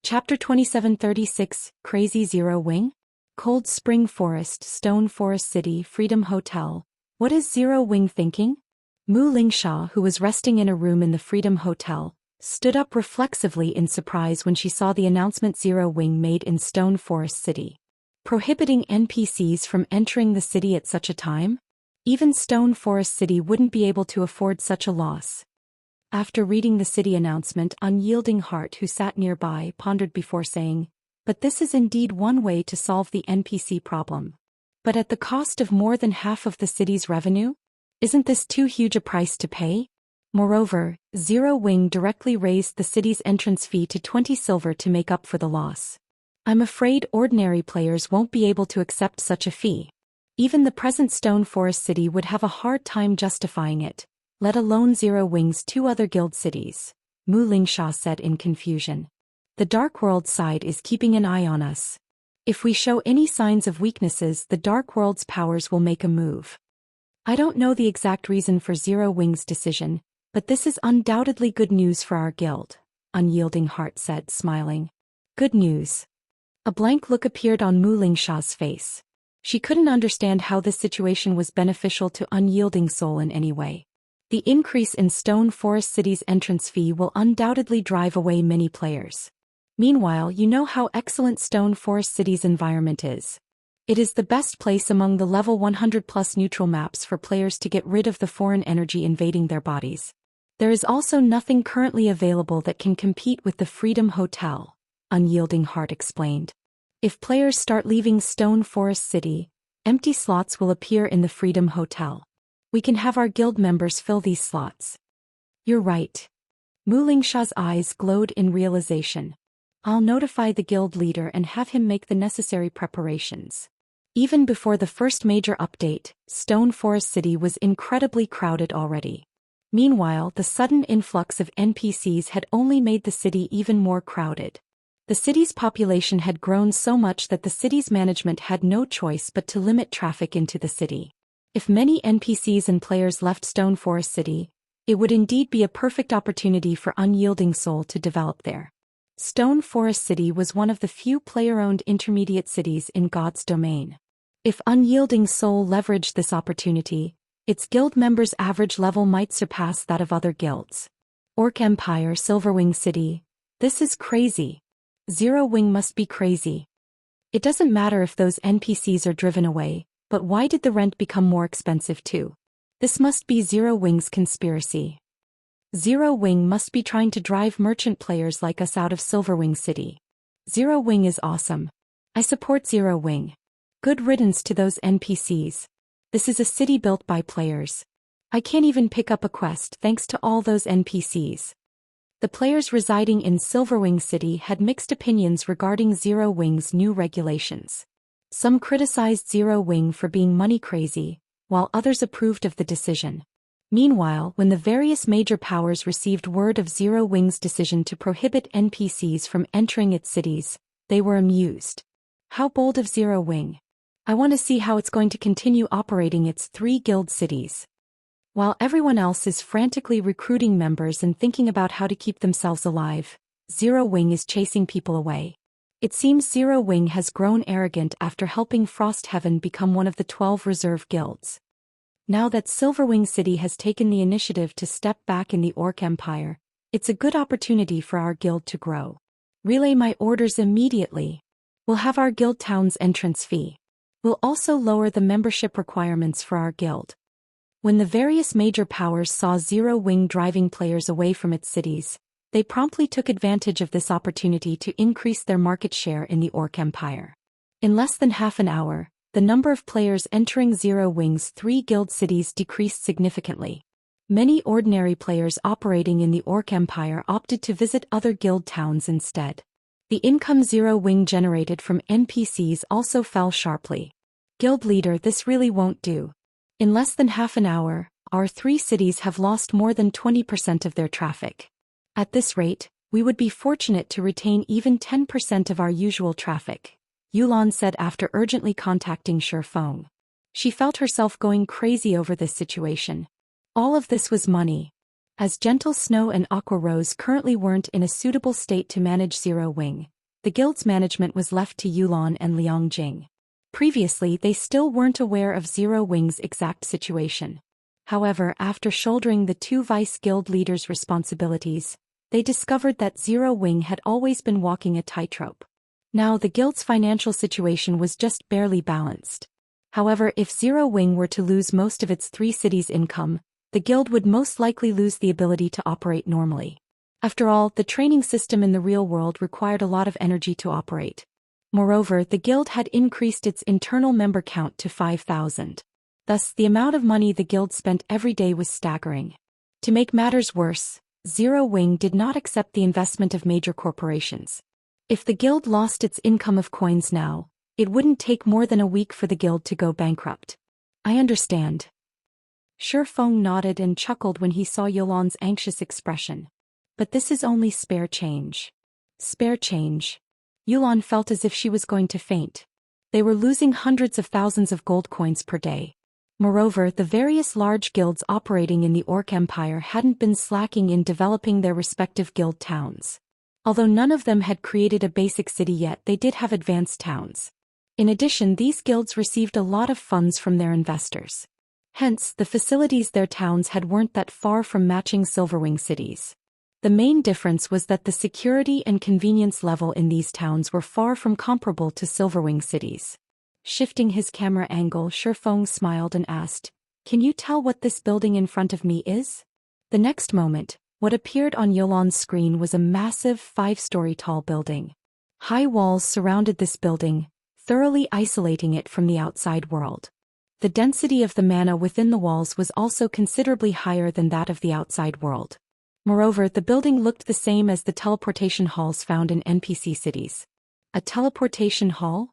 Chapter 2736, Crazy Zero Wing? Cold Spring Forest, Stone Forest City, Freedom Hotel. What is Zero Wing thinking? Mu Lingxia, who was resting in a room in the Freedom Hotel, stood up reflexively in surprise when she saw the announcement Zero Wing made in Stone Forest City. Prohibiting NPCs from entering the city at such a time? Even Stone Forest City wouldn't be able to afford such a loss. After reading the city announcement, Unyielding Heart, who sat nearby, pondered before saying, "But this is indeed one way to solve the NPC problem. But at the cost of more than half of the city's revenue? Isn't this too huge a price to pay?" Moreover, Zero Wing directly raised the city's entrance fee to 20 silver to make up for the loss. "I'm afraid ordinary players won't be able to accept such a fee. Even the present Stone Forest City would have a hard time justifying it, let alone Zero Wing's two other guild cities," Mu Lingxia said in confusion. "The Dark World side is keeping an eye on us. If we show any signs of weaknesses, the Dark World's powers will make a move. I don't know the exact reason for Zero Wing's decision, but this is undoubtedly good news for our guild," Unyielding Heart said, smiling. "Good news." A blank look appeared on Mu Lingxia's face. She couldn't understand how this situation was beneficial to Unyielding Soul in any way. The increase in Stone Forest City's entrance fee will undoubtedly drive away many players. Meanwhile, you know how excellent Stone Forest City's environment is. It is the best place among the level 100+ neutral maps for players to get rid of the foreign energy invading their bodies. There is also nothing currently available that can compete with the Freedom Hotel, Unyielding Heart explained. If players start leaving Stone Forest City, empty slots will appear in the Freedom Hotel. We can have our guild members fill these slots. You're right. Mu Lingxia's eyes glowed in realization. I'll notify the guild leader and have him make the necessary preparations. Even before the first major update, Stone Forest City was incredibly crowded already. Meanwhile, the sudden influx of NPCs had only made the city even more crowded. The city's population had grown so much that the city's management had no choice but to limit traffic into the city. If many NPCs and players left Stone Forest City, it would indeed be a perfect opportunity for Unyielding Soul to develop there. Stone Forest City was one of the few player-owned intermediate cities in God's domain. If Unyielding Soul leveraged this opportunity, its guild members' average level might surpass that of other guilds. Orc Empire, Silverwing City. This is crazy. Zero Wing must be crazy. It doesn't matter if those NPCs are driven away, but why did the rent become more expensive too? This must be Zero Wing's conspiracy. Zero Wing must be trying to drive merchant players like us out of Silverwing City. Zero Wing is awesome. I support Zero Wing. Good riddance to those NPCs. This is a city built by players. I can't even pick up a quest thanks to all those NPCs. The players residing in Silverwing City had mixed opinions regarding Zero Wing's new regulations. Some criticized Zero Wing for being money crazy, while others approved of the decision. Meanwhile, when the various major powers received word of Zero Wing's decision to prohibit NPCs from entering its cities, they were amused. How bold of Zero Wing. I want to see how it's going to continue operating its 3 guild cities. While everyone else is frantically recruiting members and thinking about how to keep themselves alive, Zero Wing is chasing people away. It seems Zero Wing has grown arrogant after helping Frostheaven become one of the 12 reserve guilds. Now that Silverwing City has taken the initiative to step back in the Orc Empire, it's a good opportunity for our guild to grow. Relay my orders immediately. We'll have our guild town's entrance fee. We'll also lower the membership requirements for our guild. When the various major powers saw Zero Wing driving players away from its cities, they promptly took advantage of this opportunity to increase their market share in the Orc Empire. In less than half an hour, the number of players entering Zero Wing's 3 guild cities decreased significantly. Many ordinary players operating in the Orc Empire opted to visit other guild towns instead. The income Zero Wing generated from NPCs also fell sharply. Guild leader, this really won't do. In less than half an hour, our 3 cities have lost more than 20% of their traffic. At this rate, we would be fortunate to retain even 10% of our usual traffic, Yulan said after urgently contacting Shifeng. She felt herself going crazy over this situation. All of this was money. As Gentle Snow and Aqua Rose currently weren't in a suitable state to manage Zero Wing, the guild's management was left to Yulan and Liang Jing. Previously, they still weren't aware of Zero Wing's exact situation. However, after shouldering the two vice guild leaders' responsibilities, they discovered that Zero Wing had always been walking a tightrope. Now the guild's financial situation was just barely balanced. However, if Zero Wing were to lose most of its 3 cities' income, the guild would most likely lose the ability to operate normally. After all, the training system in the real world required a lot of energy to operate. Moreover, the guild had increased its internal member count to 5,000. Thus, the amount of money the guild spent every day was staggering. To make matters worse, Zero Wing did not accept the investment of major corporations. If the guild lost its income of coins now, it wouldn't take more than a week for the guild to go bankrupt. I understand. Shifeng nodded and chuckled when he saw Yulan's anxious expression. But this is only spare change. Spare change. Yulan felt as if she was going to faint. They were losing hundreds of thousands of gold coins per day. Moreover, the various large guilds operating in the Orc Empire hadn't been slacking in developing their respective guild towns. Although none of them had created a basic city yet, they did have advanced towns. In addition, these guilds received a lot of funds from their investors. Hence, the facilities their towns had weren't that far from matching Silverwing cities. The main difference was that the security and convenience level in these towns were far from comparable to Silverwing cities. Shifting his camera angle, Shifeng smiled and asked, "Can you tell what this building in front of me is?" The next moment, what appeared on Yulan's screen was a massive 5-story tall building. High walls surrounded this building, thoroughly isolating it from the outside world. The density of the mana within the walls was also considerably higher than that of the outside world. Moreover, the building looked the same as the teleportation halls found in NPC cities. A teleportation hall?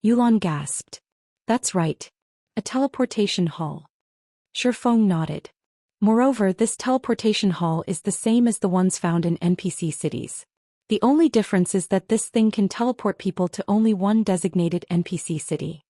Yulan gasped. That's right. A teleportation hall. Shifeng nodded. Moreover, this teleportation hall is the same as the ones found in NPC cities. The only difference is that this thing can teleport people to only one designated NPC city.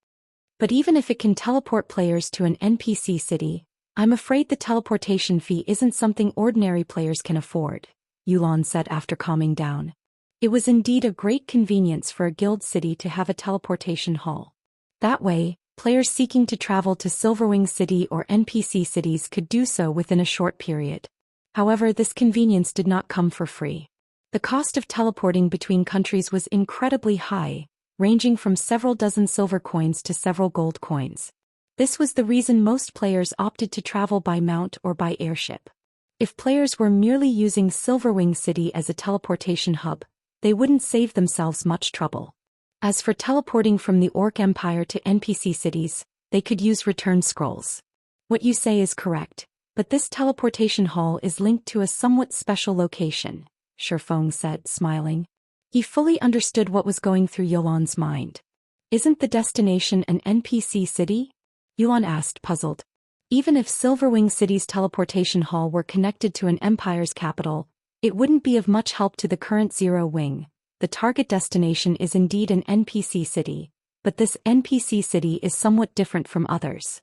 But even if it can teleport players to an NPC city, I'm afraid the teleportation fee isn't something ordinary players can afford, Yulan said after calming down. It was indeed a great convenience for a guild city to have a teleportation hall. That way, players seeking to travel to Silverwing City or NPC cities could do so within a short period. However, this convenience did not come for free. The cost of teleporting between countries was incredibly high, ranging from several dozen silver coins to several gold coins. This was the reason most players opted to travel by mount or by airship. If players were merely using Silverwing City as a teleportation hub, they wouldn't save themselves much trouble. As for teleporting from the Orc Empire to NPC cities, they could use return scrolls. What you say is correct, but this teleportation hall is linked to a somewhat special location, Shifeng said, smiling. He fully understood what was going through Yulan's mind. Isn't the destination an NPC city? Yulan asked, puzzled. Even if Silverwing City's teleportation hall were connected to an empire's capital, it wouldn't be of much help to the current Zero Wing. The target destination is indeed an NPC city, but this NPC city is somewhat different from others.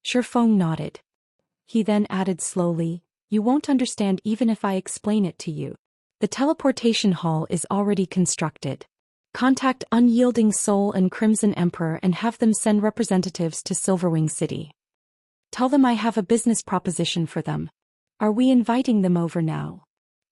Shifeng nodded. He then added slowly, "You won't understand even if I explain it to you. The teleportation hall is already constructed. Contact Unyielding Soul and Crimson Emperor and have them send representatives to Silverwing City. Tell them I have a business proposition for them." "Are we inviting them over now?"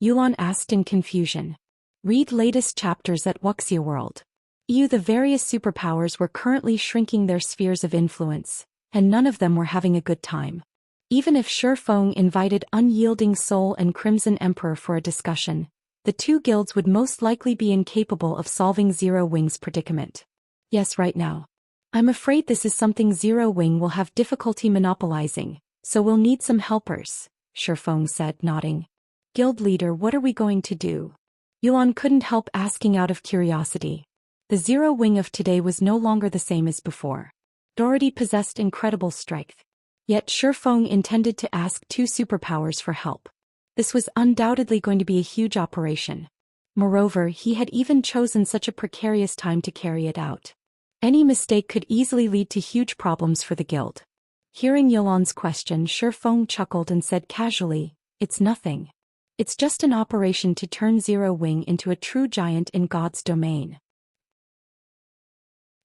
Yulan asked in confusion. Read latest chapters at Wuxia World. The various superpowers were currently shrinking their spheres of influence, and none of them were having a good time. Even if Shifeng invited Unyielding Soul and Crimson Emperor for a discussion, the two guilds would most likely be incapable of solving Zero Wing's predicament. Yes, right now. I'm afraid this is something Zero Wing will have difficulty monopolizing, so we'll need some helpers, Shifeng said, nodding. Guild leader, what are we going to do? Yulan couldn't help asking out of curiosity. The Zero Wing of today was no longer the same as before. It already possessed incredible strength. Yet Shifeng intended to ask two superpowers for help. This was undoubtedly going to be a huge operation. Moreover, he had even chosen such a precarious time to carry it out. Any mistake could easily lead to huge problems for the guild. Hearing Yulan's question, Shifeng chuckled and said casually, "It's nothing." It's just an operation to turn Zero Wing into a true giant in God's domain.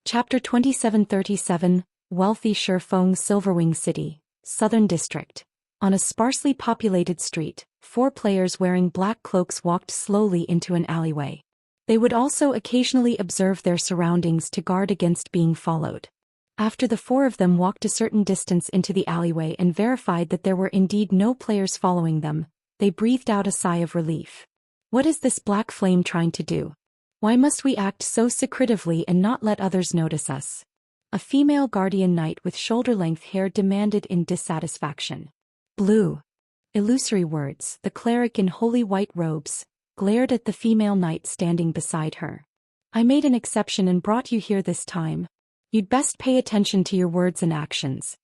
Chapter 2737, Wealthy Shifeng Silverwing City, Southern District. On a sparsely populated street, 4 players wearing black cloaks walked slowly into an alleyway. They would also occasionally observe their surroundings to guard against being followed. After the 4 of them walked a certain distance into the alleyway and verified that there were indeed no players following them, they breathed out a sigh of relief. What is this black flame trying to do? Why must we act so secretively and not let others notice us? A female guardian knight with shoulder-length hair demanded in dissatisfaction. Blue. Illusory words, the cleric in holy white robes, glared at the female knight standing beside her. I made an exception and brought you here this time. You'd best pay attention to your words and actions.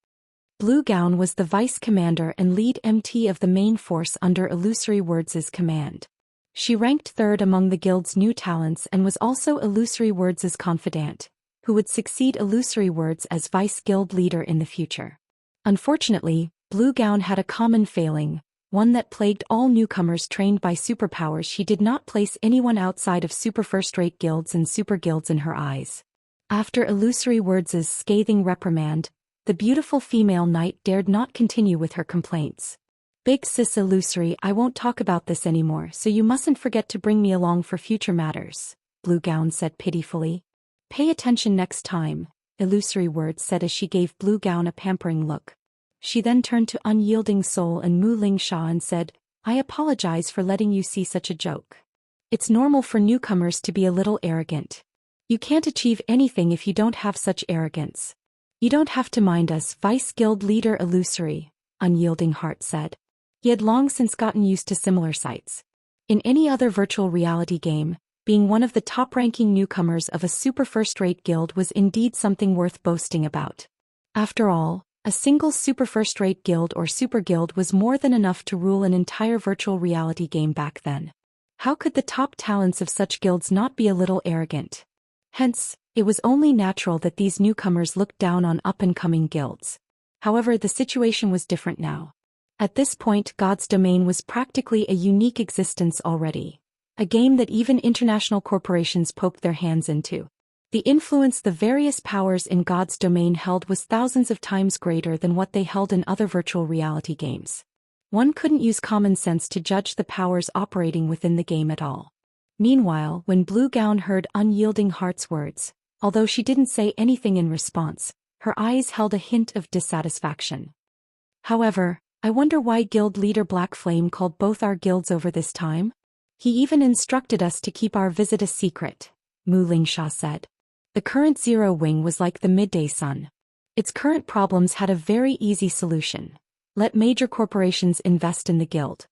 Blue Gown was the vice commander and lead MT of the main force under Illusory Words' command. She ranked 3rd among the guild's new talents and was also Illusory Words' confidant, who would succeed Illusory Words as vice guild leader in the future. Unfortunately, Blue Gown had a common failing, one that plagued all newcomers trained by superpowers. She did not place anyone outside of super first-rate guilds and super guilds in her eyes. After Illusory Words' scathing reprimand, the beautiful female knight dared not continue with her complaints. Big sis Illusory, I won't talk about this anymore, so you mustn't forget to bring me along for future matters, Blue Gown said pitifully. Pay attention next time, Illusory Words said as she gave Blue Gown a pampering look. She then turned to Unyielding Soul and Mu Lingsha and said, I apologize for letting you see such a joke. It's normal for newcomers to be a little arrogant. You can't achieve anything if you don't have such arrogance. You don't have to mind us, Vice Guild Leader Illusory, Unyielding Heart said. He had long since gotten used to similar sights. In any other virtual reality game, being one of the top-ranking newcomers of a super first-rate guild was indeed something worth boasting about. After all, a single super first-rate guild or super guild was more than enough to rule an entire virtual reality game back then. How could the top talents of such guilds not be a little arrogant? Hence, it was only natural that these newcomers looked down on up-and-coming guilds. However, the situation was different now. At this point, God's Domain was practically a unique existence already. A game that even international corporations poked their hands into. The influence the various powers in God's Domain held was thousands of times greater than what they held in other virtual reality games. One couldn't use common sense to judge the powers operating within the game at all. Meanwhile, when Blue Gown heard Unyielding Heart's words, although she didn't say anything in response, her eyes held a hint of dissatisfaction. However, I wonder why Guild Leader Black Flame called both our guilds over this time? He even instructed us to keep our visit a secret, Mu Lingsha said. The current Zero Wing was like the midday sun. Its current problems had a very easy solution. Let major corporations invest in the guild.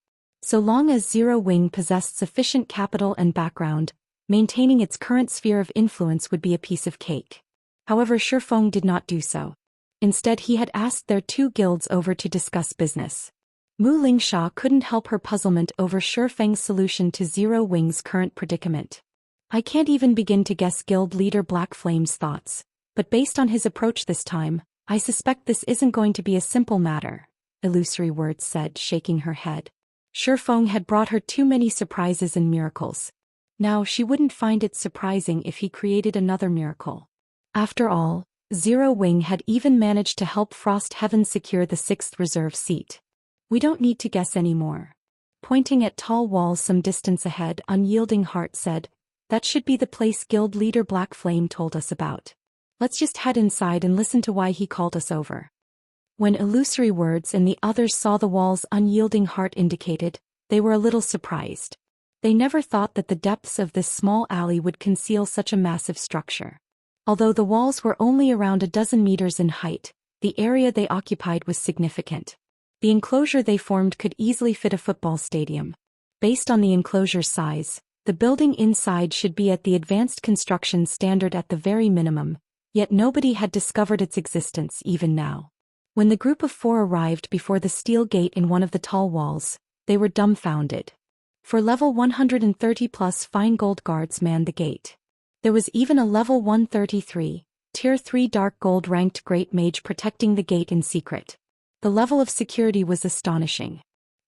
So long as Zero Wing possessed sufficient capital and background, maintaining its current sphere of influence would be a piece of cake. However, Shifeng did not do so. Instead, he had asked their 2 guilds over to discuss business. Mu Lingsha couldn't help her puzzlement over Shifeng's solution to Zero Wing's current predicament. I can't even begin to guess Guild Leader Black Flame's thoughts, but based on his approach this time, I suspect this isn't going to be a simple matter, Illusory Words said, shaking her head. Shifeng had brought her too many surprises and miracles. Now she wouldn't find it surprising if he created another miracle. After all, Zero Wing had even managed to help Frost Heaven secure the 6th reserve seat. We don't need to guess anymore. Pointing at tall walls some distance ahead, Unyielding Heart said, that should be the place Guild Leader Black Flame told us about. Let's just head inside and listen to why he called us over. When Illusory Words and the others saw the walls Unyielding Heart indicated, they were a little surprised. They never thought that the depths of this small alley would conceal such a massive structure. Although the walls were only around a dozen meters in height, the area they occupied was significant. The enclosure they formed could easily fit a football stadium. Based on the enclosure's size, the building inside should be at the advanced construction standard at the very minimum, yet nobody had discovered its existence even now. When the group of 4 arrived before the steel gate in one of the tall walls, they were dumbfounded. For level 130 plus fine gold guards manned the gate. There was even a level 133, tier 3 dark gold ranked great mage protecting the gate in secret. The level of security was astonishing.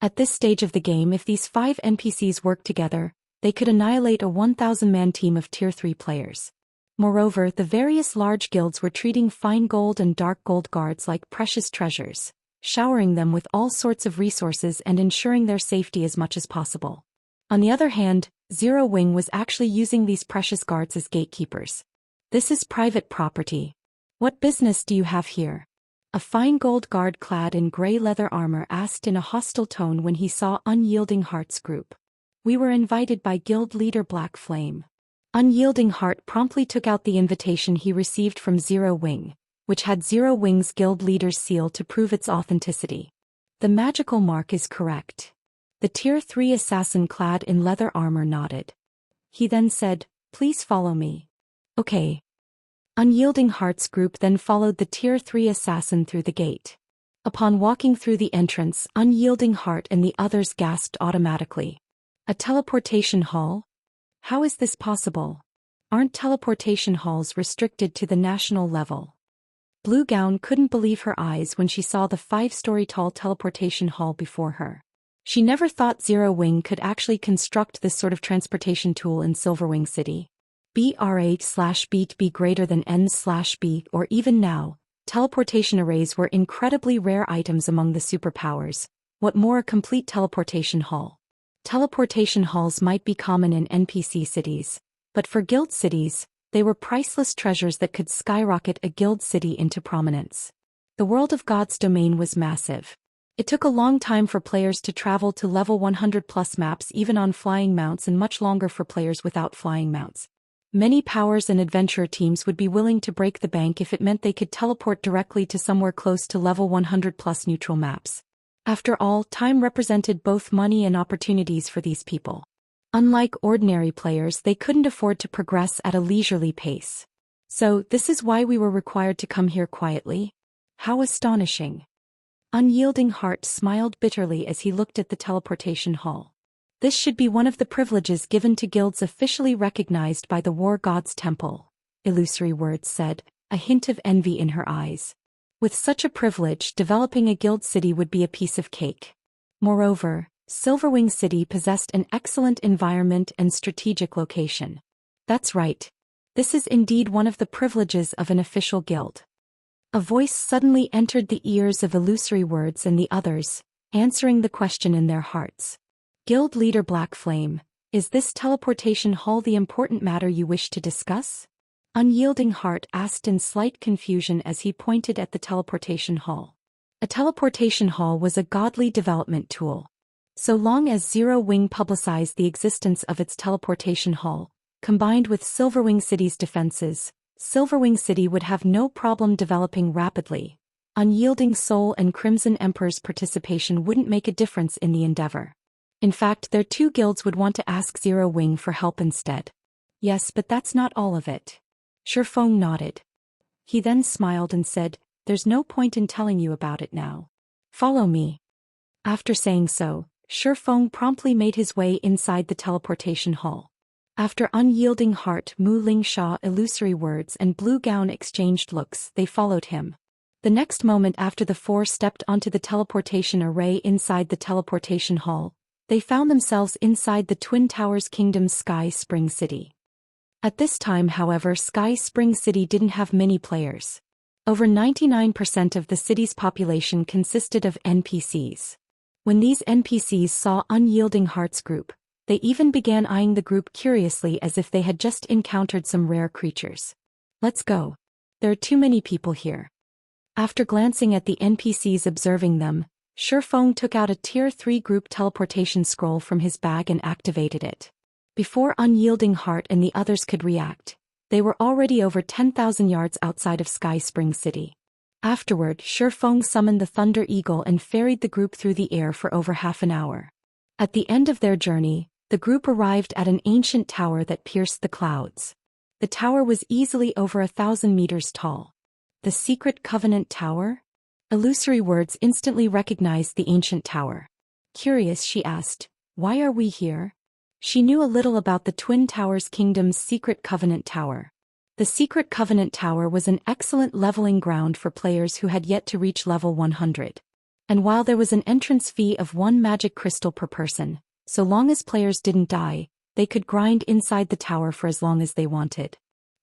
At this stage of the game, if these 5 NPCs worked together, they could annihilate a 1,000-man team of Tier 3 players. Moreover, the various large guilds were treating fine gold and dark gold guards like precious treasures, showering them with all sorts of resources and ensuring their safety as much as possible. On the other hand, Zero Wing was actually using these precious guards as gatekeepers. This is private property. What business do you have here? A fine gold guard clad in gray leather armor asked in a hostile tone when he saw Unyielding Heart's group. We were invited by guild leader Black Flame. Unyielding Heart promptly took out the invitation he received from Zero Wing, which had Zero Wing's guild leader's seal to prove its authenticity. The magical mark is correct. The Tier 3 assassin clad in leather armor nodded. He then said, "Please follow me." Okay. Unyielding Heart's group then followed the Tier 3 assassin through the gate. Upon walking through the entrance, Unyielding Heart and the others gasped automatically. A teleportation hall? How is this possible? Aren't teleportation halls restricted to the national level? Blue Gown couldn't believe her eyes when she saw the 5-story tall teleportation hall before her. She never thought Zero Wing could actually construct this sort of transportation tool in Silverwing City. BR8/beat B greater than N/B, or even now, teleportation arrays were incredibly rare items among the superpowers. What more, a complete teleportation hall? Teleportation halls might be common in NPC cities, but for guild cities, they were priceless treasures that could skyrocket a guild city into prominence. The World of God's domain was massive. It took a long time for players to travel to level 100+ maps even on flying mounts, and much longer for players without flying mounts. Many powers and adventurer teams would be willing to break the bank if it meant they could teleport directly to somewhere close to level 100+ neutral maps. After all, time represented both money and opportunities for these people. Unlike ordinary players, they couldn't afford to progress at a leisurely pace. So, this is why we were required to come here quietly? How astonishing. Unyielding Heart smiled bitterly as he looked at the teleportation hall. This should be one of the privileges given to guilds officially recognized by the War God's Temple, Illusory Words said, a hint of envy in her eyes. With such a privilege, developing a guild city would be a piece of cake. Moreover, Silverwing City possessed an excellent environment and strategic location. That's right. This is indeed one of the privileges of an official guild. A voice suddenly entered the ears of Illusory Words and the others, answering the question in their hearts. Guild leader Black Flame, is this teleportation hall the important matter you wish to discuss? Unyielding Heart asked in slight confusion as he pointed at the teleportation hall. A teleportation hall was a godly development tool. So long as Zero Wing publicized the existence of its teleportation hall, combined with Silverwing City's defenses, Silverwing City would have no problem developing rapidly. Unyielding Soul and Crimson Emperor's participation wouldn't make a difference in the endeavor. In fact, their 2 guilds would want to ask Zero Wing for help instead. Yes, but that's not all of it. Shifeng nodded. He then smiled and said, "There's no point in telling you about it now. Follow me." After saying so, Shifeng promptly made his way inside the teleportation hall. After Unyielding Heart, Mu Lingsha, Illusory Words and Blue Gown exchanged looks, they followed him. The next moment after the 4 stepped onto the teleportation array inside the teleportation hall, they found themselves inside the Twin Towers Kingdom's Sky Spring City. At this time, however, Sky Spring City didn't have many players. Over 99% of the city's population consisted of NPCs. When these NPCs saw Unyielding Heart's group, they even began eyeing the group curiously as if they had just encountered some rare creatures. "Let's go. There are too many people here." After glancing at the NPCs observing them, Shifeng took out a Tier 3 group teleportation scroll from his bag and activated it. Before Unyielding Heart and the others could react, they were already over 10,000 yards outside of Sky Spring City. Afterward, Shifeng summoned the Thunder Eagle and ferried the group through the air for over half an hour. At the end of their journey, the group arrived at an ancient tower that pierced the clouds. The tower was easily over 1,000 meters tall. The Secret Covenant Tower? Illusory Words instantly recognized the ancient tower. Curious, she asked, "Why are we here?" She knew a little about the Twin Towers Kingdom's Secret Covenant Tower. The Secret Covenant Tower was an excellent leveling ground for players who had yet to reach level 100. And while there was an entrance fee of 1 magic crystal per person, so long as players didn't die, they could grind inside the tower for as long as they wanted.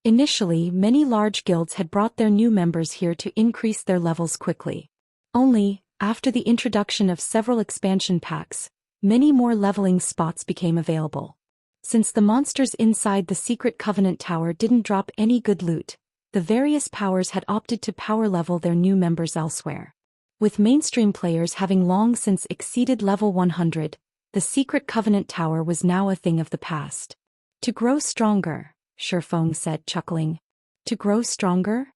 Initially, many large guilds had brought their new members here to increase their levels quickly. Only, after the introduction of several expansion packs, many more leveling spots became available. Since the monsters inside the Secret Covenant Tower didn't drop any good loot, the various powers had opted to power level their new members elsewhere. With mainstream players having long since exceeded level 100, the Secret Covenant Tower was now a thing of the past. To grow stronger, Shifeng said, chuckling. To grow stronger?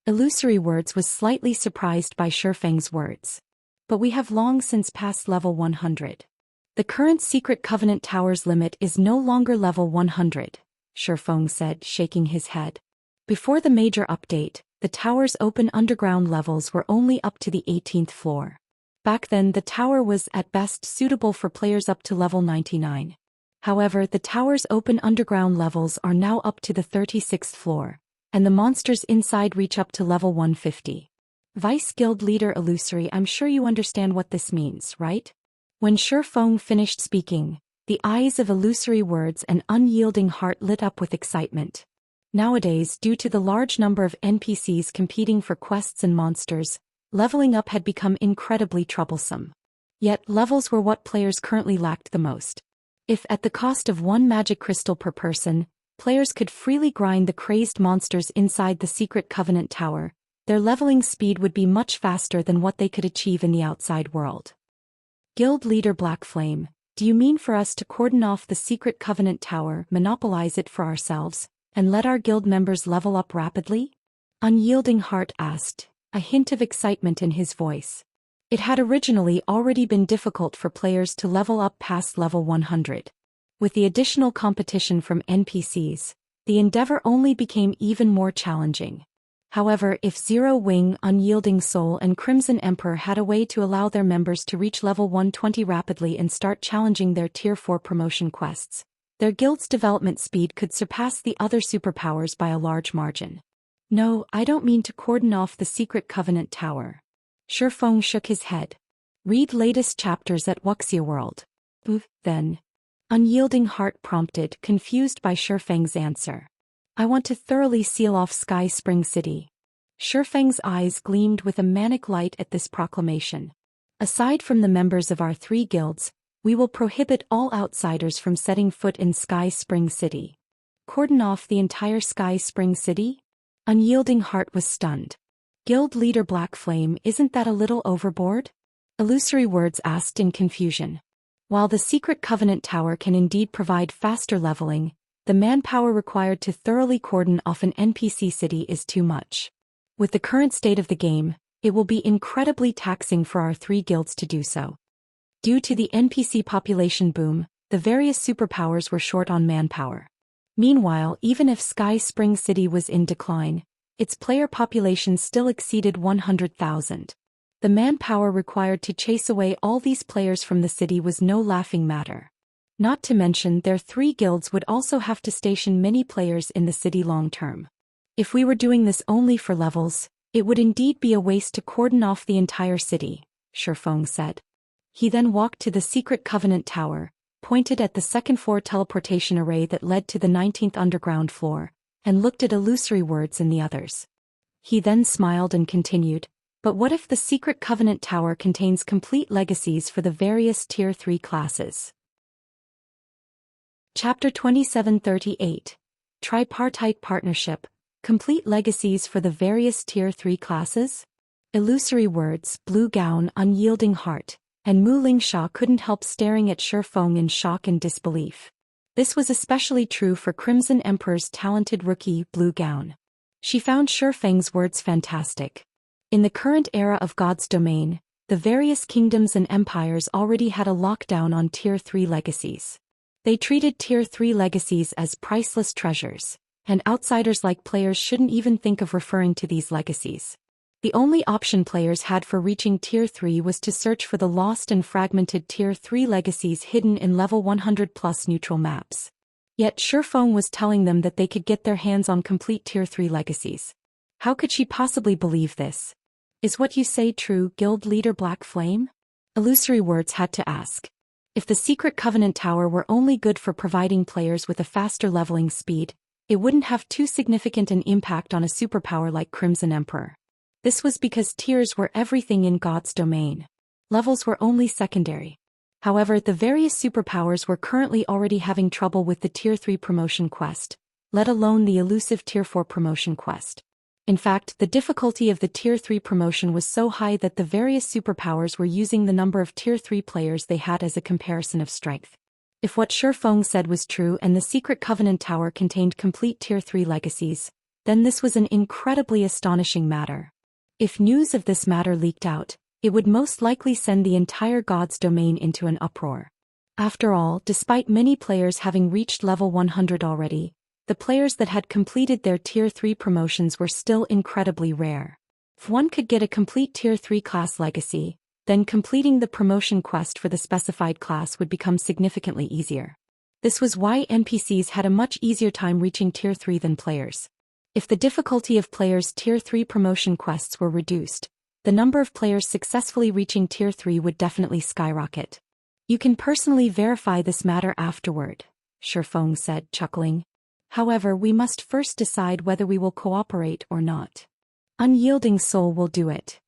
Illusory Words was slightly surprised by Shifeng's words. But we have long since passed level 100. The current Secret Covenant Tower's limit is no longer level 100, Shifeng said, shaking his head. Before the major update, the tower's open underground levels were only up to the 18th floor. Back then the tower was at best suitable for players up to level 99. However, the tower's open underground levels are now up to the 36th floor, and the monsters inside reach up to level 150. Vice Guild Leader Illusory, I'm sure you understand what this means, right? When Shifeng finished speaking, the eyes of Illusory Words and Unyielding Heart lit up with excitement. Nowadays, due to the large number of NPCs competing for quests and monsters, leveling up had become incredibly troublesome. Yet, levels were what players currently lacked the most. If at the cost of 1 magic crystal per person, players could freely grind the crazed monsters inside the Secret Covenant Tower, their leveling speed would be much faster than what they could achieve in the outside world. Guild Leader Black Flame, do you mean for us to cordon off the Secret Covenant Tower, monopolize it for ourselves, and let our guild members level up rapidly? Unyielding Heart asked, a hint of excitement in his voice. It had originally already been difficult for players to level up past level 100. With the additional competition from NPCs, the endeavor only became even more challenging. However, if Zero Wing, Unyielding Soul and Crimson Emperor had a way to allow their members to reach level 120 rapidly and start challenging their Tier 4 promotion quests, their guild's development speed could surpass the other superpowers by a large margin. No, I don't mean to cordon off the Secret Covenant Tower. Shifeng shook his head. Read latest chapters at Wuxia World. Then. Unyielding Heart prompted, confused by Shifeng's answer. I want to thoroughly seal off Sky Spring City. Shifeng's eyes gleamed with a manic light at this proclamation. Aside from the members of our 3 guilds, we will prohibit all outsiders from setting foot in Sky Spring City. Cordon off the entire Sky Spring City? Unyielding Heart was stunned. Guild Leader Black Flame, isn't that a little overboard? Illusory Words asked in confusion. While the Secret Covenant Tower can indeed provide faster leveling, the manpower required to thoroughly cordon off an NPC city is too much. With the current state of the game, it will be incredibly taxing for our 3 guilds to do so. Due to the NPC population boom, the various superpowers were short on manpower. Meanwhile, even if Sky Spring City was in decline, its player population still exceeded 100,000. The manpower required to chase away all these players from the city was no laughing matter. Not to mention their 3 guilds would also have to station many players in the city long term. If we were doing this only for levels, it would indeed be a waste to cordon off the entire city, Shifeng said. He then walked to the Secret Covenant Tower, pointed at the second-floor teleportation array that led to the 19th underground floor, and looked at Illusory Words and the others. He then smiled and continued, but what if the Secret Covenant Tower contains complete legacies for the various Tier 3 classes? Chapter 2738. Tripartite Partnership, Complete Legacies for the Various Tier 3 Classes? Illusory Words, Blue Gown, Unyielding Heart, and Mu Lingsha couldn't help staring at Shifeng in shock and disbelief. This was especially true for Crimson Emperor's talented rookie, Blue Gown. She found Shifeng's words fantastic. In the current era of God's domain, the various kingdoms and empires already had a lockdown on Tier 3 legacies. They treated Tier 3 legacies as priceless treasures, and outsiders like players shouldn't even think of referring to these legacies. The only option players had for reaching Tier 3 was to search for the lost and fragmented Tier 3 legacies hidden in level 100+ neutral maps. Yet Shifeng was telling them that they could get their hands on complete Tier 3 legacies. How could she possibly believe this? Is what you say true, Guild Leader Black Flame? Illusory Words had to ask. If the Secret Covenant Tower were only good for providing players with a faster leveling speed, it wouldn't have too significant an impact on a superpower like Crimson Emperor. This was because tiers were everything in God's domain. Levels were only secondary. However, the various superpowers were currently already having trouble with the Tier 3 promotion quest, let alone the elusive Tier 4 promotion quest. In fact, the difficulty of the Tier 3 promotion was so high that the various superpowers were using the number of Tier 3 players they had as a comparison of strength. If what Shifeng said was true and the Secret Covenant Tower contained complete Tier 3 legacies, then this was an incredibly astonishing matter. If news of this matter leaked out, it would most likely send the entire God's domain into an uproar. After all, despite many players having reached level 100 already, the players that had completed their Tier 3 promotions were still incredibly rare. If one could get a complete Tier 3 class legacy, then completing the promotion quest for the specified class would become significantly easier. This was why NPCs had a much easier time reaching Tier 3 than players. If the difficulty of players' Tier 3 promotion quests were reduced, the number of players successfully reaching Tier 3 would definitely skyrocket. You can personally verify this matter afterward, Shifeng said, chuckling. However, we must first decide whether we will cooperate or not. Unyielding Soul will do it.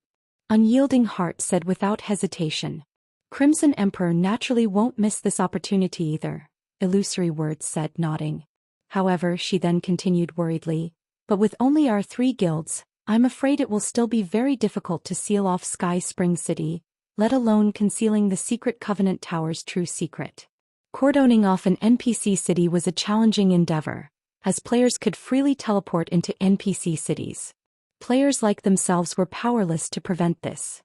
Unyielding Heart said without hesitation. Crimson Emperor naturally won't miss this opportunity either, Illusory Words said, nodding. However, she then continued worriedly, but with only our 3 guilds, I'm afraid it will still be very difficult to seal off Sky Spring City, let alone concealing the Secret Covenant Tower's true secret. Cordoning off an NPC city was a challenging endeavor, as players could freely teleport into NPC cities. Players like themselves were powerless to prevent this.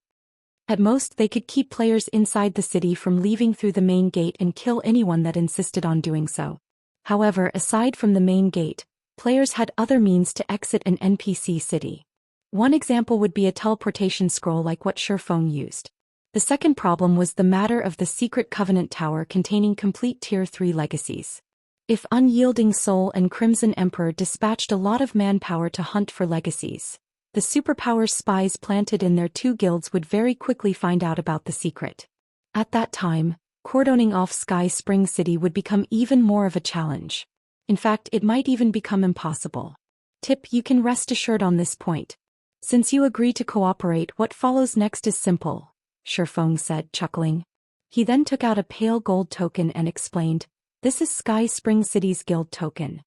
At most, they could keep players inside the city from leaving through the main gate and kill anyone that insisted on doing so. However, aside from the main gate, players had other means to exit an NPC city. One example would be a teleportation scroll like what Shifeng used. The second problem was the matter of the Secret Covenant Tower containing complete Tier 3 legacies. If Unyielding Soul and Crimson Emperor dispatched a lot of manpower to hunt for legacies, the superpower spies planted in their 2 guilds would very quickly find out about the secret. At that time, cordoning off Sky Spring City would become even more of a challenge. In fact, it might even become impossible. Tip: you can rest assured on this point. Since you agree to cooperate, what follows next is simple, Shifeng said, chuckling. He then took out a pale gold token and explained, this is Sky Spring City's guild token.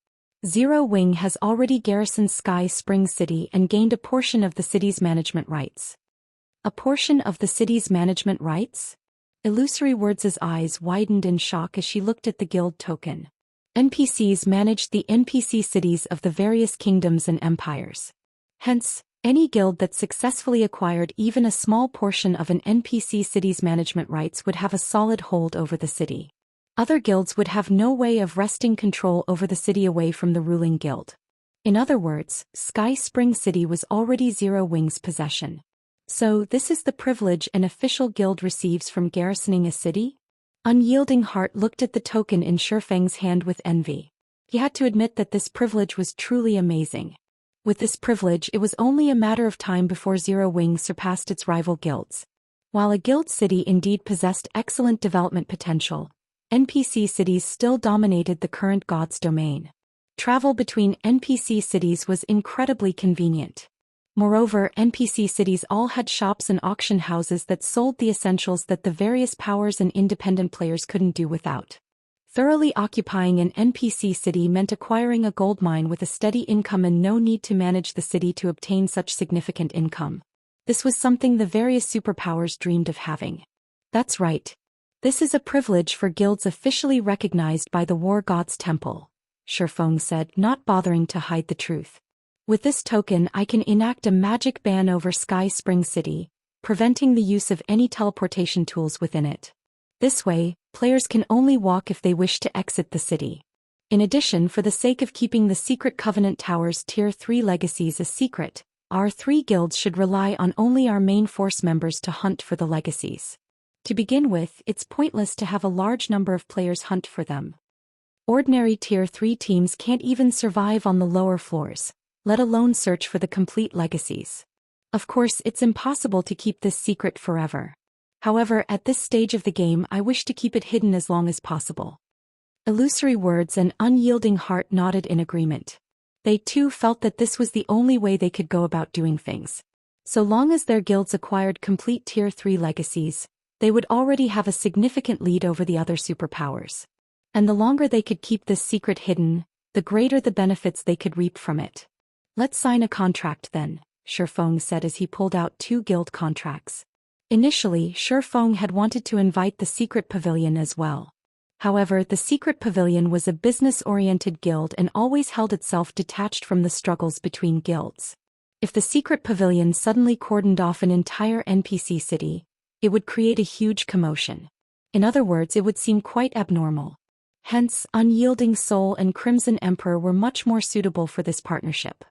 Zero Wing has already garrisoned Sky Spring City and gained a portion of the city's management rights. A portion of the city's management rights? Illusory Words' eyes widened in shock as she looked at the guild token. NPCs managed the NPC cities of the various kingdoms and empires. Hence, any guild that successfully acquired even a small portion of an NPC city's management rights would have a solid hold over the city. Other guilds would have no way of wresting control over the city away from the ruling guild. In other words, Sky Spring City was already Zero Wing's possession. So, this is the privilege an official guild receives from garrisoning a city? Unyielding Heart looked at the token in Shifeng's hand with envy. He had to admit that this privilege was truly amazing. With this privilege, it was only a matter of time before Zero Wing surpassed its rival guilds. While a guild city indeed possessed excellent development potential, NPC cities still dominated the current God's domain. Travel between NPC cities was incredibly convenient. Moreover, NPC cities all had shops and auction houses that sold the essentials that the various powers and independent players couldn't do without. Thoroughly occupying an NPC city meant acquiring a gold mine with a steady income and no need to manage the city to obtain such significant income. This was something the various superpowers dreamed of having. That's right. This is a privilege for guilds officially recognized by the War God's Temple, Shifeng said, not bothering to hide the truth. With this token, I can enact a magic ban over Sky Spring City, preventing the use of any teleportation tools within it. This way, players can only walk if they wish to exit the city. In addition, for the sake of keeping the Secret Covenant Tower's Tier 3 legacies a secret, our 3 guilds should rely on only our main force members to hunt for the legacies. To begin with, it's pointless to have a large number of players hunt for them. Ordinary Tier 3 teams can't even survive on the lower floors, let alone search for the complete legacies. Of course, it's impossible to keep this secret forever. However, at this stage of the game, I wish to keep it hidden as long as possible." Illusory Words and Unyielding Heart nodded in agreement. They too felt that this was the only way they could go about doing things. So long as their guilds acquired complete Tier 3 legacies, they would already have a significant lead over the other superpowers. And the longer they could keep this secret hidden, the greater the benefits they could reap from it. "Let's sign a contract then," Shifeng said as he pulled out 2 guild contracts. Initially, Shifeng had wanted to invite the secret pavilion as well. However, the secret pavilion was a business-oriented guild and always held itself detached from the struggles between guilds. If the secret pavilion suddenly cordoned off an entire NPC city, it would create a huge commotion. In other words, it would seem quite abnormal. Hence, Unyielding Soul and Crimson Emperor were much more suitable for this partnership.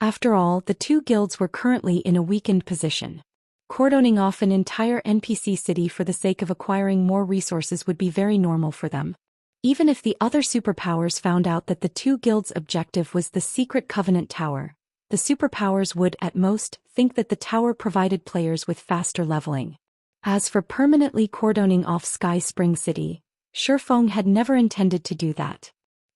After all, the 2 guilds were currently in a weakened position. Cordoning off an entire NPC city for the sake of acquiring more resources would be very normal for them. Even if the other superpowers found out that the 2 guilds' objective was the secret Covenant Tower, the superpowers would, at most, think that the tower provided players with faster leveling. As for permanently cordoning off Sky Spring City, Shifeng had never intended to do that.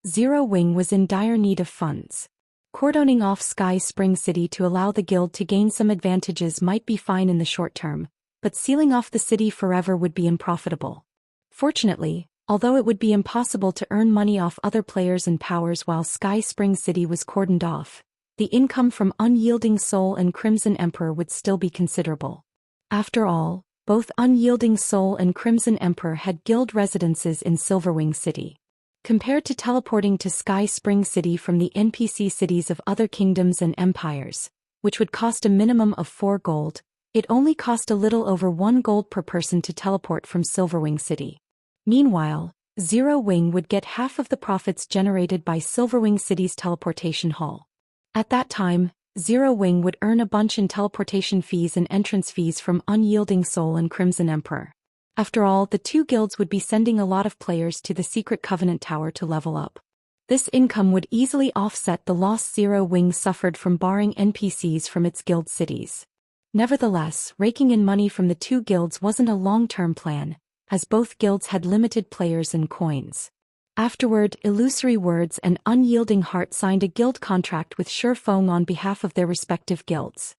Zero Wing was in dire need of funds. Cordoning off Sky Spring City to allow the guild to gain some advantages might be fine in the short term, but sealing off the city forever would be unprofitable. Fortunately, although it would be impossible to earn money off other players and powers while Sky Spring City was cordoned off, the income from Unyielding Soul and Crimson Emperor would still be considerable. After all, both Unyielding Soul and Crimson Emperor had guild residences in Silverwing City. Compared to teleporting to Sky Spring City from the NPC cities of other kingdoms and empires, which would cost a minimum of 4 gold, it only cost a little over 1 gold per person to teleport from Silverwing City. Meanwhile, Zero Wing would get half of the profits generated by Silverwing City's teleportation hall. At that time, Zero Wing would earn a bunch in teleportation fees and entrance fees from Unyielding Soul and Crimson Emperor. After all, the 2 guilds would be sending a lot of players to the secret Covenant Tower to level up. This income would easily offset the loss Zero Wing suffered from barring NPCs from its guild cities. Nevertheless, raking in money from the 2 guilds wasn't a long-term plan, as both guilds had limited players and coins. Afterward, Illusory Words and Unyielding Heart signed a guild contract with Shifeng on behalf of their respective guilds.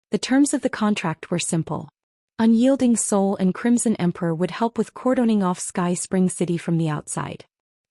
The terms of the contract were simple. Unyielding Soul and Crimson Emperor would help with cordoning off Sky Spring City from the outside.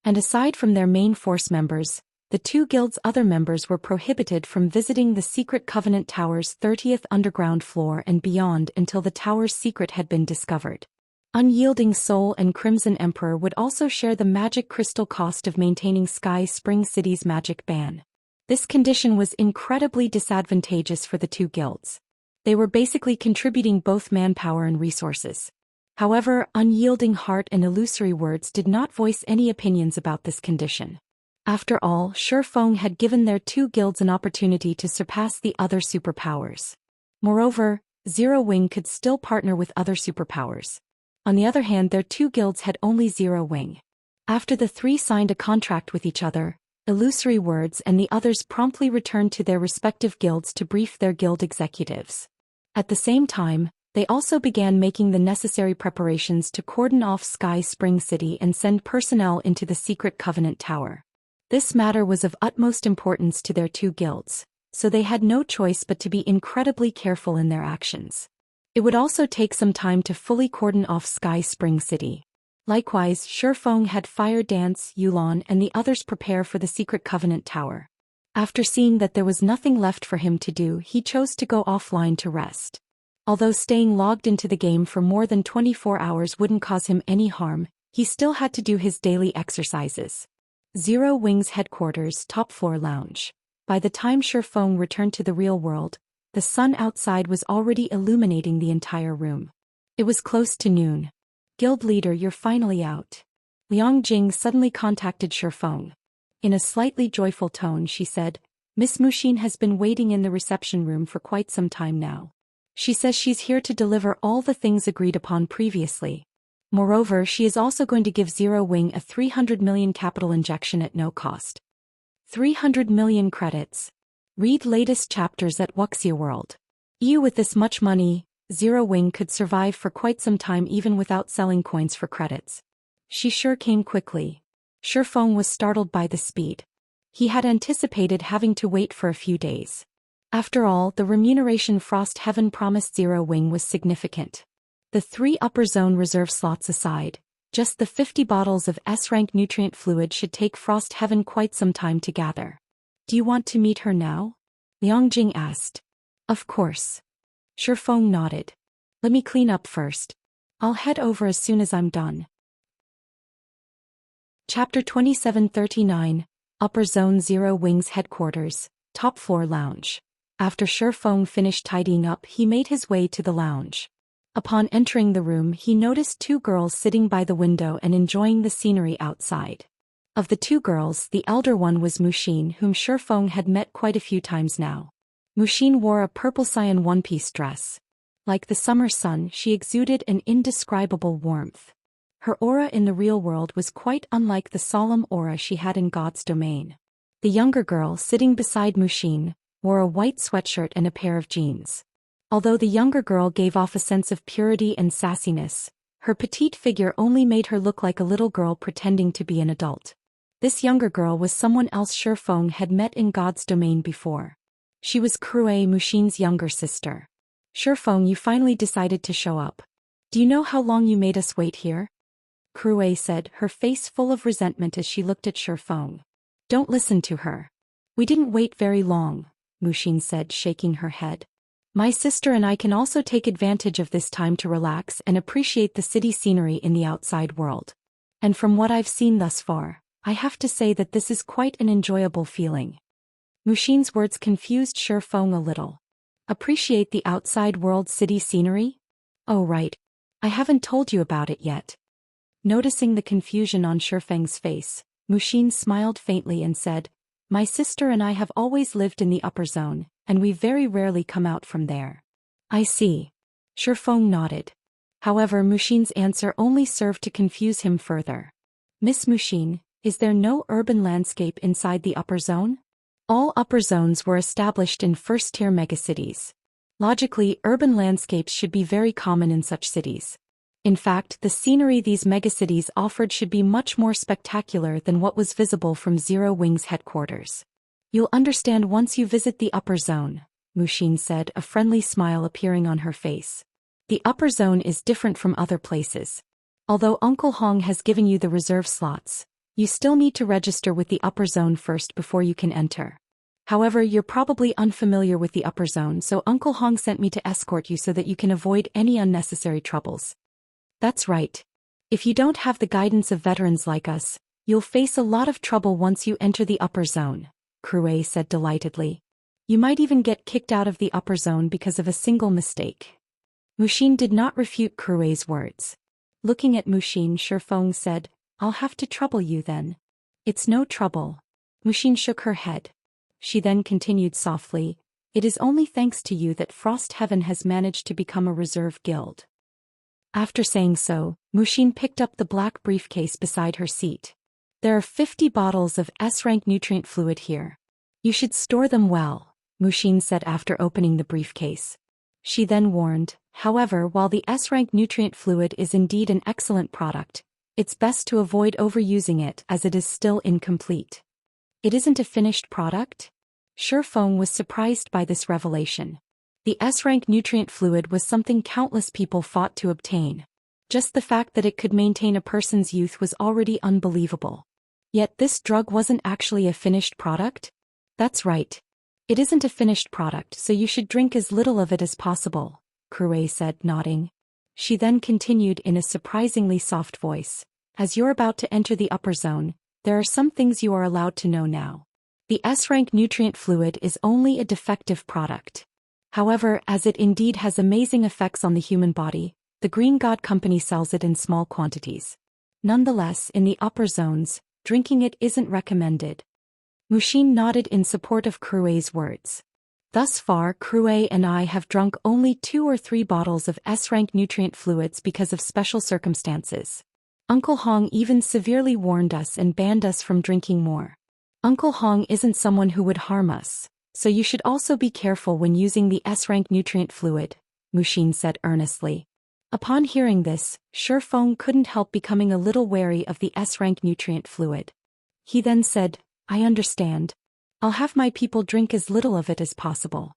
And aside from their main force members, the 2 guilds' other members were prohibited from visiting the secret Covenant Tower's 30th underground floor and beyond until the tower's secret had been discovered. Unyielding Soul and Crimson Emperor would also share the magic crystal cost of maintaining Sky Spring City's magic ban. This condition was incredibly disadvantageous for the 2 guilds. They were basically contributing both manpower and resources. However, Unyielding Heart and Illusory Words did not voice any opinions about this condition. After all, Shifeng had given their 2 guilds an opportunity to surpass the other superpowers. Moreover, Zero Wing could still partner with other superpowers. On the other hand, their 2 guilds had only Zero Wing. After the 3 signed a contract with each other, Illusory Words and the others promptly returned to their respective guilds to brief their guild executives. At the same time, they also began making the necessary preparations to cordon off Sky Spring City and send personnel into the secret Covenant Tower. This matter was of utmost importance to their 2 guilds, so they had no choice but to be incredibly careful in their actions. It would also take some time to fully cordon off Sky Spring City. Likewise, Shifeng had Fire Dance, Yulan and the others prepare for the secret Covenant Tower. After seeing that there was nothing left for him to do, he chose to go offline to rest. Although staying logged into the game for more than 24 hours wouldn't cause him any harm, he still had to do his daily exercises. Zero Wing's headquarters, top floor lounge. By the time Shifeng returned to the real world, the sun outside was already illuminating the entire room. It was close to noon. "Guild leader, you're finally out." Liang Jing suddenly contacted Shifeng. In a slightly joyful tone, she said, "Miss Mushin has been waiting in the reception room for quite some time now. She says she's here to deliver all the things agreed upon previously. Moreover, she is also going to give Zero Wing a 300 million capital injection at no cost." 300 million credits. Read latest chapters at Wuxia World. You with this much money, Zero Wing could survive for quite some time even without selling coins for credits. She sure came quickly. Shifeng was startled by the speed. He had anticipated having to wait for a few days. After all, the remuneration Frost Heaven promised Zero Wing was significant. The 3 upper zone reserve slots aside, just the 50 bottles of S-rank nutrient fluid should take Frost Heaven quite some time to gather. Do you want to meet her now? Liang Jing asked. Of course. Shifeng nodded. Let me clean up first. I'll head over as soon as I'm done. Chapter 2739, Upper Zone Zero Wing's Headquarters, Top Floor Lounge. After Shifeng finished tidying up, he made his way to the lounge. Upon entering the room, he noticed 2 girls sitting by the window and enjoying the scenery outside. Of the 2 girls, the elder one was Muxin, whom Shifeng had met quite a few times now. Muxin wore a purple cyan one-piece dress. Like the summer sun, she exuded an indescribable warmth. Her aura in the real world was quite unlike the solemn aura she had in God's domain. The younger girl, sitting beside Muxin, wore a white sweatshirt and a pair of jeans. Although the younger girl gave off a sense of purity and sassiness, her petite figure only made her look like a little girl pretending to be an adult. This younger girl was someone else Shifeng had met in God's domain before. She was Krue, Muxin's younger sister. Shifeng, you finally decided to show up. Do you know how long you made us wait here? Krue said, her face full of resentment as she looked at Shifeng. Don't listen to her. We didn't wait very long, Muxin said, shaking her head. My sister and I can also take advantage of this time to relax and appreciate the city scenery in the outside world. And from what I've seen thus far, I have to say that this is quite an enjoyable feeling. Muxin's words confused Shifeng a little. Appreciate the outside world city scenery? Oh right. I haven't told you about it yet. Noticing the confusion on Shifeng's face, Muxin smiled faintly and said, My sister and I have always lived in the upper zone, and we very rarely come out from there. I see. Shifeng nodded. However, Muxin's answer only served to confuse him further. Miss Muxin, is there no urban landscape inside the upper zone? All upper zones were established in first-tier megacities. Logically, urban landscapes should be very common in such cities. In fact, the scenery these megacities offered should be much more spectacular than what was visible from Zero Wing's headquarters. You'll understand once you visit the upper zone, Muxin said, a friendly smile appearing on her face. The upper zone is different from other places. Although Uncle Hong has given you the reserve slots, you still need to register with the upper zone first before you can enter. However, you're probably unfamiliar with the upper zone, so Uncle Hong sent me to escort you so that you can avoid any unnecessary troubles. That's right. If you don't have the guidance of veterans like us, you'll face a lot of trouble once you enter the upper zone, Krue said delightedly. You might even get kicked out of the upper zone because of a single mistake. Muxin did not refute Krue's words. Looking at Muxin, Shifeng said, I'll have to trouble you then. It's no trouble. Muxin shook her head. She then continued softly, It is only thanks to you that Frost Heaven has managed to become a reserve guild. After saying so, Muxin picked up the black briefcase beside her seat. There are 50 bottles of S-rank nutrient fluid here. You should store them well, Muxin said after opening the briefcase. She then warned, however, while the S-rank nutrient fluid is indeed an excellent product, it's best to avoid overusing it as it is still incomplete. It isn't a finished product? Shifeng was surprised by this revelation. The S-rank nutrient fluid was something countless people fought to obtain. Just the fact that it could maintain a person's youth was already unbelievable. Yet this drug wasn't actually a finished product? That's right. It isn't a finished product, so you should drink as little of it as possible, Krue said, nodding. She then continued in a surprisingly soft voice. As you're about to enter the upper zone, there are some things you are allowed to know now. The S-rank nutrient fluid is only a defective product. However, as it indeed has amazing effects on the human body, the Green God Company sells it in small quantities. Nonetheless, in the upper zones, drinking it isn't recommended. Muxin nodded in support of Krue's words. Thus far, Krue and I have drunk only 2 or 3 bottles of S-rank nutrient fluids because of special circumstances. Uncle Hong even severely warned us and banned us from drinking more. Uncle Hong isn't someone who would harm us, So you should also be careful when using the S-rank nutrient fluid, Muxin said earnestly. Upon hearing this, Shifeng couldn't help becoming a little wary of the S-rank nutrient fluid. He then said, I understand. I'll have my people drink as little of it as possible.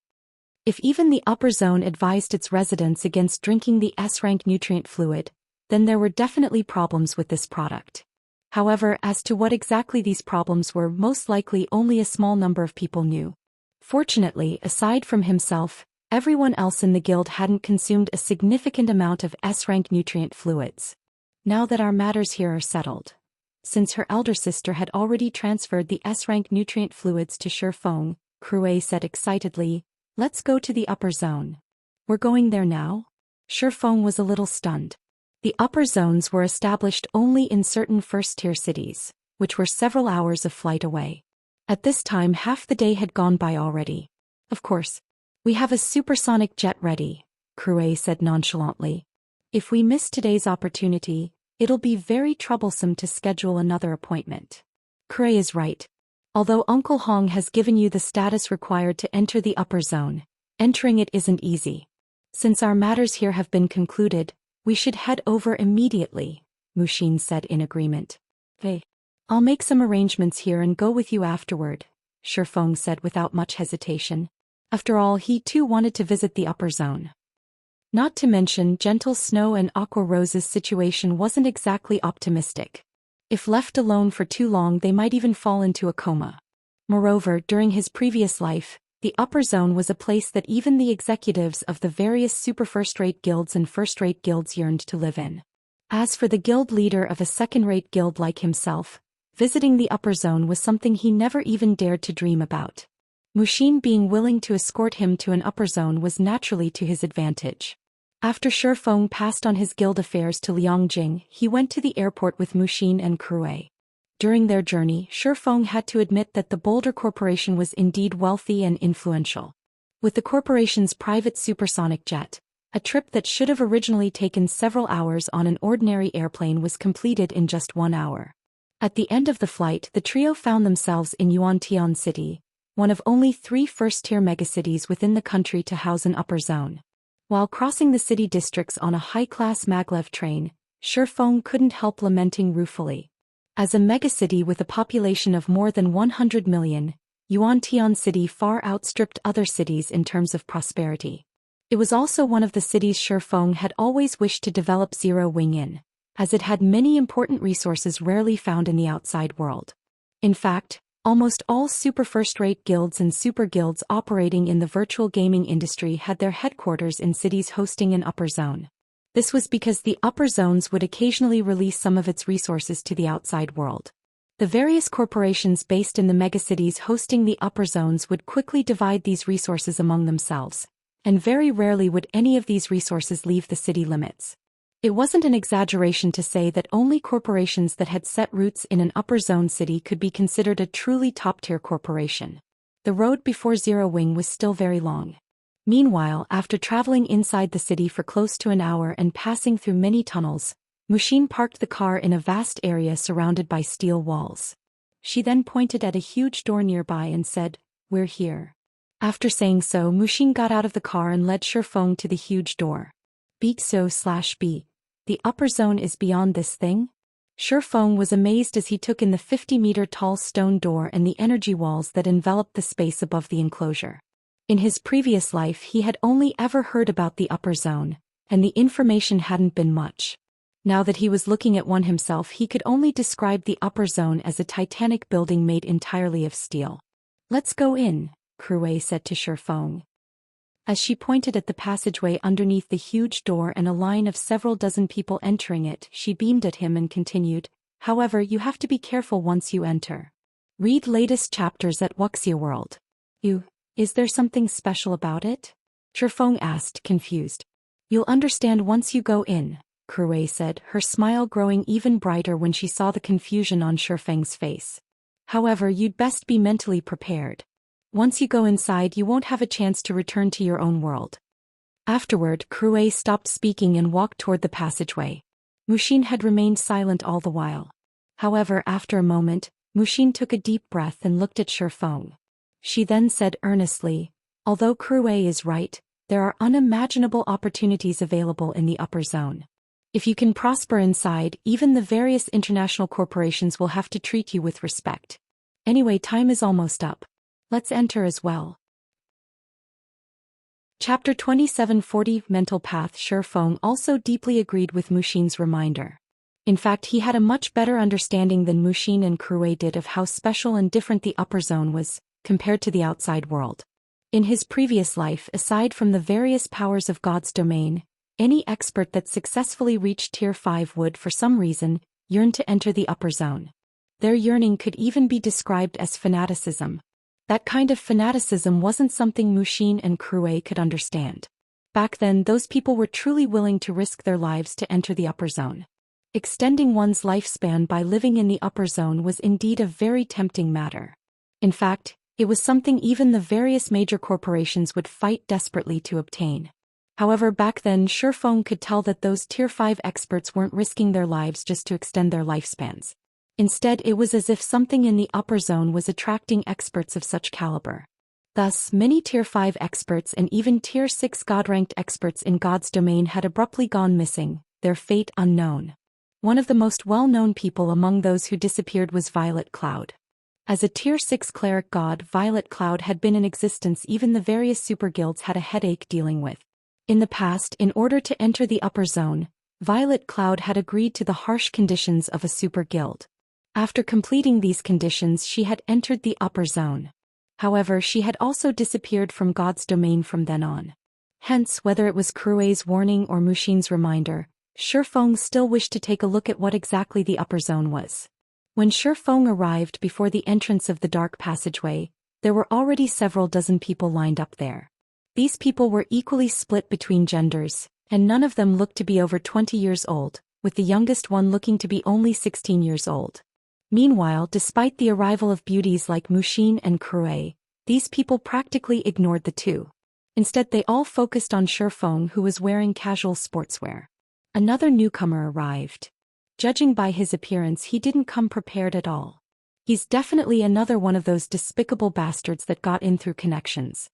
If even the upper zone advised its residents against drinking the S-rank nutrient fluid, then there were definitely problems with this product. However, as to what exactly these problems were, most likely only a small number of people knew. Fortunately, aside from himself, everyone else in the guild hadn't consumed a significant amount of S-rank nutrient fluids. Now that our matters here are settled. Since her elder sister had already transferred the S-rank nutrient fluids to Shifeng, Crue said excitedly, let's go to the upper zone. We're going there now? Shifeng was a little stunned. The upper zones were established only in certain first-tier cities, which were several hours of flight away. At this time half the day had gone by already. Of course. We have a supersonic jet ready, Crue said nonchalantly. If we miss today's opportunity, it'll be very troublesome to schedule another appointment. Crue is right. Although Uncle Hong has given you the status required to enter the upper zone, entering it isn't easy. Since our matters here have been concluded, we should head over immediately, Muxin said in agreement. Hey. I'll make some arrangements here and go with you afterward, Shifeng said without much hesitation. After all, he too wanted to visit the upper zone. Not to mention, Gentle Snow and Aqua Rose's situation wasn't exactly optimistic. If left alone for too long, they might even fall into a coma. Moreover, during his previous life, the upper zone was a place that even the executives of the various super first-rate guilds and first-rate guilds yearned to live in. As for the guild leader of a second-rate guild like himself, visiting the upper zone was something he never even dared to dream about. Muxin being willing to escort him to an upper zone was naturally to his advantage. After Shifeng passed on his guild affairs to Liangjing, he went to the airport with Muxin and Crue. During their journey, Shifeng had to admit that the Boulder Corporation was indeed wealthy and influential. With the corporation's private supersonic jet, a trip that should have originally taken several hours on an ordinary airplane was completed in just 1 hour. At the end of the flight, the trio found themselves in Yuantian City, one of only 3 first-tier megacities within the country to house an upper zone. While crossing the city districts on a high-class maglev train, Shifeng couldn't help lamenting ruefully. As a megacity with a population of more than 100 million, Yuantian City far outstripped other cities in terms of prosperity. It was also one of the cities Shifeng had always wished to develop Zero Wing in, as it had many important resources rarely found in the outside world. In fact, almost all super first-rate guilds and super guilds operating in the virtual gaming industry had their headquarters in cities hosting an upper zone. This was because the upper zones would occasionally release some of its resources to the outside world. The various corporations based in the megacities hosting the upper zones would quickly divide these resources among themselves, and very rarely would any of these resources leave the city limits. It wasn't an exaggeration to say that only corporations that had set roots in an upper zone city could be considered a truly top-tier corporation. The road before Zero Wing was still very long. Meanwhile, after traveling inside the city for close to an hour and passing through many tunnels, Muxin parked the car in a vast area surrounded by steel walls. She then pointed at a huge door nearby and said, "We're here." After saying so, Muxin got out of the car and led Shifeng to the huge door. "B. The upper zone is beyond this thing?" Shifeng was amazed as he took in the 50-meter tall stone door and the energy walls that enveloped the space above the enclosure. In his previous life he had only ever heard about the upper zone, and the information hadn't been much. Now that he was looking at one himself, he could only describe the upper zone as a titanic building made entirely of steel. "Let's go in," Crue said to Shifeng. As she pointed at the passageway underneath the huge door and a line of several dozen people entering it, she beamed at him and continued, "However, you have to be careful once you enter. Read latest chapters at Wuxia World." Is there something special about it?" Shifeng asked, confused. "You'll understand once you go in," Crue said, her smile growing even brighter when she saw the confusion on Shifeng's face. "However, you'd best be mentally prepared. Once you go inside, you won't have a chance to return to your own world." Afterward, Crue stopped speaking and walked toward the passageway. Muxin had remained silent all the while. However, after a moment, Muxin took a deep breath and looked at Shifeng. She then said earnestly, although Crue is right, there are unimaginable opportunities available in the upper zone. If you can prosper inside, even the various international corporations will have to treat you with respect. Anyway, time is almost up. Let's enter as well. Chapter 2740 Mental Path. Shifeng also deeply agreed with Muxin's reminder. In fact, he had a much better understanding than Muxin and Crue did of how special and different the upper zone was, compared to the outside world. In his previous life, aside from the various powers of God's domain, any expert that successfully reached Tier 5 would, for some reason, yearn to enter the upper zone. Their yearning could even be described as fanaticism. That kind of fanaticism wasn't something Muxin and Crue could understand. Back then, those people were truly willing to risk their lives to enter the upper zone. Extending one's lifespan by living in the upper zone was indeed a very tempting matter. In fact, it was something even the various major corporations would fight desperately to obtain. However, back then Shifeng could tell that those Tier 5 experts weren't risking their lives just to extend their lifespans. Instead, it was as if something in the upper zone was attracting experts of such caliber. Thus, many Tier 5 experts and even Tier 6 God-ranked experts in God's domain had abruptly gone missing, their fate unknown. One of the most well-known people among those who disappeared was Violet Cloud. As a Tier 6 cleric god, Violet Cloud had been in existence even the various super guilds had a headache dealing with. In the past, in order to enter the upper zone, Violet Cloud had agreed to the harsh conditions of a super guild. After completing these conditions, she had entered the upper zone. However, she had also disappeared from God's domain from then on. Hence, whether it was Crue's warning or Muxin's reminder, Shifeng still wished to take a look at what exactly the upper zone was. When Shifeng arrived before the entrance of the dark passageway, there were already several dozen people lined up there. These people were equally split between genders, and none of them looked to be over 20 years old, with the youngest one looking to be only 16 years old. Meanwhile, despite the arrival of beauties like Muxin and Crue, these people practically ignored the two. Instead, they all focused on Shifeng, who was wearing casual sportswear. Another newcomer arrived. Judging by his appearance, he didn't come prepared at all. He's definitely another one of those despicable bastards that got in through connections.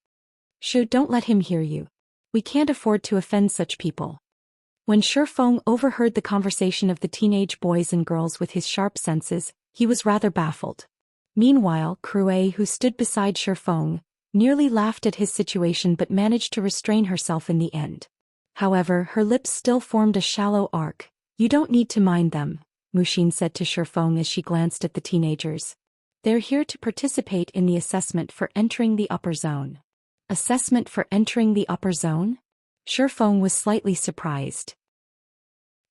Don't let him hear you. We can't afford to offend such people. When Shifeng overheard the conversation of the teenage boys and girls with his sharp senses, he was rather baffled. Meanwhile, Crue, who stood beside Shifeng, nearly laughed at his situation but managed to restrain herself in the end. However, her lips still formed a shallow arc. You don't need to mind them, Muxin said to Shifeng as she glanced at the teenagers. They're here to participate in the assessment for entering the upper zone. Assessment for entering the upper zone? Shifeng was slightly surprised.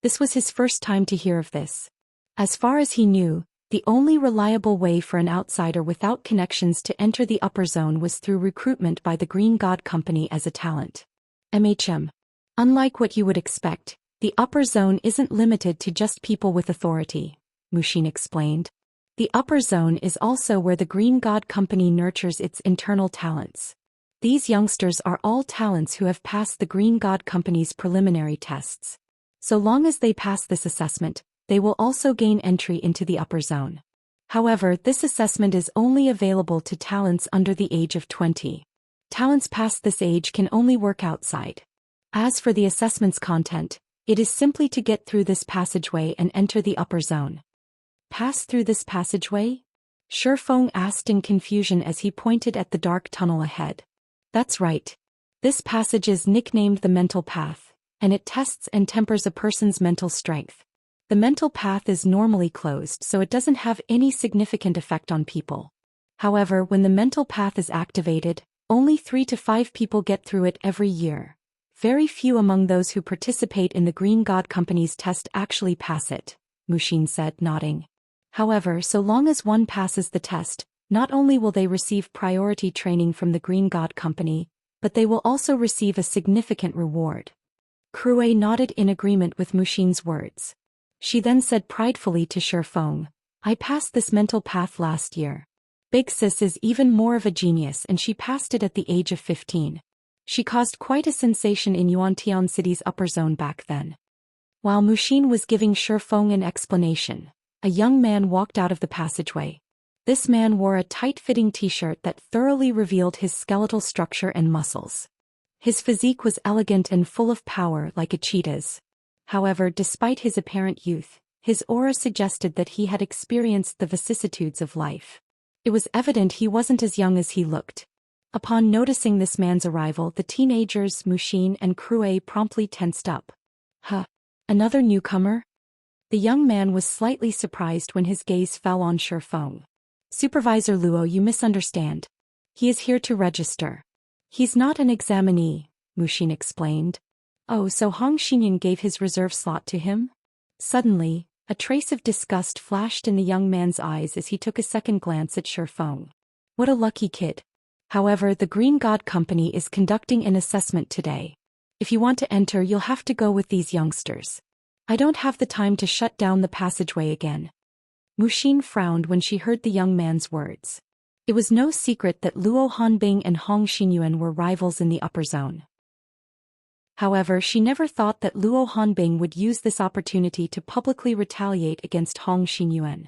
This was his first time to hear of this. As far as he knew, the only reliable way for an outsider without connections to enter the upper zone was through recruitment by the Green God Company as a talent. Unlike what you would expect, the upper zone isn't limited to just people with authority, Muxin explained. The upper zone is also where the Green God Company nurtures its internal talents. These youngsters are all talents who have passed the Green God Company's preliminary tests. So long as they pass this assessment, they will also gain entry into the upper zone. However, this assessment is only available to talents under the age of 20. Talents past this age can only work outside. As for the assessment's content, it is simply to get through this passageway and enter the upper zone. Pass through this passageway? Shifeng asked in confusion as he pointed at the dark tunnel ahead. That's right. This passage is nicknamed the mental path, and it tests and tempers a person's mental strength. The mental path is normally closed, so it doesn't have any significant effect on people. However, when the mental path is activated, only 3 to 5 people get through it every year. Very few among those who participate in the Green God Company's test actually pass it, Muxin said, nodding. However, so long as one passes the test, not only will they receive priority training from the Green God Company, but they will also receive a significant reward. Crue nodded in agreement with Muxin's words. She then said pridefully to Shifeng, I passed this mental path last year. Big Sis is even more of a genius and she passed it at the age of 15. She caused quite a sensation in Yuantian City's upper zone back then. While Muxin was giving Shifeng an explanation, a young man walked out of the passageway. This man wore a tight-fitting t-shirt that thoroughly revealed his skeletal structure and muscles. His physique was elegant and full of power like a cheetah's. However, despite his apparent youth, his aura suggested that he had experienced the vicissitudes of life. It was evident he wasn't as young as he looked. Upon noticing this man's arrival, the teenagers Muxin and Crue promptly tensed up. Huh? Another newcomer? The young man was slightly surprised when his gaze fell on Shifeng. Supervisor Luo, you misunderstand. He is here to register. He's not an examinee, Muxin explained. Oh, so Hong Xinyan gave his reserve slot to him? Suddenly, a trace of disgust flashed in the young man's eyes as he took a second glance at Shifeng. What a lucky kid. However, the Green God Company is conducting an assessment today. If you want to enter, you'll have to go with these youngsters. I don't have the time to shut down the passageway again. Muxin frowned when she heard the young man's words. It was no secret that Luo Hanbing and Hong Xinyuan were rivals in the upper zone. However, she never thought that Luo Hanbing would use this opportunity to publicly retaliate against Hong Xinyuan.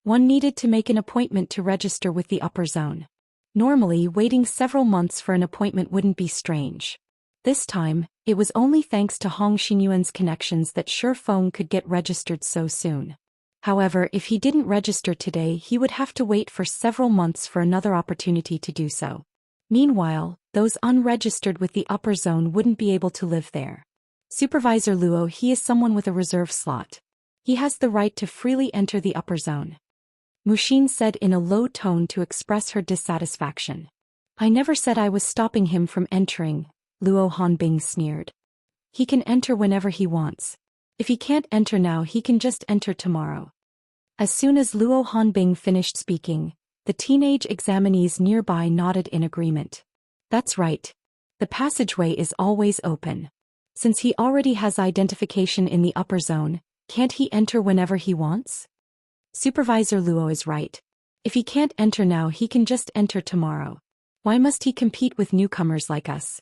One needed to make an appointment to register with the upper zone. Normally, waiting several months for an appointment wouldn't be strange. This time, it was only thanks to Hong Xinyuan's connections that Shifeng could get registered so soon. However, if he didn't register today, he would have to wait for several months for another opportunity to do so. Meanwhile, those unregistered with the upper zone wouldn't be able to live there. Supervisor Luo, he is someone with a reserve slot. He has the right to freely enter the upper zone. Muxin said in a low tone to express her dissatisfaction. I never said I was stopping him from entering, Luo Hanbing sneered. He can enter whenever he wants. If he can't enter now, he can just enter tomorrow. As soon as Luo Hanbing finished speaking, the teenage examinees nearby nodded in agreement. That's right. The passageway is always open. Since he already has identification in the upper zone, can't he enter whenever he wants? Supervisor Luo is right. If he can't enter now, he can just enter tomorrow. Why must he compete with newcomers like us?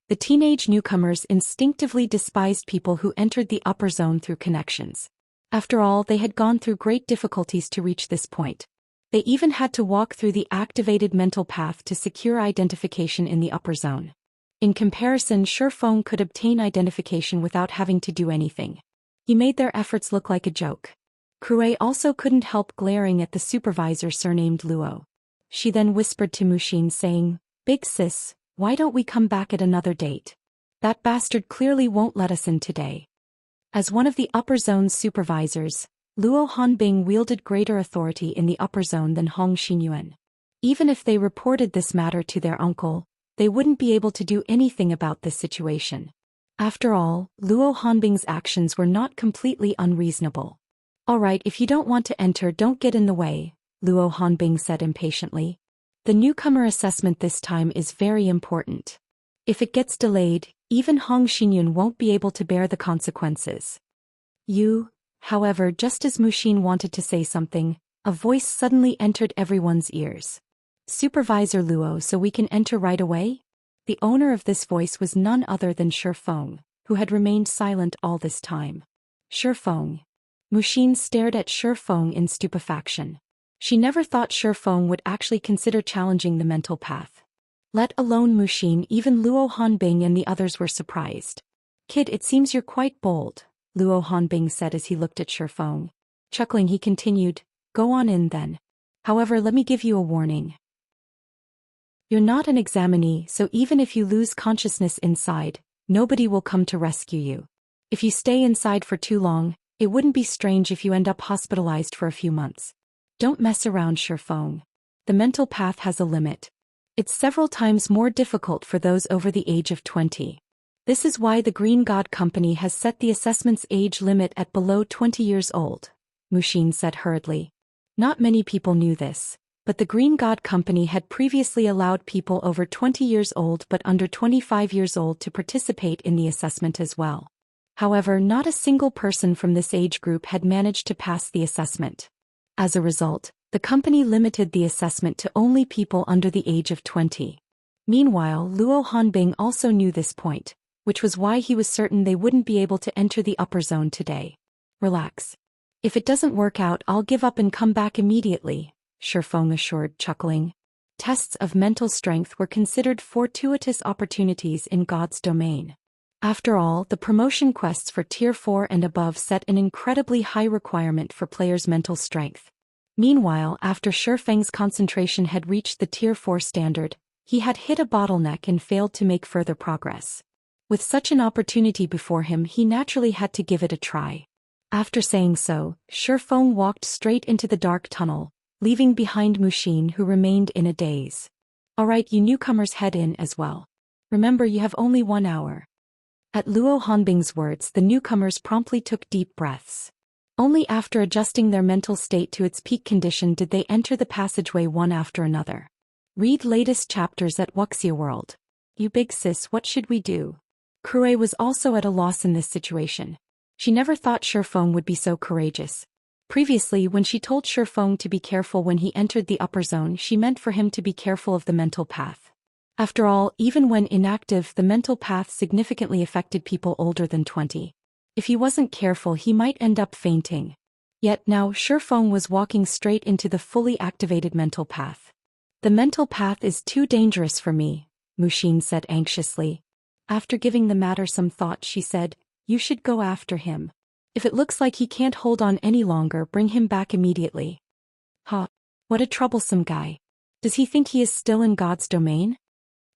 The teenage newcomers instinctively despised people who entered the upper zone through connections. After all, they had gone through great difficulties to reach this point. They even had to walk through the activated mental path to secure identification in the upper zone. In comparison, Shifeng could obtain identification without having to do anything. He made their efforts look like a joke. Crue also couldn't help glaring at the supervisor surnamed Luo. She then whispered to Muxin saying, Big sis, why don't we come back at another date? That bastard clearly won't let us in today. As one of the upper zone's supervisors, Luo Hanbing wielded greater authority in the upper zone than Hong Xinyuan. Even if they reported this matter to their uncle, they wouldn't be able to do anything about this situation. After all, Luo Hanbing's actions were not completely unreasonable. Alright, if you don't want to enter, don't get in the way, Luo Hanbing said impatiently. The newcomer assessment this time is very important. If it gets delayed, even Hong Xinyuan won't be able to bear the consequences. However, just as Muxin wanted to say something, a voice suddenly entered everyone's ears. Supervisor Luo, so we can enter right away? The owner of this voice was none other than Shifeng, who had remained silent all this time. Shifeng. Muxin stared at Shifeng in stupefaction. She never thought Shifeng would actually consider challenging the mental path. Let alone Muxin, even Luo Hanbing and the others were surprised. Kid, it seems you're quite bold, Luo Hanbing said as he looked at Shifeng. Chuckling, he continued, Go on in then. However, let me give you a warning. You're not an examinee, so even if you lose consciousness inside, nobody will come to rescue you. If you stay inside for too long, it wouldn't be strange if you end up hospitalized for a few months. Don't mess around, Shifeng. The mental path has a limit. It's several times more difficult for those over the age of 20. This is why the Green God Company has set the assessment's age limit at below 20 years old, Muxin said hurriedly. Not many people knew this, but the Green God Company had previously allowed people over 20 years old but under 25 years old to participate in the assessment as well. However, not a single person from this age group had managed to pass the assessment. As a result, the company limited the assessment to only people under the age of 20. Meanwhile, Luo Hanbing also knew this point, which was why he was certain they wouldn't be able to enter the upper zone today. Relax. If it doesn't work out, I'll give up and come back immediately, Shifeng assured, chuckling. Tests of mental strength were considered fortuitous opportunities in God's domain. After all, the promotion quests for Tier 4 and above set an incredibly high requirement for players' mental strength. Meanwhile, after Shifeng's concentration had reached the Tier 4 standard, he had hit a bottleneck and failed to make further progress. With such an opportunity before him, he naturally had to give it a try. After saying so, Shifeng walked straight into the dark tunnel, leaving behind Muxin, who remained in a daze. Alright, you newcomers, head in as well. Remember, you have only 1 hour. At Luo Hanbing's words, the newcomers promptly took deep breaths. Only after adjusting their mental state to its peak condition did they enter the passageway one after another. Read latest chapters at Wuxia World. You big sis, what should we do? Krue was also at a loss in this situation. She never thought Shifeng would be so courageous. Previously, when she told Shifeng to be careful when he entered the upper zone, she meant for him to be careful of the mental path. After all, even when inactive, the mental path significantly affected people older than 20. If he wasn't careful, he might end up fainting. Yet now, Shifeng was walking straight into the fully activated mental path. The mental path is too dangerous for me, Muxin said anxiously. After giving the matter some thought, she said, you should go after him. If it looks like he can't hold on any longer, bring him back immediately. Huh. What a troublesome guy. Does he think he is still in God's domain?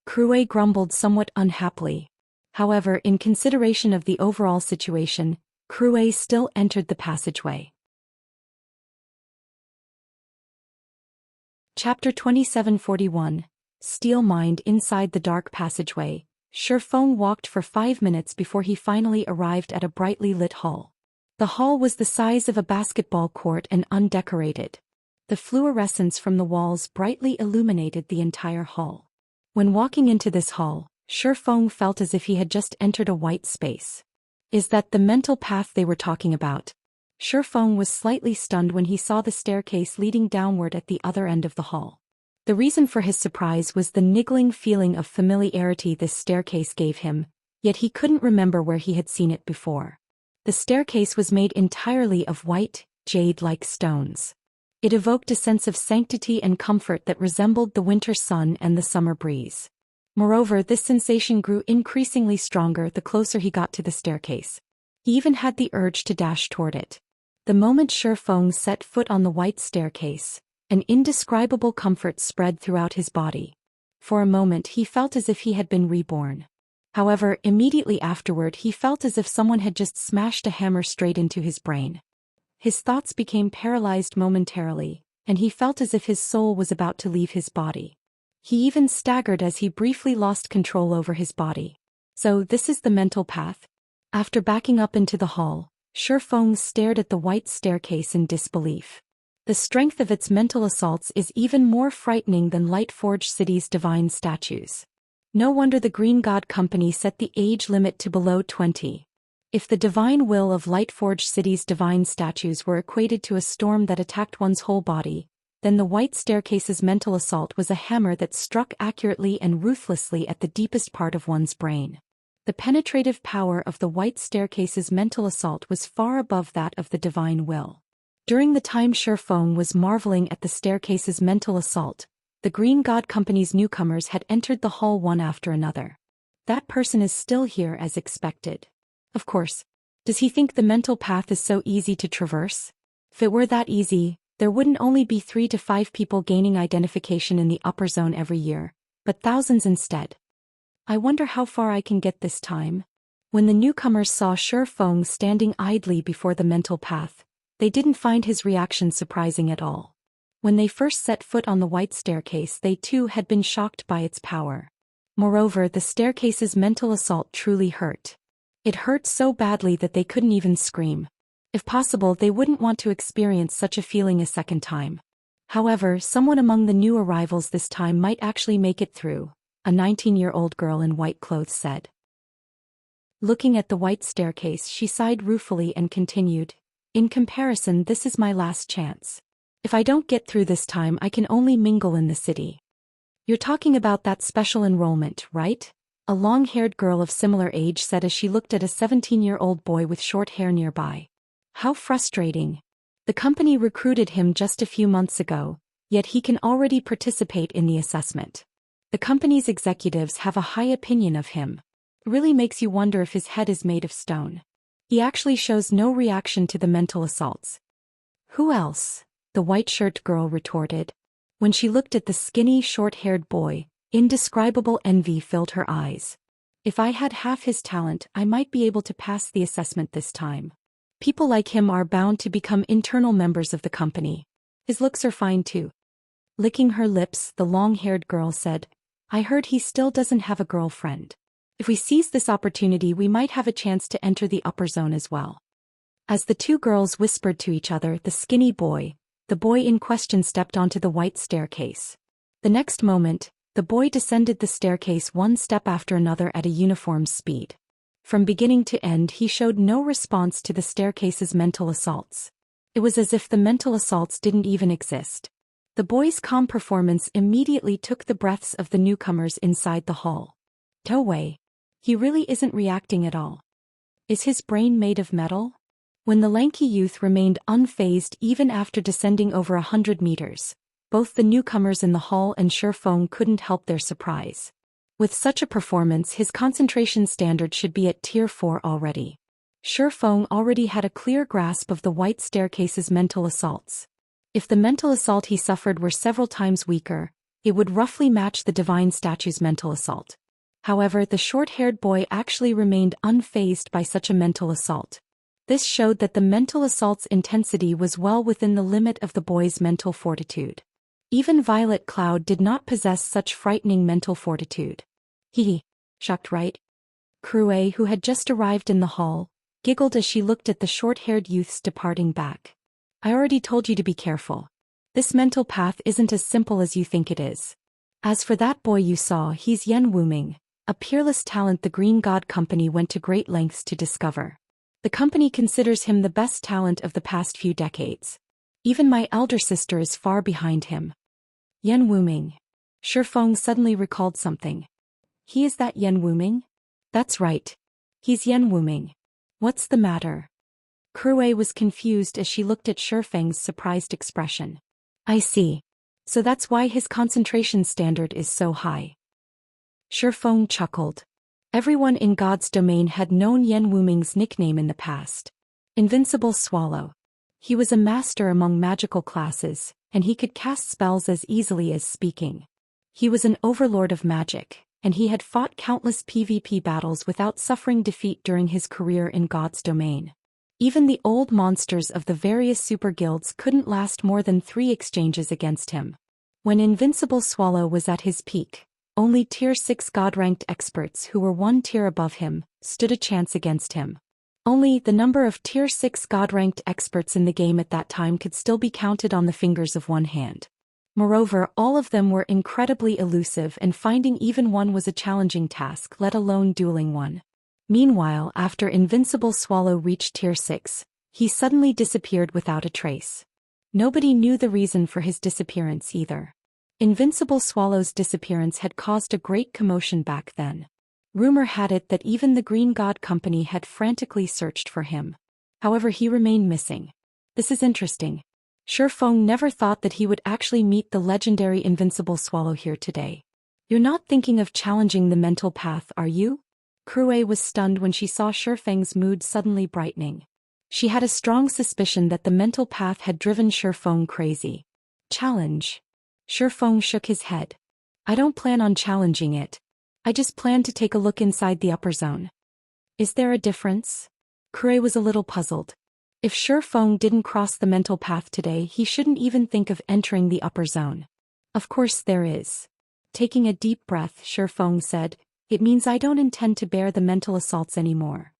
Krue grumbled somewhat unhappily. However, in consideration of the overall situation, Krue still entered the passageway. Chapter 2741. Steel Mind. Inside the dark passageway, Shifeng walked for 5 minutes before he finally arrived at a brightly lit hall. The hall was the size of a basketball court and undecorated. The fluorescence from the walls brightly illuminated the entire hall. When walking into this hall, Shifeng felt as if he had just entered a white space. Is that the mental path they were talking about? Shifeng was slightly stunned when he saw the staircase leading downward at the other end of the hall. The reason for his surprise was the niggling feeling of familiarity this staircase gave him, yet he couldn't remember where he had seen it before. The staircase was made entirely of white, jade-like stones. It evoked a sense of sanctity and comfort that resembled the winter sun and the summer breeze. Moreover, this sensation grew increasingly stronger the closer he got to the staircase. He even had the urge to dash toward it. The moment Shifeng set foot on the white staircase, an indescribable comfort spread throughout his body. For a moment he felt as if he had been reborn. However, immediately afterward he felt as if someone had just smashed a hammer straight into his brain. His thoughts became paralyzed momentarily, and he felt as if his soul was about to leave his body. He even staggered as he briefly lost control over his body. So this is the mental path? After backing up into the hall, Shifeng stared at the white staircase in disbelief. The strength of its mental assaults is even more frightening than Lightforge City's divine statues. No wonder the Green God Company set the age limit to below 20. If the divine will of Lightforge City's divine statues were equated to a storm that attacked one's whole body, then the white staircase's mental assault was a hammer that struck accurately and ruthlessly at the deepest part of one's brain. The penetrative power of the white staircase's mental assault was far above that of the divine will. During the time Shifeng was marveling at the staircase's mental assault, the Green God Company's newcomers had entered the hall one after another. That person is still here as expected. Of course. Does he think the mental path is so easy to traverse? If it were that easy, there wouldn't only be 3 to 5 people gaining identification in the upper zone every year, but thousands instead. I wonder how far I can get this time. When the newcomers saw Shifeng standing idly before the mental path, they didn't find his reaction surprising at all. When they first set foot on the white staircase, they too had been shocked by its power. Moreover, the staircase's mental assault truly hurt. It hurt so badly that they couldn't even scream. If possible, they wouldn't want to experience such a feeling a second time. However, someone among the new arrivals this time might actually make it through, a 19-year-old girl in white clothes said. Looking at the white staircase, she sighed ruefully and continued, "In comparison, this is my last chance. If I don't get through this time, I can only mingle in the city." "You're talking about that special enrollment, right?" a long-haired girl of similar age said as she looked at a 17-year-old boy with short hair nearby. "How frustrating. The company recruited him just a few months ago, Yet he can already participate in the assessment. The company's executives have a high opinion of him. It really makes you wonder if his head is made of stone. He actually shows no reaction to the mental assaults. Who else? The white-shirt girl retorted. When she looked at the skinny, short-haired boy, indescribable envy filled her eyes. If I had half his talent, I might be able to pass the assessment this time. People like him are bound to become internal members of the company. His looks are fine too. Licking her lips, the long-haired girl said, I heard he still doesn't have a girlfriend. If we seize this opportunity, we might have a chance to enter the upper zone as well. As the two girls whispered to each other, the boy in question stepped onto the white staircase. The next moment, the boy descended the staircase one step after another at a uniform speed. From beginning to end, he showed no response to the staircase's mental assaults. It was as if the mental assaults didn't even exist. The boy's calm performance immediately took the breaths of the newcomers inside the hall. No way. He really isn't reacting at all. Is his brain made of metal? When the lanky youth remained unfazed even after descending over 100 meters, both the newcomers in the hall and Shifeng couldn't help their surprise. With such a performance, his concentration standard should be at Tier 4 already. Shifeng already had a clear grasp of the white staircase's mental assaults. If the mental assault he suffered were several times weaker, it would roughly match the divine statue's mental assault. However, the short-haired boy actually remained unfazed by such a mental assault. This showed that the mental assault's intensity was well within the limit of the boy's mental fortitude. Even Violet Cloud did not possess such frightening mental fortitude. Shocked, right? Crue, who had just arrived in the hall, giggled as she looked at the short-haired youths departing back. I already told you to be careful. This mental path isn't as simple as you think it is. As for that boy you saw, he's Yan Wuming, a peerless talent the Green God Company went to great lengths to discover. The company considers him the best talent of the past few decades. Even my elder sister is far behind him. Yan Wuming. Shifeng suddenly recalled something. He is that Yan Wuming? That's right. He's Yan Wuming. What's the matter? Crue was confused as she looked at Shifeng's surprised expression. I see. So that's why his concentration standard is so high. Shifeng chuckled. Everyone in God's domain had known Yan Wuming's nickname in the past. Invincible Swallow. He was a master among magical classes, and he could cast spells as easily as speaking. He was an overlord of magic, and he had fought countless PvP battles without suffering defeat during his career in God's domain. Even the old monsters of the various super guilds couldn't last more than 3 exchanges against him. When Invincible Swallow was at his peak, only Tier 6 God-ranked experts who were 1 tier above him stood a chance against him. Only the number of Tier 6 God-ranked experts in the game at that time could still be counted on the fingers of one hand. Moreover, all of them were incredibly elusive, and finding even one was a challenging task, let alone dueling one. Meanwhile, after Invincible Swallow reached Tier 6, he suddenly disappeared without a trace. Nobody knew the reason for his disappearance either. Invincible Swallow's disappearance had caused a great commotion back then. Rumor had it that even the Green God Company had frantically searched for him. However, he remained missing. This is interesting. Shifeng never thought that he would actually meet the legendary Invincible Swallow here today. You're not thinking of challenging the mental path, are you? Crue was stunned when she saw Shifeng's mood suddenly brightening. She had a strong suspicion that the mental path had driven Shifeng crazy. Challenge. Shifeng shook his head. I don't plan on challenging it. I just plan to take a look inside the upper zone. Is there a difference? Crue was a little puzzled. If Shifeng didn't cross the mental path today, he shouldn't even think of entering the upper zone. Of course there is. Taking a deep breath, Shifeng said, it means I don't intend to bear the mental assaults anymore.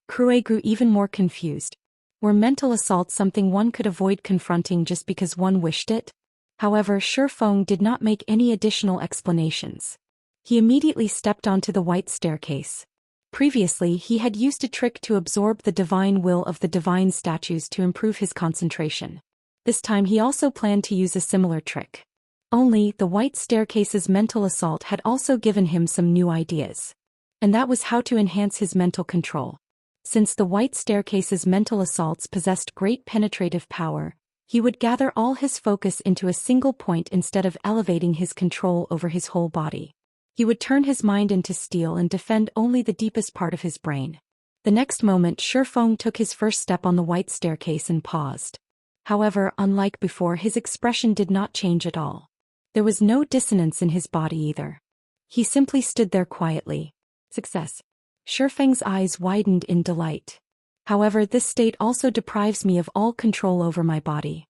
Crue grew even more confused. Were mental assaults something one could avoid confronting just because one wished it? However, Shifeng did not make any additional explanations. He immediately stepped onto the white staircase. Previously, he had used a trick to absorb the divine will of the divine statues to improve his concentration. This time he also planned to use a similar trick. Only, the white staircase's mental assault had also given him some new ideas. And that was how to enhance his mental control. Since the white staircase's mental assaults possessed great penetrative power, He would gather all his focus into a single point instead of elevating his control over his whole body. He would turn his mind into steel and defend only the deepest part of his brain. The next moment Shifeng took his first step on the white staircase and paused. However, unlike before, his expression did not change at all. There was no dissonance in his body either. He simply stood there quietly. Success. Shifeng's eyes widened in delight. However, this state also deprives me of all control over my body.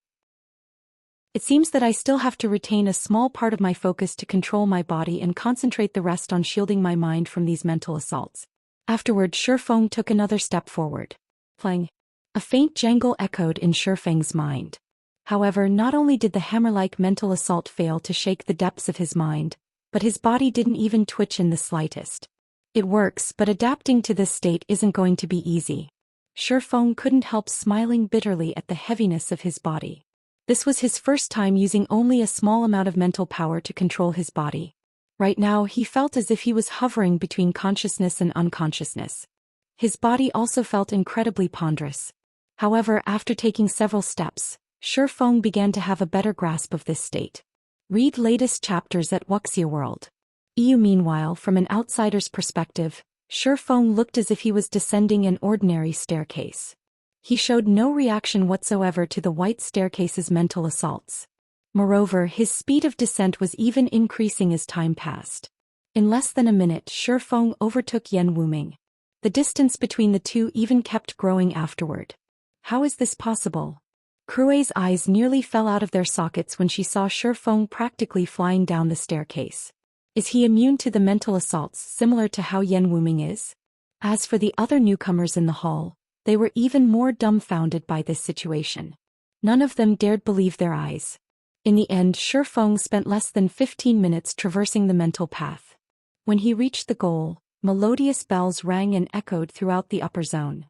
It seems that I still have to retain a small part of my focus to control my body and concentrate the rest on shielding my mind from these mental assaults. Afterward, Shifeng took another step forward. Clang. A faint jangle echoed in Shifeng's mind. However, not only did the hammer-like mental assault fail to shake the depths of his mind, but his body didn't even twitch in the slightest. It works, but adapting to this state isn't going to be easy. Shifeng couldn't help smiling bitterly at the heaviness of his body. This was his first time using only a small amount of mental power to control his body. Right now, he felt as if he was hovering between consciousness and unconsciousness. His body also felt incredibly ponderous. However, after taking several steps, Shifeng began to have a better grasp of this state. Read latest chapters at Wuxia World. Meanwhile, from an outsider's perspective, Shifeng looked as if he was descending an ordinary staircase. He showed no reaction whatsoever to the white staircase's mental assaults. Moreover, his speed of descent was even increasing as time passed. In less than a minute, Shifeng overtook Yan Wuming. The distance between the two even kept growing afterward. How is this possible? Crue's eyes nearly fell out of their sockets when she saw Shifeng practically flying down the staircase. Is he immune to the mental assaults similar to how Yan Wuming is? As for the other newcomers in the hall, they were even more dumbfounded by this situation. None of them dared believe their eyes. In the end, Shifeng spent less than 15 minutes traversing the mental path. When he reached the goal, melodious bells rang and echoed throughout the upper zone.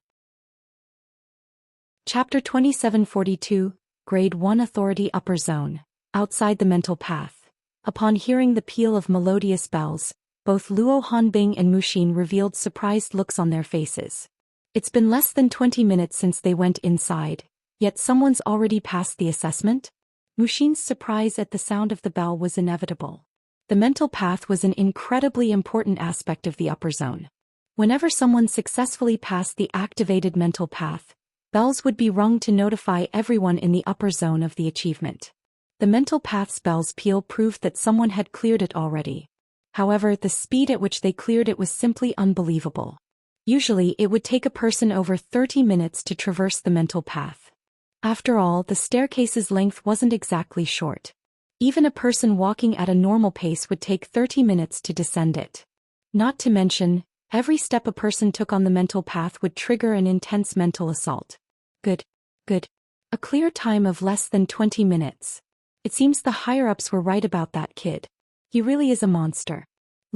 Chapter 2742, Grade 1 Authority Upper Zone. Outside the mental path. Upon hearing the peal of melodious bells, both Luo Hanbing and Muxin revealed surprised looks on their faces. It's been less than 20 minutes since they went inside, yet someone's already passed the assessment? Muxin's surprise at the sound of the bell was inevitable. The mental path was an incredibly important aspect of the upper zone. Whenever someone successfully passed the activated mental path, bells would be rung to notify everyone in the upper zone of the achievement. The mental path's bell's peal proved that someone had cleared it already. However, the speed at which they cleared it was simply unbelievable. Usually, it would take a person over 30 minutes to traverse the mental path. After all, the staircase's length wasn't exactly short. Even a person walking at a normal pace would take 30 minutes to descend it. Not to mention, every step a person took on the mental path would trigger an intense mental assault. Good. A clear time of less than 20 minutes. It seems the higher-ups were right about that kid. He really is a monster.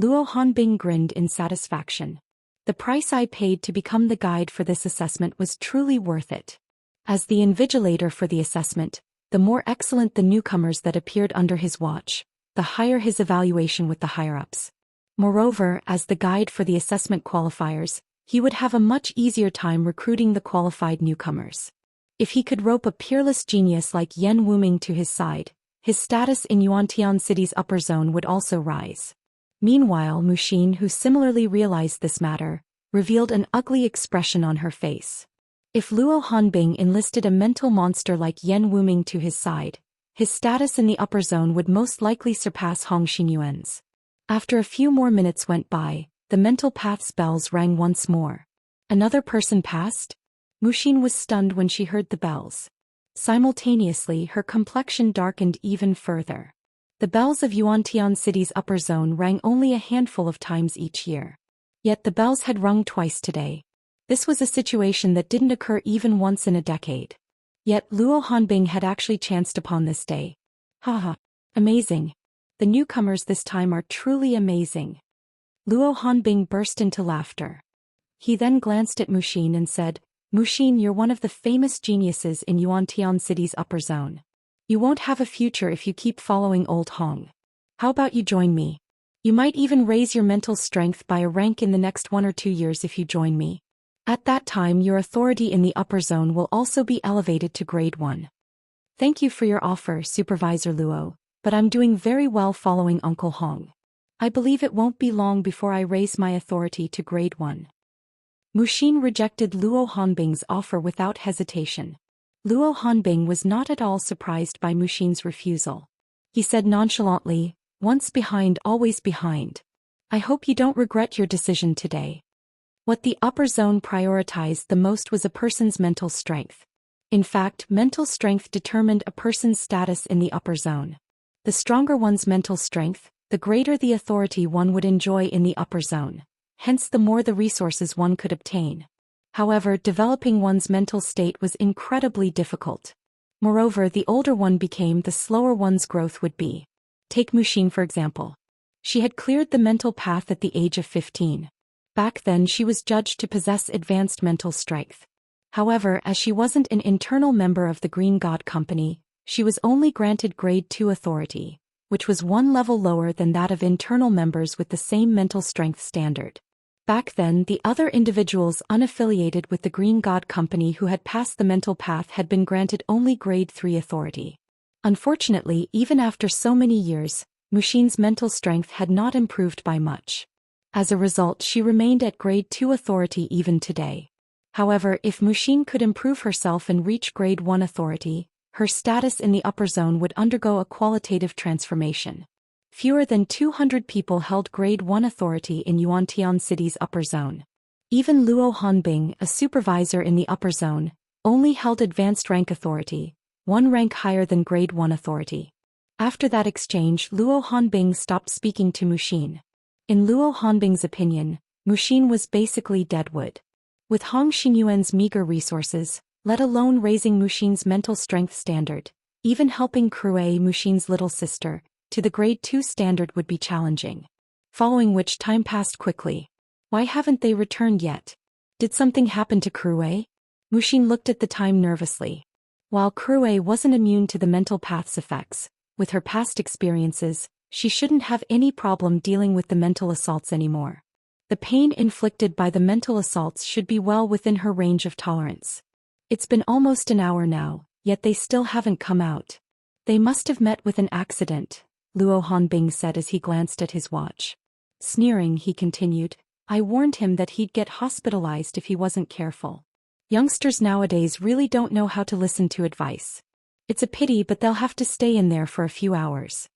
Luo Hanbing grinned in satisfaction. The price I paid to become the guide for this assessment was truly worth it. As the invigilator for the assessment, the more excellent the newcomers that appeared under his watch, the higher his evaluation with the higher-ups. Moreover, as the guide for the assessment qualifiers, he would have a much easier time recruiting the qualified newcomers. If he could rope a peerless genius like Yan Wuming to his side, his status in Yuantian City's upper zone would also rise. Meanwhile, Muxin, who similarly realized this matter, revealed an ugly expression on her face. If Luo Hanbing enlisted a mental monster like Yan Wuming to his side, his status in the upper zone would most likely surpass Hong Xinyuan's. After a few more minutes went by, the mental path's bells rang once more. Another person passed? Muxin was stunned when she heard the bells. Simultaneously, her complexion darkened even further. The bells of Yuantian City's upper zone rang only a handful of times each year. Yet the bells had rung twice today. This was a situation that didn't occur even once in a decade. Yet Luo Hanbing had actually chanced upon this day. Haha. Amazing. The newcomers this time are truly amazing. Luo Hanbing burst into laughter. He then glanced at Muxin and said, Muxin, you're one of the famous geniuses in Yuantian City's upper zone. You won't have a future if you keep following old Hong. How about you join me? You might even raise your mental strength by a rank in the next 1 or 2 years if you join me. At that time, your authority in the upper zone will also be elevated to grade 1. Thank you for your offer, Supervisor Luo, but I'm doing very well following Uncle Hong. I believe it won't be long before I raise my authority to grade 1. Muxin rejected Luo Hanbing's offer without hesitation. Luo Hanbing was not at all surprised by Muxin's refusal. He said nonchalantly, "Once behind, always behind. I hope you don't regret your decision today." What the upper zone prioritized the most was a person's mental strength. In fact, mental strength determined a person's status in the upper zone. The stronger one's mental strength, the greater the authority one would enjoy in the upper zone, hence the more the resources one could obtain. However, developing one's mental state was incredibly difficult. Moreover, the older one became, the slower one's growth would be. Take Muxin for example. She had cleared the mental path at the age of 15. Back then she was judged to possess advanced mental strength. However, as she wasn't an internal member of the Green God Company, she was only granted grade 2 authority, which was one level lower than that of internal members with the same mental strength standard. Back then, the other individuals unaffiliated with the Green God Company who had passed the mental path had been granted only grade 3 authority. Unfortunately, even after so many years, Muxin's mental strength had not improved by much. As a result, she remained at grade 2 authority even today. However, if Muxin could improve herself and reach grade 1 authority, her status in the upper zone would undergo a qualitative transformation. Fewer than 200 people held grade 1 authority in Yuantian City's upper zone. Even Luo Hanbing, a supervisor in the upper zone, only held advanced rank authority, one rank higher than grade 1 authority. After that exchange, Luo Hanbing stopped speaking to Muxin. In Luo Hanbing's opinion, Muxin was basically deadwood. With Hong Xinyuan's meager resources, let alone raising Muxin's mental strength standard, even helping Crue, Muxin's little sister, to the grade 2 standard would be challenging. Following which, time passed quickly. Why haven't they returned yet? Did something happen to Crue? Muxin looked at the time nervously. While Crue wasn't immune to the mental path's effects, with her past experiences, she shouldn't have any problem dealing with the mental assaults anymore. The pain inflicted by the mental assaults should be well within her range of tolerance. It's been almost an hour now, yet they still haven't come out. They must have met with an accident, Luo Hanbing said as he glanced at his watch. Sneering, he continued, "I warned him that he'd get hospitalized if he wasn't careful. Youngsters nowadays really don't know how to listen to advice. It's a pity, but they'll have to stay in there for a few hours."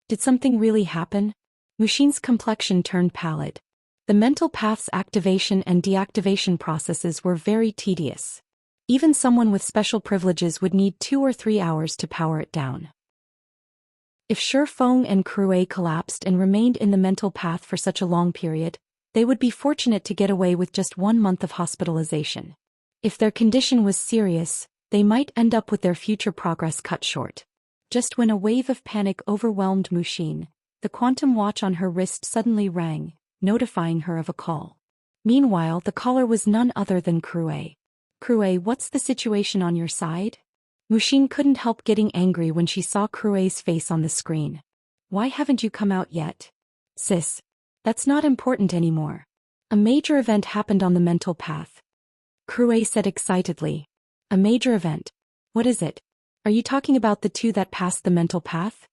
Did something really happen? Muxin's complexion turned pallid. The mental path's activation and deactivation processes were very tedious. Even someone with special privileges would need 2 or 3 hours to power it down. If Shifeng and Crue collapsed and remained in the mental path for such a long period, they would be fortunate to get away with just 1 month of hospitalization. If their condition was serious, they might end up with their future progress cut short. Just when a wave of panic overwhelmed Muxin, the quantum watch on her wrist suddenly rang, notifying her of a call. Meanwhile, the caller was none other than Crue. "Crue, what's the situation on your side?" Muxin couldn't help getting angry when she saw Crue's face on the screen. "Why haven't you come out yet?" "Sis, that's not important anymore. A major event happened on the mental path," Crue said excitedly. "A major event? What is it? Are you talking about the 2 that passed the mental path?"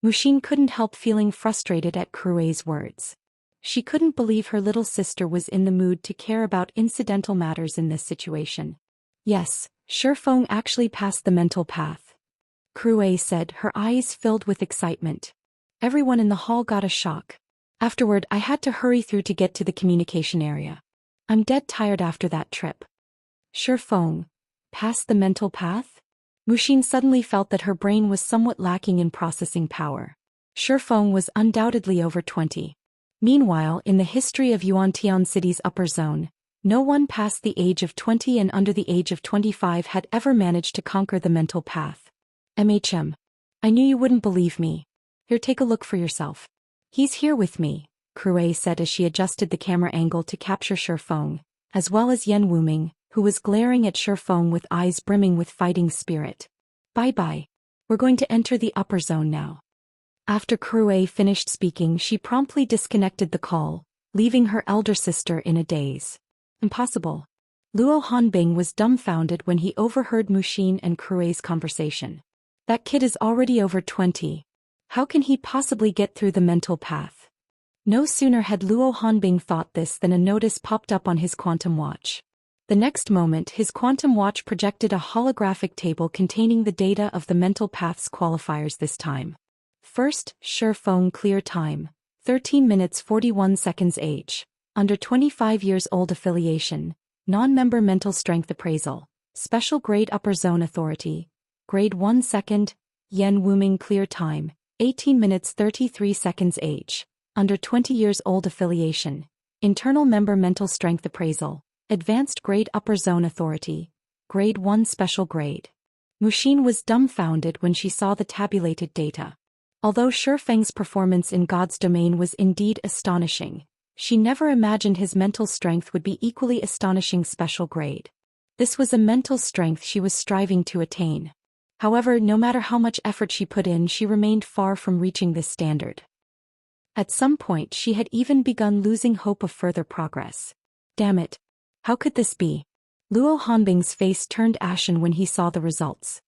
Muxin couldn't help feeling frustrated at Crue's words. She couldn't believe her little sister was in the mood to care about incidental matters in this situation. "Yes, Shifeng actually passed the mental path," Crue said, her eyes filled with excitement. Everyone in the hall got a shock. "Afterward, I had to hurry through to get to the communication area. I'm dead tired after that trip." Shifeng passed the mental path? Muxin suddenly felt that her brain was somewhat lacking in processing power. Shifeng was undoubtedly over 20. Meanwhile, in the history of Yuantian City's upper zone, no one past the age of 20 and under the age of 25 had ever managed to conquer the mental path. "MHM. I knew you wouldn't believe me. Here, take a look for yourself. He's here with me," Crue said as she adjusted the camera angle to capture Shifeng, as well as Yan Wuming, who was glaring at Shifeng with eyes brimming with fighting spirit. "Bye-bye. We're going to enter the upper zone now." After Crue finished speaking, she promptly disconnected the call, leaving her elder sister in a daze. Impossible. Luo Hanbing was dumbfounded when he overheard Muxin and Crue's conversation. That kid is already over 20. How can he possibly get through the mental path? No sooner had Luo Hanbing thought this than a notice popped up on his quantum watch. The next moment his quantum watch projected a holographic table containing the data of the mental path's qualifiers this time. First, Shifeng clear time, 13 minutes 41 seconds age, under 25 years old affiliation, non-member mental strength appraisal, special grade upper zone authority, grade 1 second, Yan Wuming clear time, 18 minutes 33 seconds age, under 20 years old affiliation, internal member mental strength appraisal, advanced grade upper zone authority, grade 1 special grade. Muxin was dumbfounded when she saw the tabulated data. Although Shifeng's performance in God's domain was indeed astonishing, she never imagined his mental strength would be equally astonishing special grade. This was a mental strength she was striving to attain. However, no matter how much effort she put in, she remained far from reaching this standard. At some point she had even begun losing hope of further progress. Damn it. How could this be? Luo Hanbing's face turned ashen when he saw the results.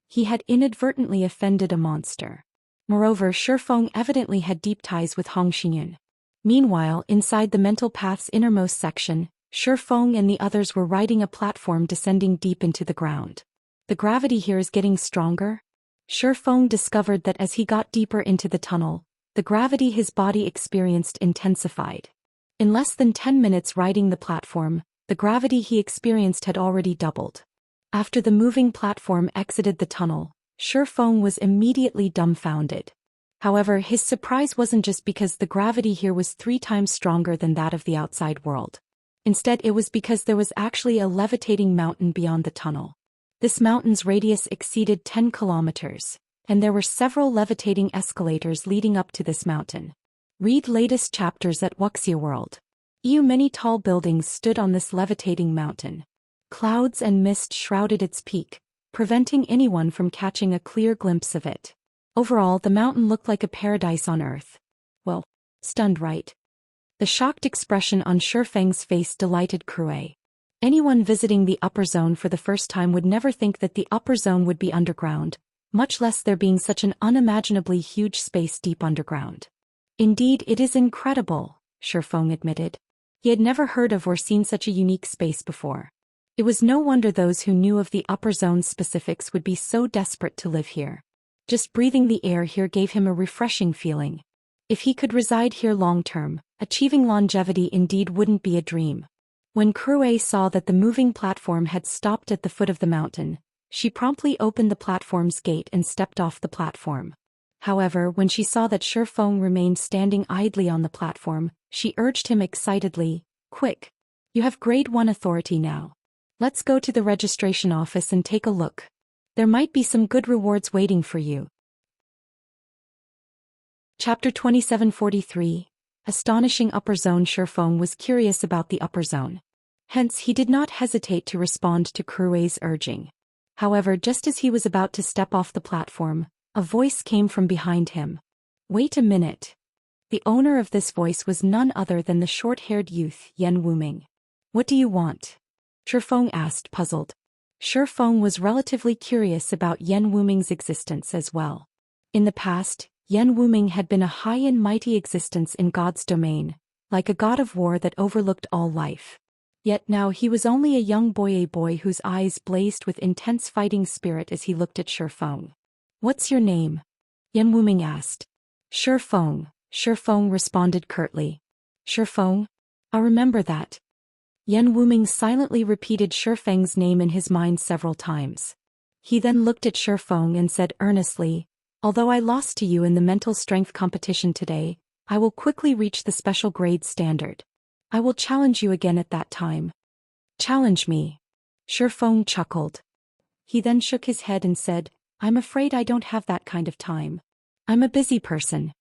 He had inadvertently offended a monster. Moreover, Shifeng evidently had deep ties with Hong Xinyun. Meanwhile, inside the mental path's innermost section, Shifeng and the others were riding a platform descending deep into the ground. The gravity here is getting stronger? Shifeng discovered that as he got deeper into the tunnel, the gravity his body experienced intensified. In less than 10 minutes riding the platform, the gravity he experienced had already doubled. After the moving platform exited the tunnel, Shifeng was immediately dumbfounded. However, his surprise wasn't just because the gravity here was 3 times stronger than that of the outside world. Instead, it was because there was actually a levitating mountain beyond the tunnel. This mountain's radius exceeded 10 kilometers, and there were several levitating escalators leading up to this mountain. Read latest chapters at Wuxia World. Many tall buildings stood on this levitating mountain. Clouds and mist shrouded its peak, preventing anyone from catching a clear glimpse of it. Overall, the mountain looked like a paradise on earth. Well, stunned, right? The shocked expression on Shifeng's face delighted Krue. Anyone visiting the upper zone for the first time would never think that the upper zone would be underground, much less there being such an unimaginably huge space deep underground. Indeed, it is incredible, Shifeng admitted. He had never heard of or seen such a unique space before. It was no wonder those who knew of the upper zone's specifics would be so desperate to live here. Just breathing the air here gave him a refreshing feeling. If he could reside here long-term, achieving longevity indeed wouldn't be a dream. When Krue saw that the moving platform had stopped at the foot of the mountain, she promptly opened the platform's gate and stepped off the platform. However, when she saw that Shifeng remained standing idly on the platform, she urged him excitedly, "Quick! You have grade 1 authority now. Let's go to the registration office and take a look. There might be some good rewards waiting for you." Chapter 2743. Astonishing Upper Zone. Shifeng was curious about the upper zone. Hence he did not hesitate to respond to Krue's urging. However, just as he was about to step off the platform, a voice came from behind him. "Wait a minute." The owner of this voice was none other than the short-haired youth, Yan Wuming. "What do you want?" Shifeng asked, puzzled. Shifeng was relatively curious about Yan Wuming's existence as well. In the past, Yan Wuming had been a high and mighty existence in God's domain, like a god of war that overlooked all life. Yet now he was only a boy whose eyes blazed with intense fighting spirit as he looked at Shifeng. "What's your name?" Yan Wuming asked. "Shifeng," Shifeng responded curtly. "Shifeng? I'll remember that." Yan Wuming silently repeated Shifeng's name in his mind several times. He then looked at Shifeng and said earnestly, "Although I lost to you in the mental strength competition today, I will quickly reach the special grade standard. I will challenge you again at that time." "Challenge me?" Shifeng chuckled. He then shook his head and said, "I'm afraid I don't have that kind of time. I'm a busy person."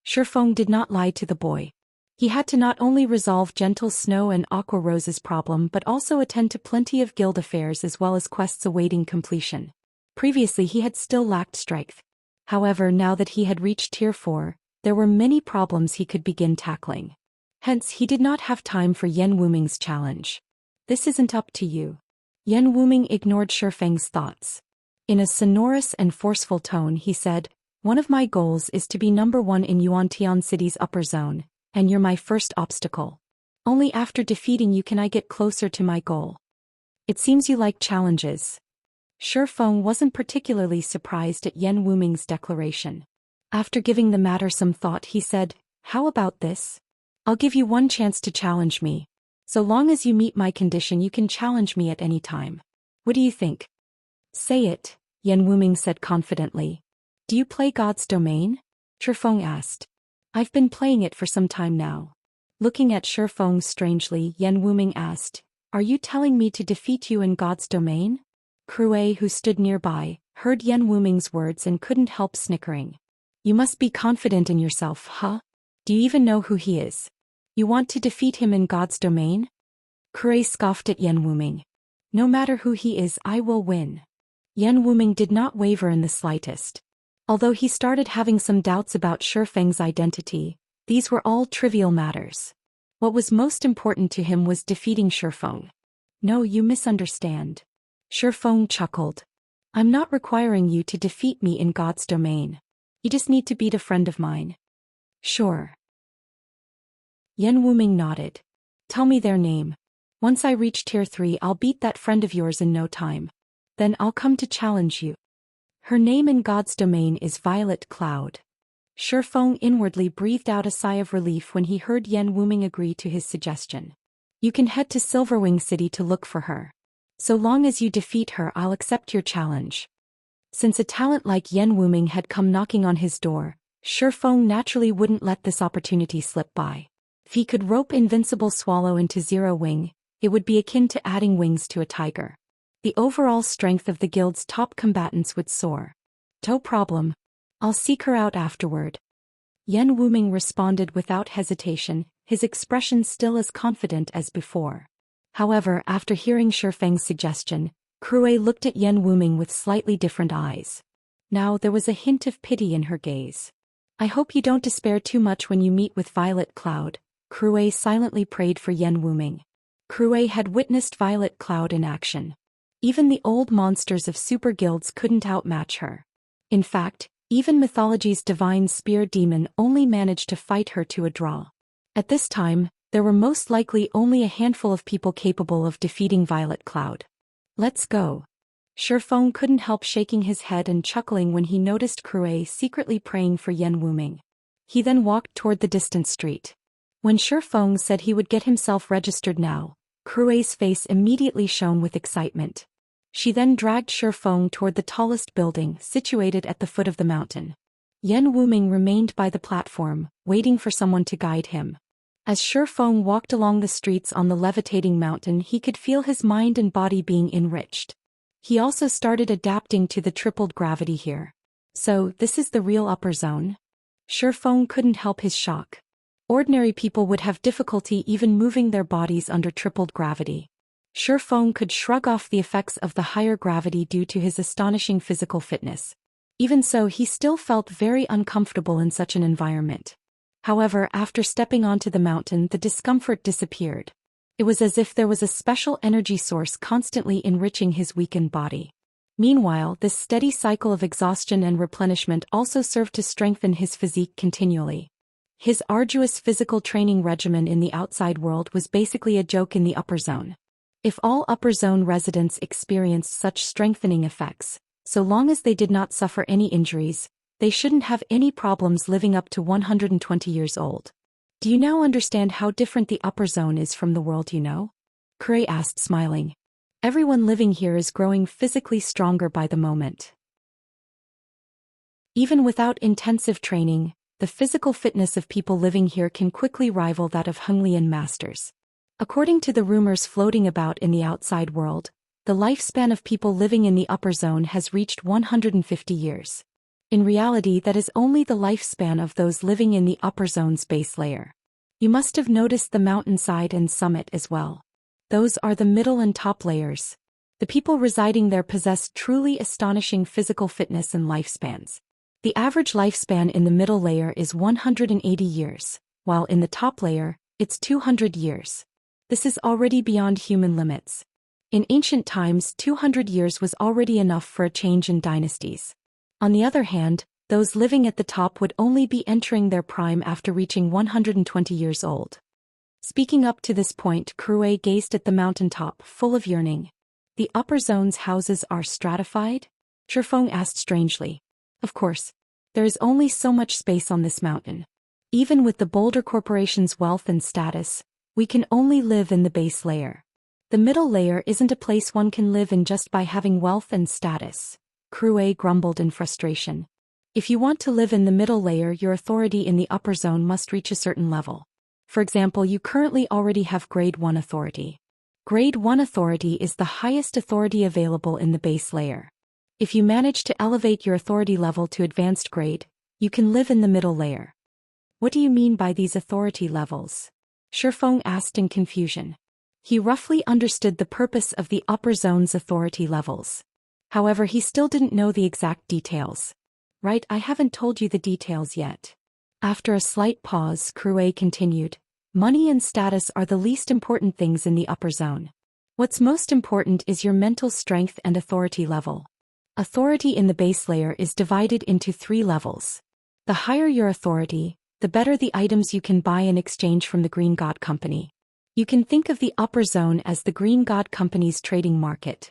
Shifeng did not lie to the boy. He had to not only resolve Gentle Snow and Aqua Rose's problem but also attend to plenty of guild affairs as well as quests awaiting completion. Previously he had still lacked strength. However, now that he had reached Tier 4, there were many problems he could begin tackling. Hence, he did not have time for Yan Wuming's challenge. "This isn't up to you." Yan Wuming ignored Shifeng's thoughts. In a sonorous and forceful tone he said, "One of my goals is to be number one in Yuantian City's upper zone, and you're my first obstacle. Only after defeating you can I get closer to my goal. It seems you like challenges." Shi Feng wasn't particularly surprised at Yan Wuming's declaration. After giving the matter some thought he said, "How about this? I'll give you one chance to challenge me. So long as you meet my condition you can challenge me at any time. What do you think?" "Say it," Yan Wuming said confidently. "Do you play God's Domain?" Shi Feng asked. "I've been playing it for some time now." Looking at Shi Feng strangely, Yan Wuming asked, "Are you telling me to defeat you in God's Domain?" Krue, who stood nearby, heard Yan Wuming's words and couldn't help snickering. "You must be confident in yourself, huh? Do you even know who he is? You want to defeat him in God's Domain?" Krue scoffed at Yan Wuming. "No matter who he is, I will win." Yan Wuming did not waver in the slightest. Although he started having some doubts about Shi Feng's identity, these were all trivial matters. What was most important to him was defeating Shi Feng. "No, you misunderstand." Shi Feng chuckled. "I'm not requiring you to defeat me in God's Domain. You just need to beat a friend of mine." "Sure." Yan Wuming nodded. "Tell me their name. Once I reach Tier 3 I'll beat that friend of yours in no time. Then I'll come to challenge you." "Her name in God's Domain is Violet Cloud." Shi Feng inwardly breathed out a sigh of relief when he heard Yan Wuming agree to his suggestion. "You can head to Silverwing City to look for her. So long as you defeat her I'll accept your challenge." Since a talent like Yan Wuming had come knocking on his door, Shi Feng naturally wouldn't let this opportunity slip by. If he could rope Invincible Swallow into Zero Wing, it would be akin to adding wings to a tiger. The overall strength of the guild's top combatants would soar. "No problem. I'll seek her out afterward." Yan Wuming responded without hesitation, his expression still as confident as before. However, after hearing Shi Feng's suggestion, Krue looked at Yan Wuming with slightly different eyes. Now there was a hint of pity in her gaze. "I hope you don't despair too much when you meet with Violet Cloud," Krue silently prayed for Yan Wuming. Krue had witnessed Violet Cloud in action. Even the old monsters of super guilds couldn't outmatch her. In fact, even mythology's divine spear demon only managed to fight her to a draw. At this time, there were most likely only a handful of people capable of defeating Violet Cloud. "Let's go." Shi Feng couldn't help shaking his head and chuckling when he noticed Krue secretly praying for Yan Wuming. He then walked toward the distant street. When Shi Feng said he would get himself registered now, Krue's face immediately shone with excitement. She then dragged Shi Feng toward the tallest building situated at the foot of the mountain. Yan Wuming remained by the platform, waiting for someone to guide him. As Shi Feng walked along the streets on the levitating mountain he could feel his mind and body being enriched. He also started adapting to the tripled gravity here. So, this is the real upper zone? Shi Feng couldn't help his shock. Ordinary people would have difficulty even moving their bodies under tripled gravity. Shi Feng could shrug off the effects of the higher gravity due to his astonishing physical fitness. Even so, he still felt very uncomfortable in such an environment. However, after stepping onto the mountain, the discomfort disappeared. It was as if there was a special energy source constantly enriching his weakened body. Meanwhile, this steady cycle of exhaustion and replenishment also served to strengthen his physique continually. His arduous physical training regimen in the outside world was basically a joke in the upper zone. If all upper zone residents experienced such strengthening effects, so long as they did not suffer any injuries, they shouldn't have any problems living up to 120 years old. "Do you now understand how different the upper zone is from the world you know?" Krue asked, smiling. "Everyone living here is growing physically stronger by the moment. Even without intensive training, the physical fitness of people living here can quickly rival that of Honglian masters. According to the rumors floating about in the outside world, the lifespan of people living in the upper zone has reached 150 years. In reality, that is only the lifespan of those living in the upper zone's base layer. You must have noticed the mountainside and summit as well. Those are the middle and top layers. The people residing there possess truly astonishing physical fitness and lifespans. The average lifespan in the middle layer is 180 years, while in the top layer, it's 200 years. This is already beyond human limits. In ancient times, 200 years was already enough for a change in dynasties. On the other hand, those living at the top would only be entering their prime after reaching 120 years old. Speaking up to this point, Crue gazed at the mountaintop, full of yearning. The upper zone's houses are stratified? Shifeng asked strangely. Of course. There is only so much space on this mountain. Even with the Boulder Corporation's wealth and status, we can only live in the base layer. The middle layer isn't a place one can live in just by having wealth and status. Crue grumbled in frustration. If you want to live in the middle layer, your authority in the upper zone must reach a certain level. For example, you currently already have Grade 1 authority. Grade 1 authority is the highest authority available in the base layer. If you manage to elevate your authority level to advanced grade, you can live in the middle layer. What do you mean by these authority levels? Shifeng asked in confusion. He roughly understood the purpose of the upper zone's authority levels. However, he still didn't know the exact details. Right, I haven't told you the details yet. After a slight pause, Crue continued. Money and status are the least important things in the upper zone. What's most important is your mental strength and authority level. Authority in the base layer is divided into 3 levels. The higher your authority, the better the items you can buy in exchange from the Green God Company. You can think of the upper zone as the Green God Company's trading market.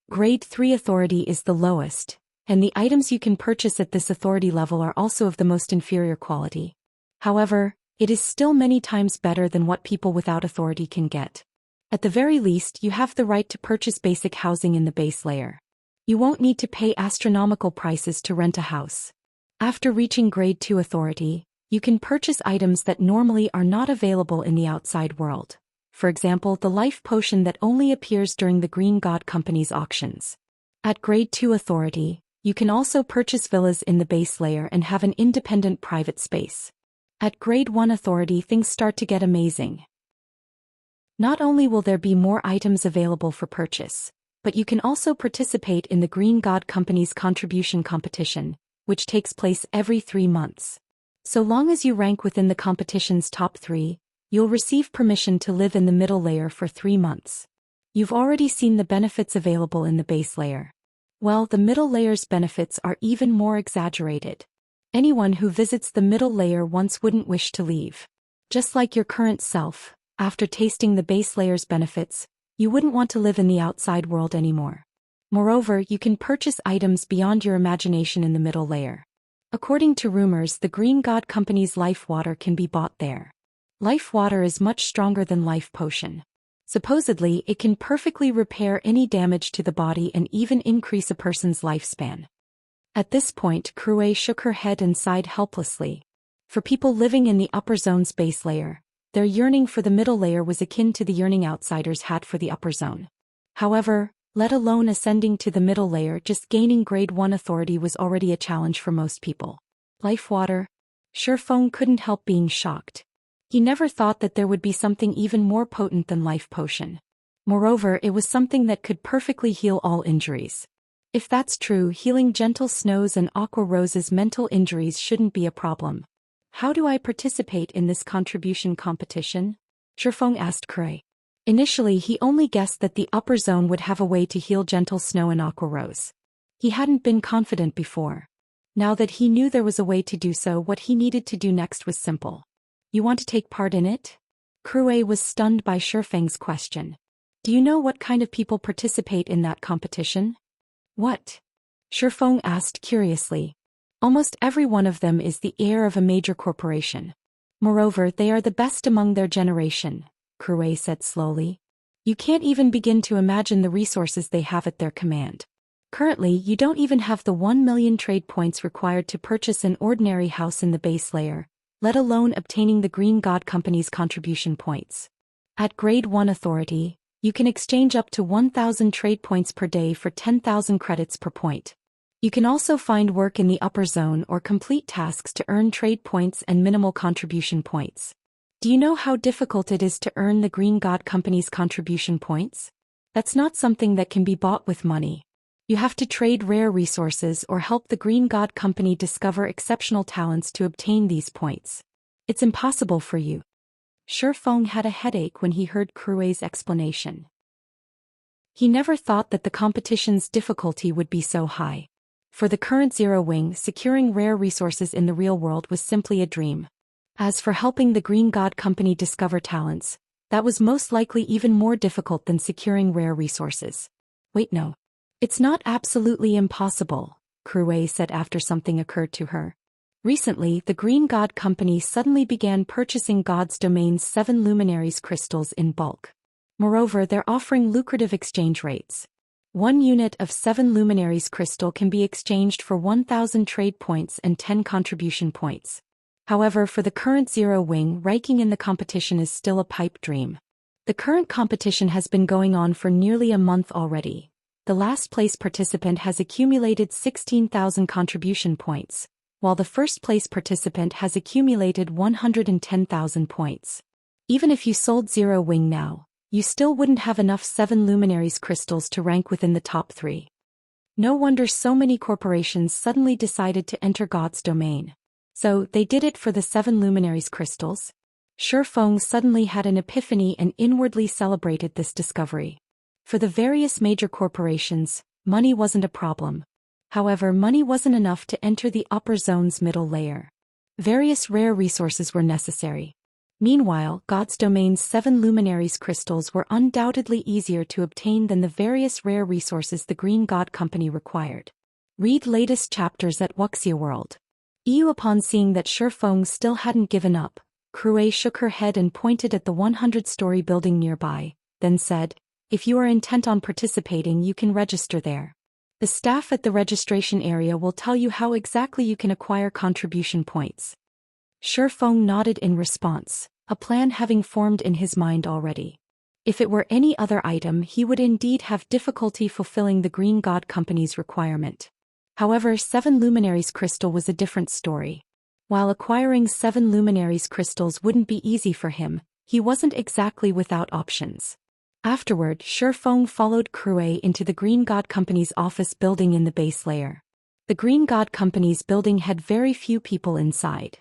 Grade 3 authority is the lowest, and the items you can purchase at this authority level are also of the most inferior quality. However, it is still many times better than what people without authority can get. At the very least, you have the right to purchase basic housing in the base layer. You won't need to pay astronomical prices to rent a house. After reaching Grade 2 authority, you can purchase items that normally are not available in the outside world. For example, the life potion that only appears during the Green God Company's auctions. At Grade 2 authority, you can also purchase villas in the base layer and have an independent private space. At Grade 1 authority, things start to get amazing. Not only will there be more items available for purchase, but you can also participate in the Green God Company's contribution competition, which takes place every 3 months. So long as you rank within the competition's top 3, you'll receive permission to live in the middle layer for 3 months. You've already seen the benefits available in the base layer. Well, the middle layer's benefits are even more exaggerated. Anyone who visits the middle layer once wouldn't wish to leave. Just like your current self, after tasting the base layer's benefits, you wouldn't want to live in the outside world anymore. Moreover, you can purchase items beyond your imagination in the middle layer. According to rumors, the Green God Company's life water can be bought there. Life water is much stronger than life potion. Supposedly, it can perfectly repair any damage to the body and even increase a person's lifespan. At this point, Crue shook her head and sighed helplessly. For people living in the upper zone's base layer, their yearning for the middle layer was akin to the yearning outsiders had for the upper zone. However, let alone ascending to the middle layer, just gaining Grade 1 authority was already a challenge for most people. Life water? Shifeng couldn't help being shocked. He never thought that there would be something even more potent than life potion. Moreover, it was something that could perfectly heal all injuries. If that's true, healing Gentle Snow's and Aqua Rose's mental injuries shouldn't be a problem. How do I participate in this contribution competition? Shifeng asked Crue. Initially, he only guessed that the upper zone would have a way to heal Gentle Snow and Aqua Rose. He hadn't been confident before. Now that he knew there was a way to do so, what he needed to do next was simple. You want to take part in it? Crue was stunned by Shifeng's question. Do you know what kind of people participate in that competition? What? Shifeng asked curiously. Almost every one of them is the heir of a major corporation. Moreover, they are the best among their generation, Crue said slowly. You can't even begin to imagine the resources they have at their command. Currently, you don't even have the 1 million trade points required to purchase an ordinary house in the base layer, let alone obtaining the Green God Company's contribution points. At Grade 1 authority, you can exchange up to 1,000 trade points per day for 10,000 credits per point. You can also find work in the upper zone or complete tasks to earn trade points and minimal contribution points. Do you know how difficult it is to earn the Green God Company's contribution points? That's not something that can be bought with money. You have to trade rare resources or help the Green God Company discover exceptional talents to obtain these points. It's impossible for you. Shifeng had a headache when he heard Crue's explanation. He never thought that the competition's difficulty would be so high. For the current Zero Wing, securing rare resources in the real world was simply a dream. As for helping the Green God Company discover talents, that was most likely even more difficult than securing rare resources. Wait, no. It's not absolutely impossible, Crue said after something occurred to her. Recently, the Green God Company suddenly began purchasing God's Domain's 7 luminaries crystals in bulk. Moreover, they're offering lucrative exchange rates. 1 unit of 7 luminaries crystal can be exchanged for 1,000 trade points and 10 contribution points. However, for the current Zero Wing, ranking in the competition is still a pipe dream. The current competition has been going on for nearly a month already. The last place participant has accumulated 16,000 contribution points, while the first place participant has accumulated 110,000 points. Even if you sold Zero Wing now, you still wouldn't have enough 7 luminaries crystals to rank within the top 3. No wonder so many corporations suddenly decided to enter God's domain. So, they did it for the 7 luminaries crystals? Shifeng suddenly had an epiphany and inwardly celebrated this discovery. For the various major corporations, money wasn't a problem. However, money wasn't enough to enter the upper zone's middle layer. Various rare resources were necessary. Meanwhile, God's Domain's 7 luminaries crystals were undoubtedly easier to obtain than the various rare resources the Green God Company required. Read latest chapters at Wuxia World. Upon seeing that Shifeng still hadn't given up, Crue shook her head and pointed at the 100-story building nearby, then said, "If you are intent on participating, you can register there. The staff at the registration area will tell you how exactly you can acquire contribution points." Shifeng nodded in response, a plan having formed in his mind already. If it were any other item, he would indeed have difficulty fulfilling the Green God Company's requirement. However, 7 luminaries crystal was a different story. While acquiring 7 luminaries crystals wouldn't be easy for him, he wasn't exactly without options. Afterward, Shifeng followed Crue into the Green God Company's office building in the base layer. The Green God Company's building had very few people inside.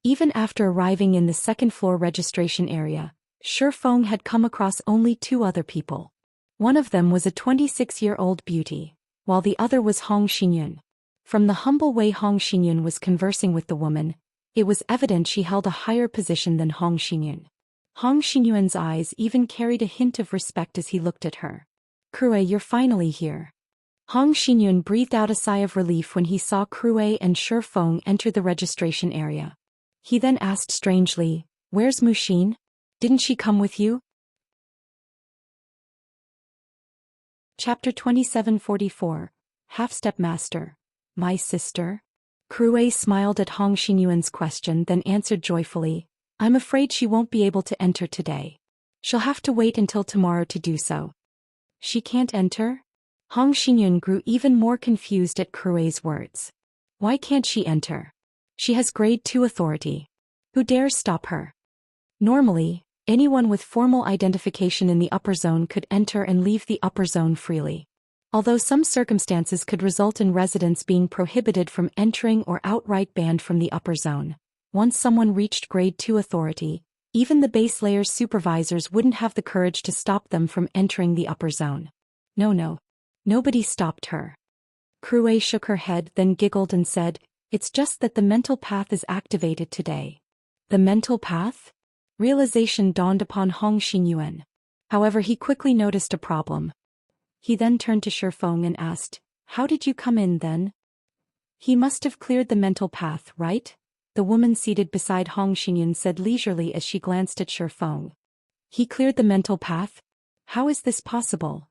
Even after arriving in the second-floor registration area, Shifeng had come across only 2 other people. One of them was a 26-year-old beauty, while the other was Hong Xinyun. From the humble way Hong Xinyun was conversing with the woman, it was evident she held a higher position than Hong Xinyun. Hong Xinyuan's eyes even carried a hint of respect as he looked at her. "Crue, you're finally here." Hong Xinyun breathed out a sigh of relief when he saw Crue and Shifeng enter the registration area. He then asked strangely, "Where's Muxin? Didn't she come with you?" Chapter 2744, Half-Step Master. "My sister?" Crue smiled at Hong Xinyuan's question, then answered joyfully, "I'm afraid she won't be able to enter today. She'll have to wait until tomorrow to do so." "She can't enter?" Hong Xinyun grew even more confused at Crue's words. "Why can't she enter? She has grade 2 authority. Who dares stop her?" Normally, anyone with formal identification in the upper zone could enter and leave the upper zone freely. Although some circumstances could result in residents being prohibited from entering or outright banned from the upper zone, once someone reached grade 2 authority, even the base layer's supervisors wouldn't have the courage to stop them from entering the upper zone. No. Nobody stopped her. Crue shook her head, then giggled and said, "It's just that the mental path is activated today." The mental path? Realization dawned upon Hong Xinyuan. However, he quickly noticed a problem. He then turned to Shifeng and asked, "How did you come in then?" "He must have cleared the mental path, right?" The woman seated beside Hong Xinyun said leisurely as she glanced at Shifeng. "He cleared the mental path? How is this possible?"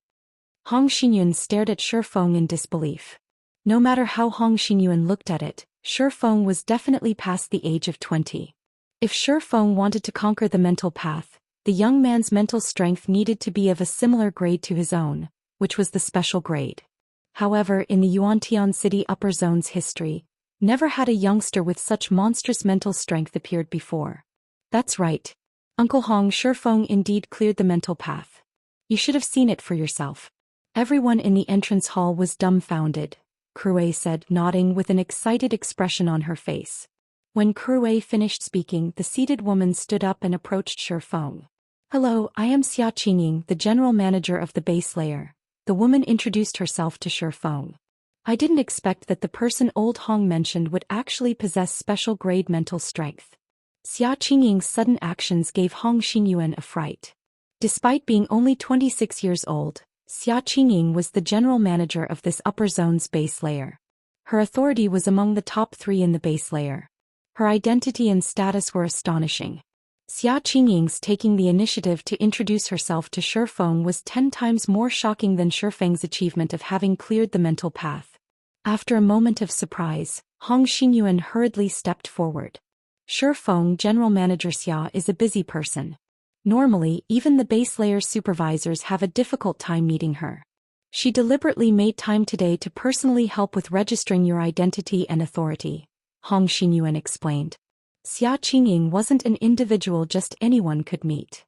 Hong Xinyun stared at Shifeng in disbelief. No matter how Hong Xinyun looked at it, Shifeng was definitely past the age of 20. If Shifeng wanted to conquer the mental path, the young man's mental strength needed to be of a similar grade to his own, which was the special grade. However, in the Yuantian City Upper Zone's history, never had a youngster with such monstrous mental strength appeared before. "That's right. Uncle Hong, Shifeng indeed cleared the mental path. You should have seen it for yourself." Everyone in the entrance hall was dumbfounded, Crue said, nodding with an excited expression on her face. When Crue finished speaking, the seated woman stood up and approached Shifeng. "Hello, I am Xia Qingying, the general manager of the base layer. the woman introduced herself to Shi Feng. I didn't expect that the person old Hong mentioned would actually possess special grade mental strength. Xia Qingying's sudden actions gave Hong Xinyuan a fright. Despite being only 26 years old, Xia Qingying was the general manager of this upper zone's base layer. Her authority was among the top 3 in the base layer. Her identity and status were astonishing. Xia Qingying's taking the initiative to introduce herself to Shi Feng was 10 times more shocking than Shi Feng's achievement of having cleared the mental path. After a moment of surprise, Hong Xinyuan hurriedly stepped forward. Shi Feng, General Manager Xia, is a busy person. Normally, even the base layer supervisors have a difficult time meeting her. She deliberately made time today to personally help with registering your identity and authority, Hong Xinyuan explained. Xia Qingying wasn't an individual just anyone could meet.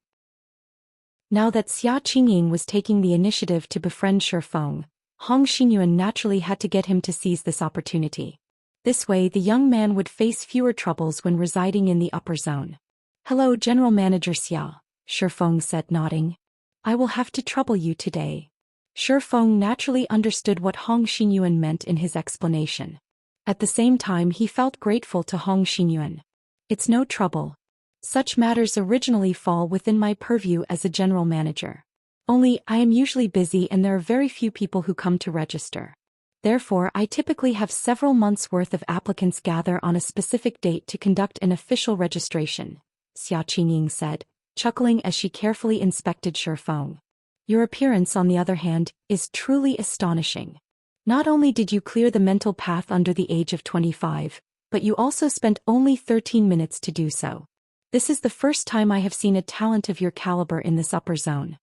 Now that Xia Qingying was taking the initiative to befriend Shi Feng, Hong Xinyuan naturally had to get him to seize this opportunity. This way the young man would face fewer troubles when residing in the upper zone. Hello, General Manager Xia, Shi Feng said, nodding. I will have to trouble you today. Shi Feng naturally understood what Hong Xinyuan meant in his explanation. At the same time he felt grateful to Hong Xinyuan. It's no trouble. Such matters originally fall within my purview as a general manager. Only, I am usually busy and there are very few people who come to register. Therefore, I typically have several months' worth of applicants gather on a specific date to conduct an official registration, Xia Qingying said, chuckling as she carefully inspected Shi Feng. Your appearance, on the other hand, is truly astonishing. Not only did you clear the mental path under the age of 25, but you also spent only 13 minutes to do so. This is the first time I have seen a talent of your caliber in this upper zone.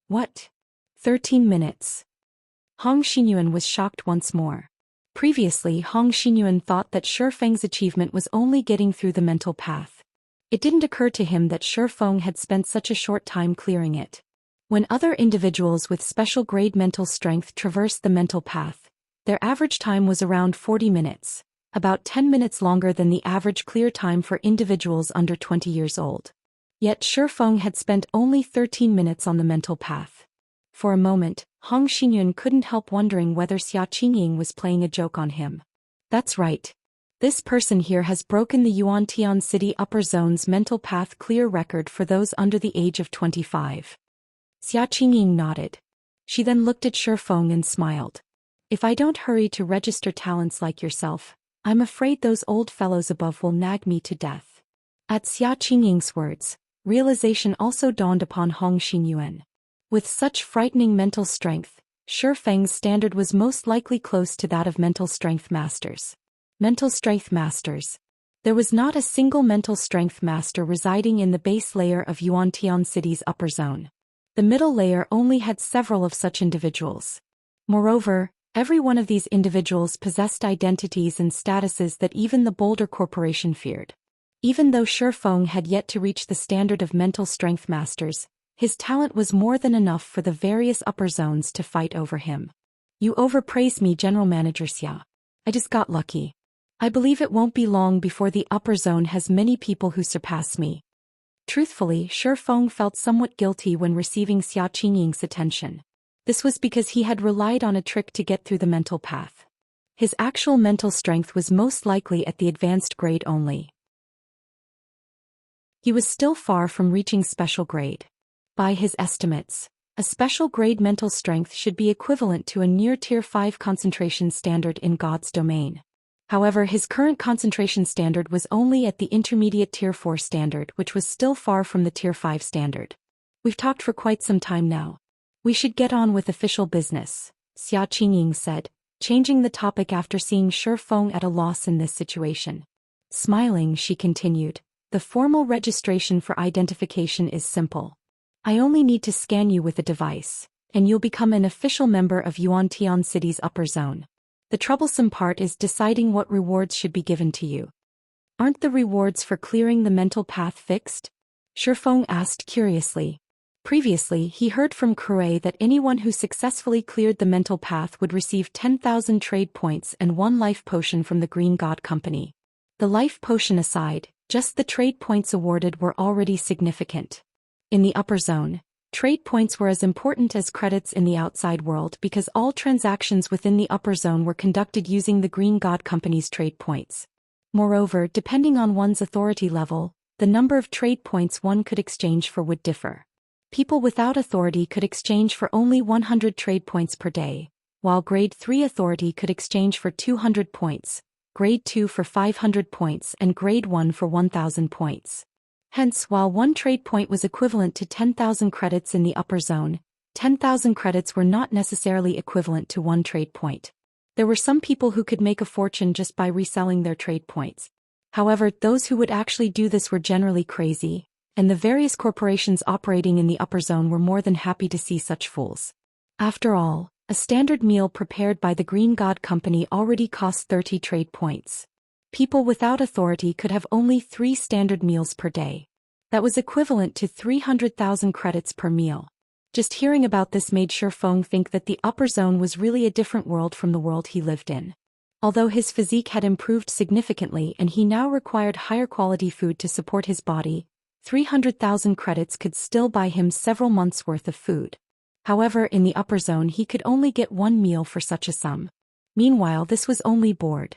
What? 13 minutes? Hong Xinyuan was shocked once more. Previously, Hong Xinyuan thought that Shi Feng's achievement was only getting through the mental path. It didn't occur to him that Shi Feng had spent such a short time clearing it. When other individuals with special grade mental strength traversed the mental path, their average time was around 40 minutes, about 10 minutes longer than the average clear time for individuals under 20 years old. Yet Shi Feng had spent only 13 minutes on the mental path. For a moment, Hong Xinyuan couldn't help wondering whether Xia Qingying was playing a joke on him. That's right. This person here has broken the Yuantian City Upper Zone's mental path clear record for those under the age of 25. Xia Qingying nodded. She then looked at Shi Feng and smiled. If I don't hurry to register talents like yourself, I'm afraid those old fellows above will nag me to death. At Xia Qingying's words, realization also dawned upon Hong Xinyuan. With such frightening mental strength, Shi Feng's standard was most likely close to that of mental strength masters. Mental strength masters. There was not a single mental strength master residing in the base layer of Yuantian City's upper zone. The middle layer only had several of such individuals. Moreover, every one of these individuals possessed identities and statuses that even the Boulder Corporation feared. Even though Shi Feng had yet to reach the standard of mental strength masters, his talent was more than enough for the various upper zones to fight over him. You overpraise me, General Manager Xia. I just got lucky. I believe it won't be long before the upper zone has many people who surpass me. Truthfully, Shi Feng felt somewhat guilty when receiving Xia Qingying's attention. This was because he had relied on a trick to get through the mental path. His actual mental strength was most likely at the advanced grade only. He was still far from reaching special grade. By his estimates, a special grade mental strength should be equivalent to a near Tier 5 concentration standard in God's domain. However, his current concentration standard was only at the intermediate Tier 4 standard, which was still far from the Tier 5 standard. We've talked for quite some time now. We should get on with official business, Xia Qingying said, changing the topic after seeing Shi Feng at a loss in this situation. Smiling, she continued, the formal registration for identification is simple. I only need to scan you with a device, and you'll become an official member of Yuantian City's upper zone. The troublesome part is deciding what rewards should be given to you. Aren't the rewards for clearing the mental path fixed? Shi Feng asked curiously. Previously, he heard from Kuei that anyone who successfully cleared the mental path would receive 10,000 trade points and 1 life potion from the Green God Company. The life potion aside, just the trade points awarded were already significant. In the upper zone, Trade points were as important as credits in the outside world because all transactions within the upper zone were conducted using the Green God Company's trade points. Moreover, depending on one's authority level, the number of trade points one could exchange for would differ. People without authority could exchange for only 100 trade points per day, while Grade 3 authority could exchange for 200 points, Grade 2 for 500 points and Grade 1 for 1,000 points. Hence, while one trade point was equivalent to 10,000 credits in the upper zone, 10,000 credits were not necessarily equivalent to one trade point. There were some people who could make a fortune just by reselling their trade points. However, those who would actually do this were generally crazy, and the various corporations operating in the upper zone were more than happy to see such fools. After all, a standard meal prepared by the Green God Company already cost 30 trade points. People without authority could have only 3 standard meals per day. That was equivalent to 300,000 credits per meal. Just hearing about this made Shifeng think that the upper zone was really a different world from the world he lived in. Although his physique had improved significantly and he now required higher quality food to support his body, 300,000 credits could still buy him several months' worth of food. However, in the upper zone he could only get one meal for such a sum. Meanwhile, this was only board.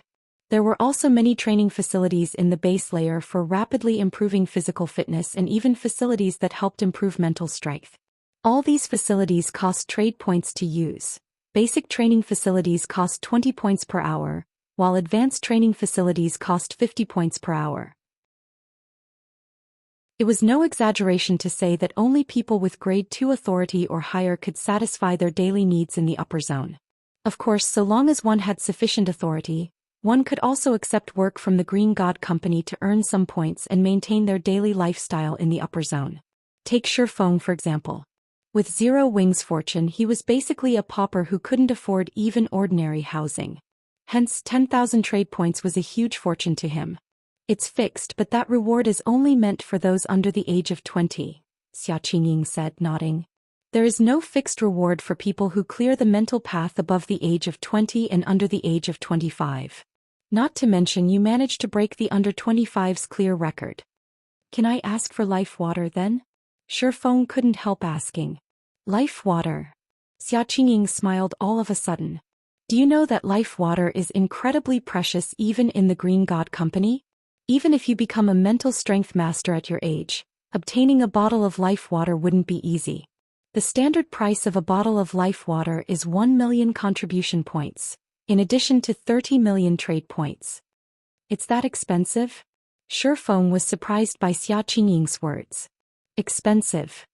There were also many training facilities in the base layer for rapidly improving physical fitness and even facilities that helped improve mental strength. All these facilities cost trade points to use. Basic training facilities cost 20 points per hour, while advanced training facilities cost 50 points per hour. It was no exaggeration to say that only people with Grade 2 authority or higher could satisfy their daily needs in the upper zone. Of course, so long as one had sufficient authority, one could also accept work from the Green God Company to earn some points and maintain their daily lifestyle in the upper zone. Take Shifeng for example. With 0 wings fortune, he was basically a pauper who couldn't afford even ordinary housing. Hence, 10,000 trade points was a huge fortune to him. It's fixed, but that reward is only meant for those under the age of 20, Xianxia said, nodding. There is no fixed reward for people who clear the mental path above the age of 20 and under the age of 25. Not to mention you managed to break the under 25's clear record. Can I ask for life water then? Shifeng couldn't help asking. Life water. Xianxia smiled all of a sudden. Do you know that life water is incredibly precious even in the Green God Company? Even if you become a mental strength master at your age, obtaining a bottle of life water wouldn't be easy. The standard price of a bottle of life water is 1 million contribution points, in addition to 30 million trade points. It's that expensive? Shifeng was surprised by Xianxia's words. Expensive.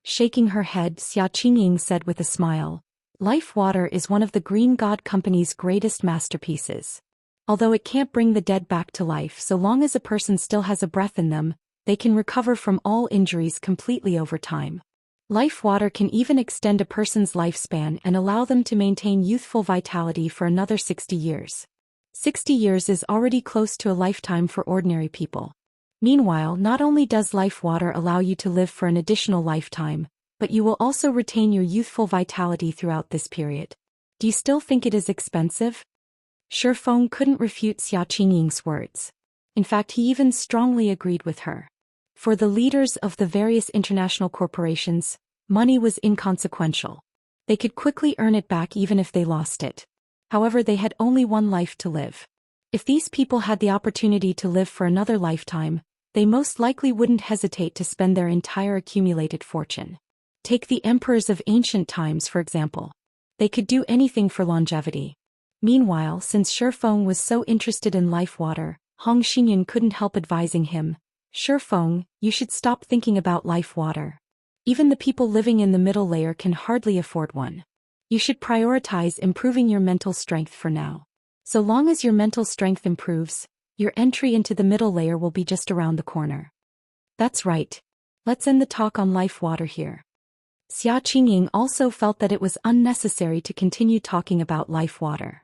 Shaking her head, Xianxia said with a smile, life water is one of the Green God Company's greatest masterpieces. Although it can't bring the dead back to life, so long as a person still has a breath in them, they can recover from all injuries completely over time. Life water can even extend a person's lifespan and allow them to maintain youthful vitality for another 60 years. 60 years is already close to a lifetime for ordinary people. Meanwhile, not only does life water allow you to live for an additional lifetime, but you will also retain your youthful vitality throughout this period. Do you still think it is expensive? Shifeng couldn't refute Xianxia's words. In fact, he even strongly agreed with her. For the leaders of the various international corporations, money was inconsequential. They could quickly earn it back even if they lost it. However, they had only one life to live. If these people had the opportunity to live for another lifetime, they most likely wouldn't hesitate to spend their entire accumulated fortune. Take the emperors of ancient times, for example. They could do anything for longevity. Meanwhile, since Shifeng was so interested in life water, Hong Xinyan couldn't help advising him, Shifeng, you should stop thinking about life water. Even the people living in the middle layer can hardly afford one. You should prioritize improving your mental strength for now. So long as your mental strength improves, your entry into the middle layer will be just around the corner. That's right. Let's end the talk on life water here. Xianxia also felt that it was unnecessary to continue talking about life water.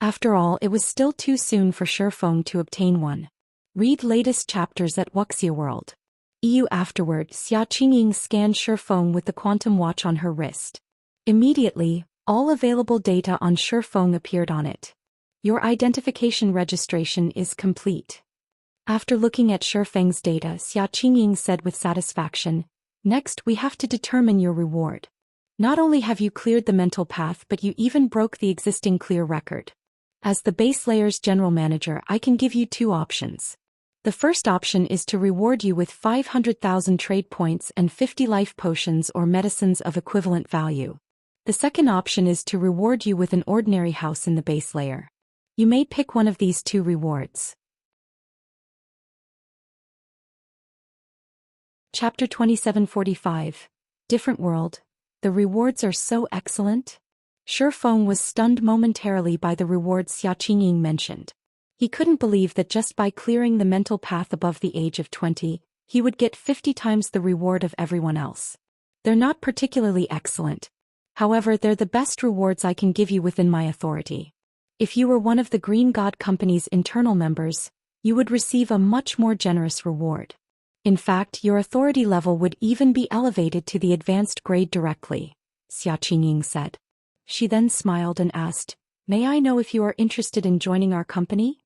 After all, it was still too soon for Shifeng to obtain one. Read latest chapters at Wuxia World. EU. Afterward, Xianxia scanned Shifeng with the quantum watch on her wrist. Immediately, all available data on Shifeng appeared on it. Your identification registration is complete. After looking at Shifeng's data, Xia Qingying said with satisfaction, "Next we have to determine your reward. Not only have you cleared the mental path but you even broke the existing clear record. As the base layer's general manager, I can give you two options. The first option is to reward you with 500,000 trade points and 50 life potions or medicines of equivalent value. The second option is to reward you with an ordinary house in the base layer. You may pick one of these two rewards." Chapter 2745. Different World. The rewards are so excellent. Shifeng was stunned momentarily by the rewards Xia Qingying mentioned. He couldn't believe that just by clearing the mental path above the age of 20, he would get 50 times the reward of everyone else. They're not particularly excellent. However, they're the best rewards I can give you within my authority. If you were one of the Green God Company's internal members, you would receive a much more generous reward. In fact, your authority level would even be elevated to the advanced grade directly, Xia Qingying said. She then smiled and asked, "May I know if you are interested in joining our company?"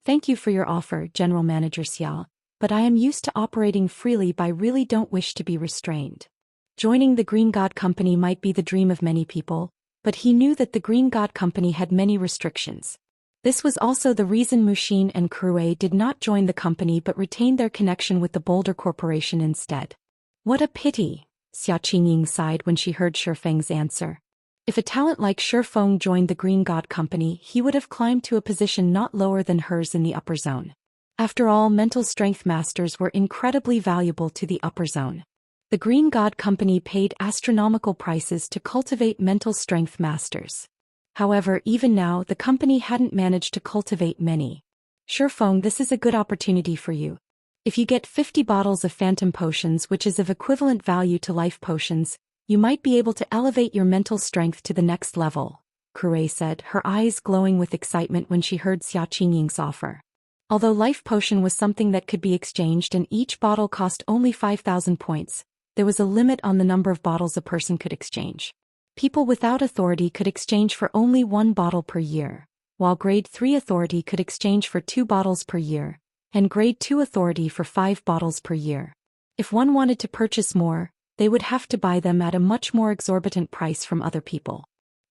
"Thank you for your offer, General Manager Xia, but I am used to operating freely by really don't wish to be restrained." Joining the Green God Company might be the dream of many people, but he knew that the Green God Company had many restrictions. This was also the reason Muxin and Kurue did not join the company but retained their connection with the Boulder Corporation instead. "What a pity," Xia Qingying sighed when she heard Shifeng's answer. If a talent like Shifeng joined the Green God Company, he would have climbed to a position not lower than hers in the upper zone. After all, mental strength masters were incredibly valuable to the upper zone. The Green God Company paid astronomical prices to cultivate mental strength masters. However, even now, the company hadn't managed to cultivate many. "Shifeng, this is a good opportunity for you. If you get 50 bottles of phantom potions, which is of equivalent value to life potions, you might be able to elevate your mental strength to the next level," Kurue said, her eyes glowing with excitement when she heard Xia Qingying's offer. Although life potion was something that could be exchanged and each bottle cost only 5,000 points, there was a limit on the number of bottles a person could exchange. People without authority could exchange for only 1 bottle per year, while Grade 3 authority could exchange for 2 bottles per year, and Grade 2 authority for 5 bottles per year. If one wanted to purchase more, they would have to buy them at a much more exorbitant price from other people.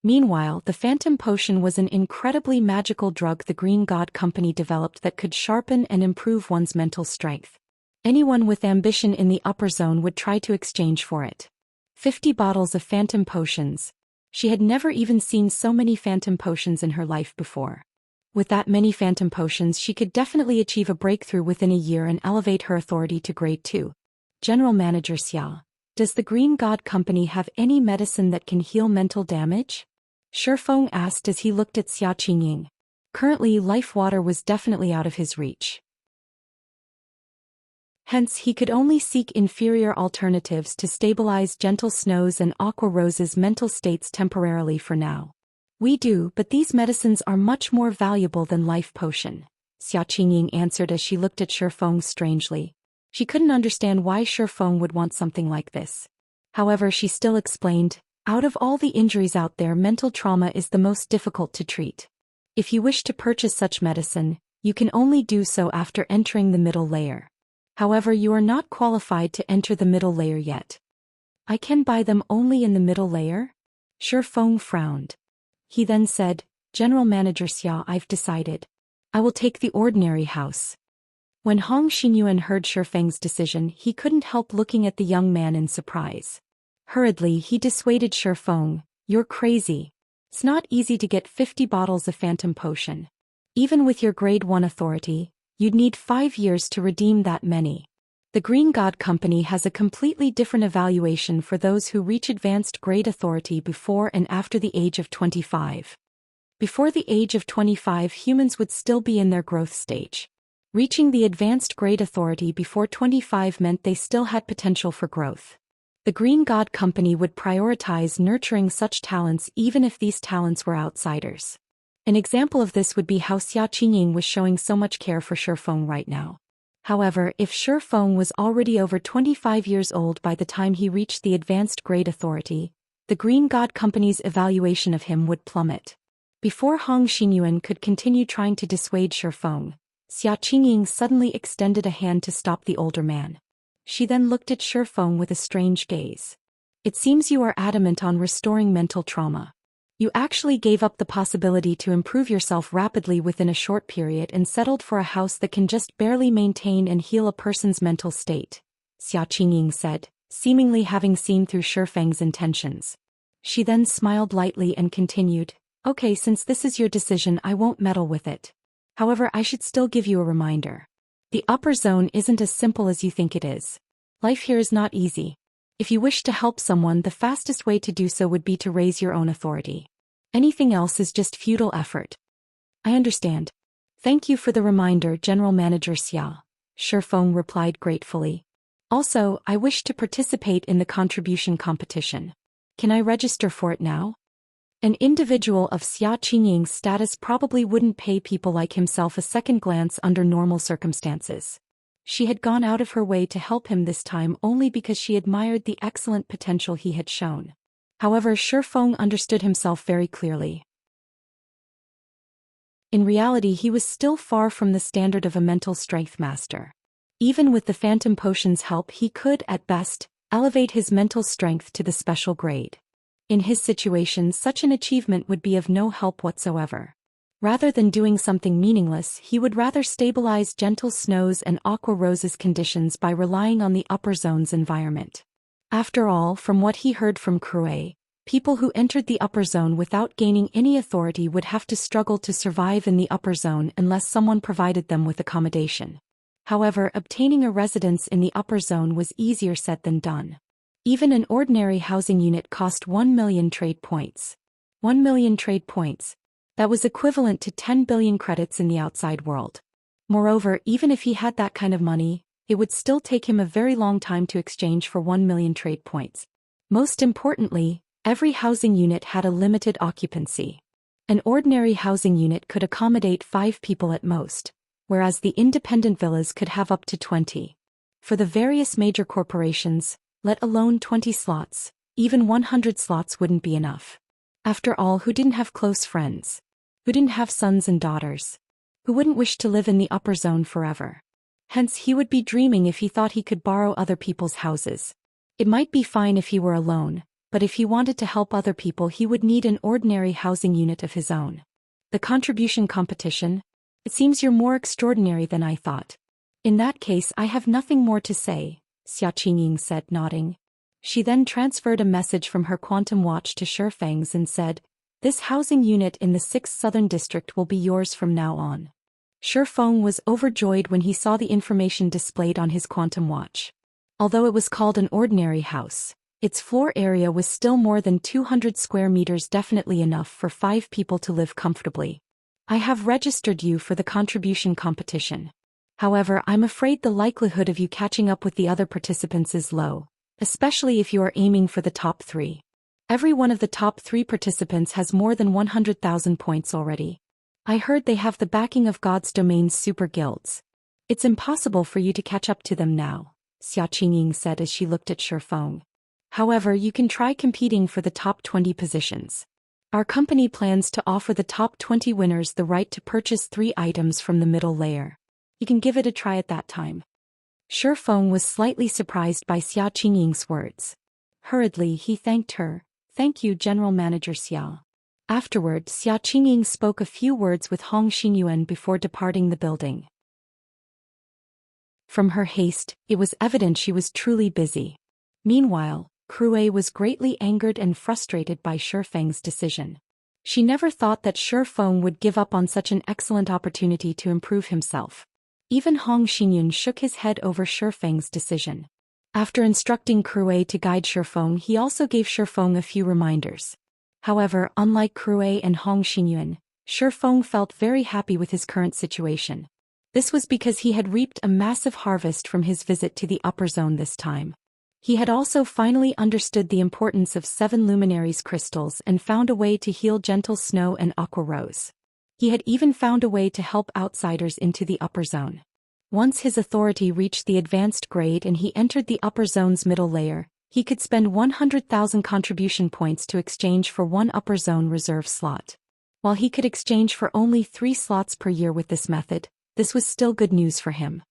Meanwhile, the Phantom Potion was an incredibly magical drug the Green God Company developed that could sharpen and improve one's mental strength. Anyone with ambition in the upper zone would try to exchange for it. 50 bottles of Phantom Potions. She had never even seen so many Phantom Potions in her life before. With that many Phantom Potions, she could definitely achieve a breakthrough within a year and elevate her authority to Grade 2. "General Manager Xia, does the Green God Company have any medicine that can heal mental damage?" Shifeng asked as he looked at Xia Qingying. Currently, life water was definitely out of his reach. Hence, he could only seek inferior alternatives to stabilize Gentle Snow's and Aqua Rose's mental states temporarily for now. "We do, but these medicines are much more valuable than life potion," Xia Qingying answered as she looked at Shifeng strangely. She couldn't understand why Shifeng would want something like this. However, she still explained, "Out of all the injuries out there, mental trauma is the most difficult to treat. If you wish to purchase such medicine, you can only do so after entering the middle layer. However, you are not qualified to enter the middle layer yet." "I can buy them only in the middle layer?" Shifeng frowned. He then said, "General Manager Xia, I've decided. I will take the ordinary house." When Hong Xinyuan heard Shifeng's decision, he couldn't help looking at the young man in surprise. Hurriedly, he dissuaded Shifeng, "You're crazy. It's not easy to get 50 bottles of Phantom Potion. Even with your Grade 1 authority, you'd need 5 years to redeem that many. The Green God Company has a completely different evaluation for those who reach advanced grade authority before and after the age of 25. Before the age of 25, humans would still be in their growth stage. Reaching the advanced grade authority before 25 meant they still had potential for growth. The Green God Company would prioritize nurturing such talents even if these talents were outsiders. An example of this would be how Xia Qingying was showing so much care for Shifeng right now. However, if Shifeng was already over 25 years old by the time he reached the advanced grade authority, the Green God Company's evaluation of him would plummet. Before Hong Xinyuan could continue trying to dissuade Shifeng, Xia Qingying suddenly extended a hand to stop the older man. She then looked at Shifeng with a strange gaze. It seems you are adamant on restoring mental trauma. You actually gave up the possibility to improve yourself rapidly within a short period and settled for a house that can just barely maintain and heal a person's mental state, Xia Qingying said, seemingly having seen through Shifeng's intentions. She then smiled lightly and continued, "Okay, since this is your decision, I won't meddle with it. However, I should still give you a reminder. The upper zone isn't as simple as you think it is. Life here is not easy. If you wish to help someone, the fastest way to do so would be to raise your own authority. Anything else is just futile effort." "I understand. Thank you for the reminder, General Manager Xia," Shifeng replied gratefully. "Also, I wish to participate in the contribution competition. Can I register for it now?" An individual of Xia Qingying's status probably wouldn't pay people like himself a second glance under normal circumstances. She had gone out of her way to help him this time only because she admired the excellent potential he had shown. However, Shifeng understood himself very clearly. In reality, he was still far from the standard of a mental strength master. Even with the phantom potion's help, he could, at best, elevate his mental strength to the special grade. In his situation, such an achievement would be of no help whatsoever. Rather than doing something meaningless, he would rather stabilize Gentle Snow's and Aqua Rose's conditions by relying on the upper zone's environment. After all, from what he heard from Crue, people who entered the upper zone without gaining any authority would have to struggle to survive in the upper zone unless someone provided them with accommodation. However, obtaining a residence in the upper zone was easier said than done. Even an ordinary housing unit cost 1 million trade points. 1 million trade points. That was equivalent to 10 billion credits in the outside world. Moreover, even if he had that kind of money, it would still take him a very long time to exchange for 1 million trade points. Most importantly, every housing unit had a limited occupancy. An ordinary housing unit could accommodate 5 people at most, whereas the independent villas could have up to 20. For the various major corporations, let alone 20 slots, even 100 slots wouldn't be enough. After all, who didn't have close friends? Who didn't have sons and daughters? Who wouldn't wish to live in the upper zone forever? Hence, he would be dreaming if he thought he could borrow other people's houses. It might be fine if he were alone, but if he wanted to help other people, he would need an ordinary housing unit of his own. The contribution competition? It seems you're more extraordinary than I thought. In that case, I have nothing more to say, Xia Qingying said, nodding. She then transferred a message from her quantum watch to Shifeng's and said, "This housing unit in the 6th Southern District will be yours from now on." Shifeng was overjoyed when he saw the information displayed on his quantum watch. Although it was called an ordinary house, its floor area was still more than 200 square meters, definitely enough for 5 people to live comfortably. "I have registered you for the contribution competition. However, I'm afraid the likelihood of you catching up with the other participants is low, especially if you are aiming for the top 3. Every one of the top 3 participants has more than 100,000 points already. I heard they have the backing of God's Domain's super guilds. It's impossible for you to catch up to them now," Xia Qingying said as she looked at Shifeng. "However, you can try competing for the top 20 positions. Our company plans to offer the top 20 winners the right to purchase 3 items from the middle layer. You can give it a try at that time." Shifeng was slightly surprised by Xia Qingying's words. Hurriedly, he thanked her. "Thank you, General Manager Xia." Afterward, Xia Qingying spoke a few words with Hong Xinyuan before departing the building. From her haste, it was evident she was truly busy. Meanwhile, Crue was greatly angered and frustrated by Shifeng's decision. She never thought that Shifeng would give up on such an excellent opportunity to improve himself. Even Hong Xinyuan shook his head over Shifeng's decision. After instructing Crue to guide Shifeng, he also gave Shifeng a few reminders. However, unlike Crue and Hong Xinyuan, Shifeng felt very happy with his current situation. This was because he had reaped a massive harvest from his visit to the upper zone this time. He had also finally understood the importance of 7 luminaries crystals and found a way to heal Gentle Snow and Aqua Rose. He had even found a way to help outsiders into the upper zone. Once his authority reached the advanced grade and he entered the upper zone's middle layer, he could spend 100,000 contribution points to exchange for 1 upper zone reserve slot. While he could exchange for only 3 slots per year with this method, this was still good news for him.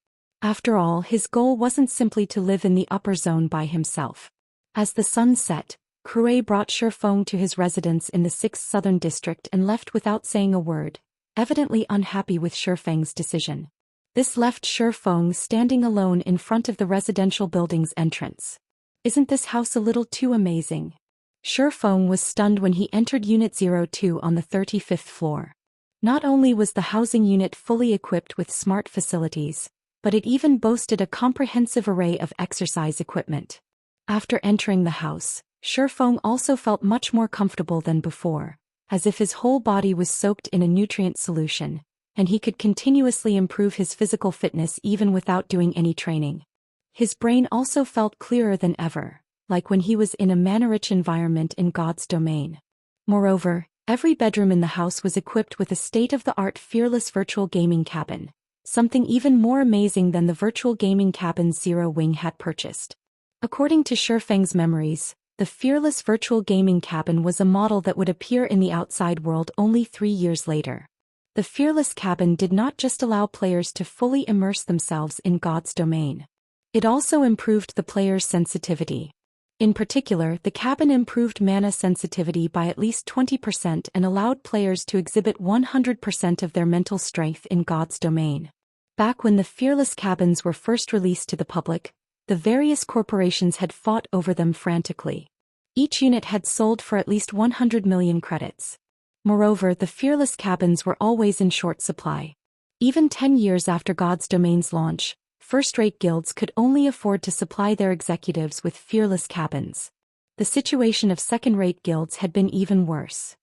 After all, his goal wasn't simply to live in the upper zone by himself. As the sun set, Kuei brought Shifeng to his residence in the 6th Southern District and left without saying a word, evidently unhappy with Shifeng's decision. This left Shifeng standing alone in front of the residential building's entrance. Isn't this house a little too amazing? Shifeng was stunned when he entered Unit 02 on the 35th floor. Not only was the housing unit fully equipped with smart facilities, but it even boasted a comprehensive array of exercise equipment. After entering the house, Shifeng also felt much more comfortable than before, as if his whole body was soaked in a nutrient solution, and he could continuously improve his physical fitness even without doing any training. His brain also felt clearer than ever, like when he was in a mana-rich environment in God's domain. Moreover, every bedroom in the house was equipped with a state-of-the-art fearless virtual gaming cabin, something even more amazing than the virtual gaming cabin Zero Wing had purchased. According to Shifeng's memories, the fearless virtual gaming cabin was a model that would appear in the outside world only 3 years later. The fearless cabin did not just allow players to fully immerse themselves in God's domain. It also improved the player's sensitivity. In particular, the cabin improved mana sensitivity by at least 20% and allowed players to exhibit 100% of their mental strength in God's domain. Back when the fearless cabins were first released to the public, the various corporations had fought over them frantically. Each unit had sold for at least 100 million credits. Moreover, the fearless cabins were always in short supply. Even 10 years after God's domain's launch, first-rate guilds could only afford to supply their executives with fearless cabins. The situation of second-rate guilds had been even worse.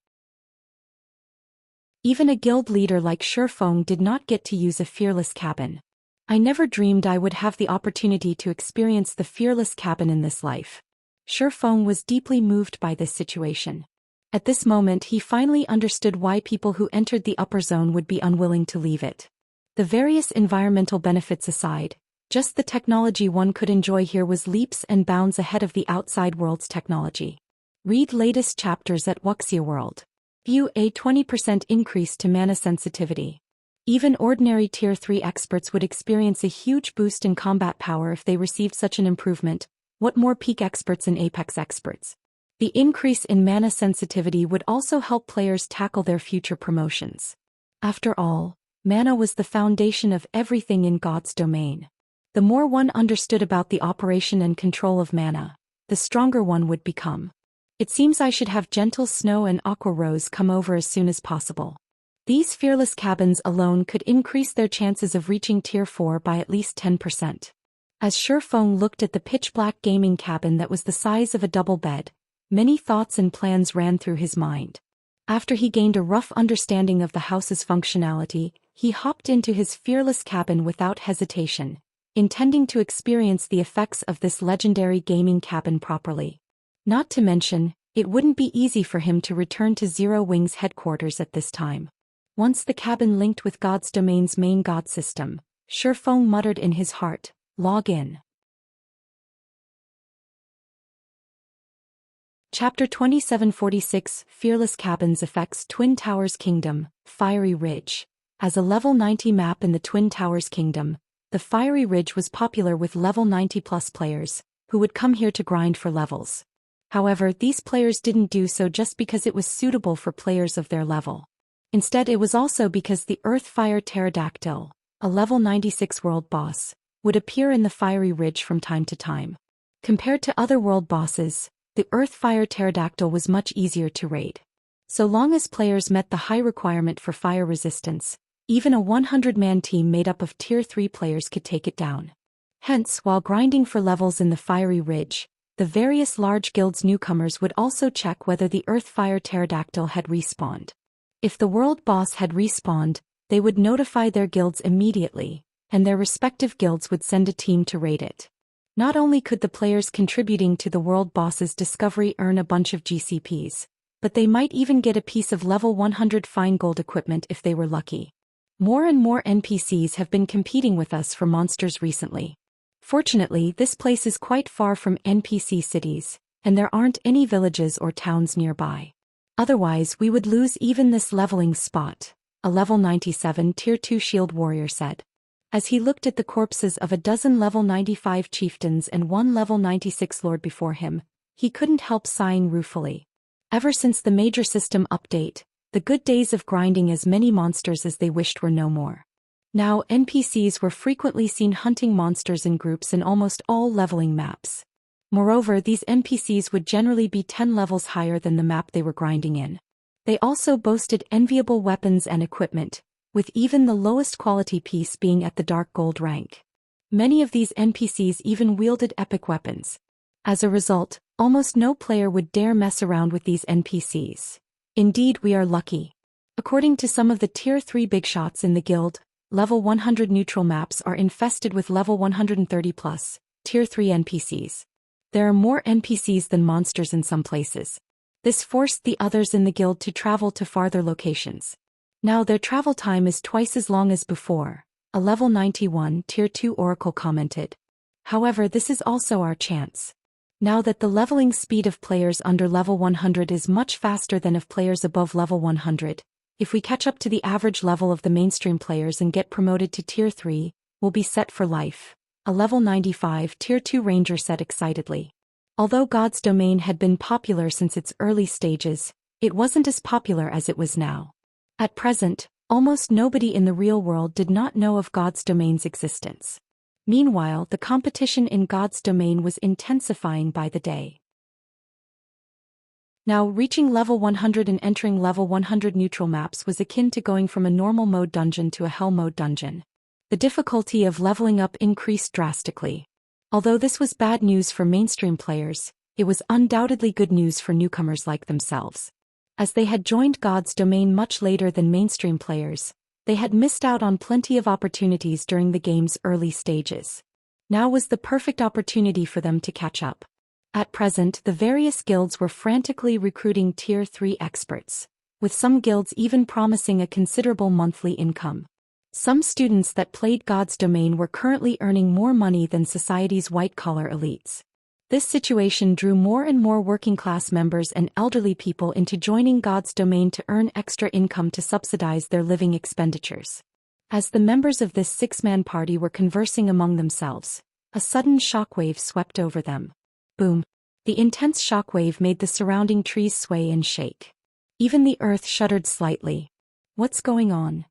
Even a guild leader like Shifeng did not get to use a fearless cabin. I never dreamed I would have the opportunity to experience the fearless cabin in this life. Shifeng was deeply moved by this situation. At this moment he finally understood why people who entered the upper zone would be unwilling to leave it. The various environmental benefits aside, just the technology one could enjoy here was leaps and bounds ahead of the outside world's technology. Read latest chapters at Wuxia World. View a 20% increase to mana sensitivity. Even ordinary Tier 3 experts would experience a huge boost in combat power if they received such an improvement. What more peak experts and apex experts? The increase in mana sensitivity would also help players tackle their future promotions. After all, mana was the foundation of everything in God's domain. The more one understood about the operation and control of mana, the stronger one would become. It seems I should have Gentle Snow and Aqua Rose come over as soon as possible. These fearless cabins alone could increase their chances of reaching Tier 4 by at least 10%. As Shifeng looked at the pitch-black gaming cabin that was the size of a double bed, many thoughts and plans ran through his mind. After he gained a rough understanding of the house's functionality, he hopped into his fearless cabin without hesitation, intending to experience the effects of this legendary gaming cabin properly. Not to mention, it wouldn't be easy for him to return to Zero Wing's headquarters at this time. Once the cabin linked with God's domain's main god system, Shifeng muttered in his heart, "Log in." Chapter 2746 Fearless Cabins Affects Twin Towers Kingdom, Fiery Ridge. As a level 90 map in the Twin Towers Kingdom, the Fiery Ridge was popular with level 90+ players, who would come here to grind for levels. However, these players didn't do so just because it was suitable for players of their level. Instead, it was also because the Earth-Fire Pterodactyl, a level 96 world boss, would appear in the Fiery Ridge from time to time. Compared to other world bosses, the Earth-Fire Pterodactyl was much easier to raid. So long as players met the high requirement for fire resistance, even a 100-man team made up of Tier 3 players could take it down. Hence, while grinding for levels in the Fiery Ridge, the various large guilds' newcomers would also check whether the Earth-Fire Pterodactyl had respawned. If the world boss had respawned, they would notify their guilds immediately, and their respective guilds would send a team to raid it. Not only could the players contributing to the world boss's discovery earn a bunch of GCPs, but they might even get a piece of level 100 fine gold equipment if they were lucky. More and more NPCs have been competing with us for monsters recently. Fortunately, this place is quite far from NPC cities, and there aren't any villages or towns nearby. Otherwise, we would lose even this leveling spot. a level 97 Tier 2 shield warrior said. As he looked at the corpses of a dozen level 95 chieftains and one level 96 lord before him, he couldn't help sighing ruefully. Ever since the major system update, the good days of grinding as many monsters as they wished were no more. Now NPCs were frequently seen hunting monsters in groups in almost all leveling maps. Moreover, these NPCs would generally be 10 levels higher than the map they were grinding in. They also boasted enviable weapons and equipment, with even the lowest quality piece being at the dark gold rank. Many of these NPCs even wielded epic weapons. As a result, almost no player would dare mess around with these NPCs. Indeed, we are lucky. According to some of the Tier 3 big shots in the guild, level 100 neutral maps are infested with level 130 plus, Tier 3 NPCs. There are more NPCs than monsters in some places. This forced the others in the guild to travel to farther locations. Now their travel time is twice as long as before, a level 91 Tier 2 oracle commented. However, this is also our chance. Now that the leveling speed of players under level 100 is much faster than of players above level 100, if we catch up to the average level of the mainstream players and get promoted to Tier 3, we'll be set for life, a level 95 Tier 2 ranger said excitedly. Although God's Domain had been popular since its early stages, it wasn't as popular as it was now. At present, almost nobody in the real world did not know of God's Domain's existence. Meanwhile, the competition in God's Domain was intensifying by the day. Now, reaching level 100 and entering level 100 neutral maps was akin to going from a normal mode dungeon to a hell mode dungeon. The difficulty of leveling up increased drastically. Although this was bad news for mainstream players, it was undoubtedly good news for newcomers like themselves. As they had joined God's Domain much later than mainstream players, they had missed out on plenty of opportunities during the game's early stages. Now was the perfect opportunity for them to catch up. At present, the various guilds were frantically recruiting Tier 3 experts, with some guilds even promising a considerable monthly income. Some students that played God's Domain were currently earning more money than society's white-collar elites. This situation drew more and more working-class members and elderly people into joining God's Domain to earn extra income to subsidize their living expenditures. As the members of this six-man party were conversing among themselves, a sudden shockwave swept over them. Boom! The intense shockwave made the surrounding trees sway and shake. Even the earth shuddered slightly. What's going on?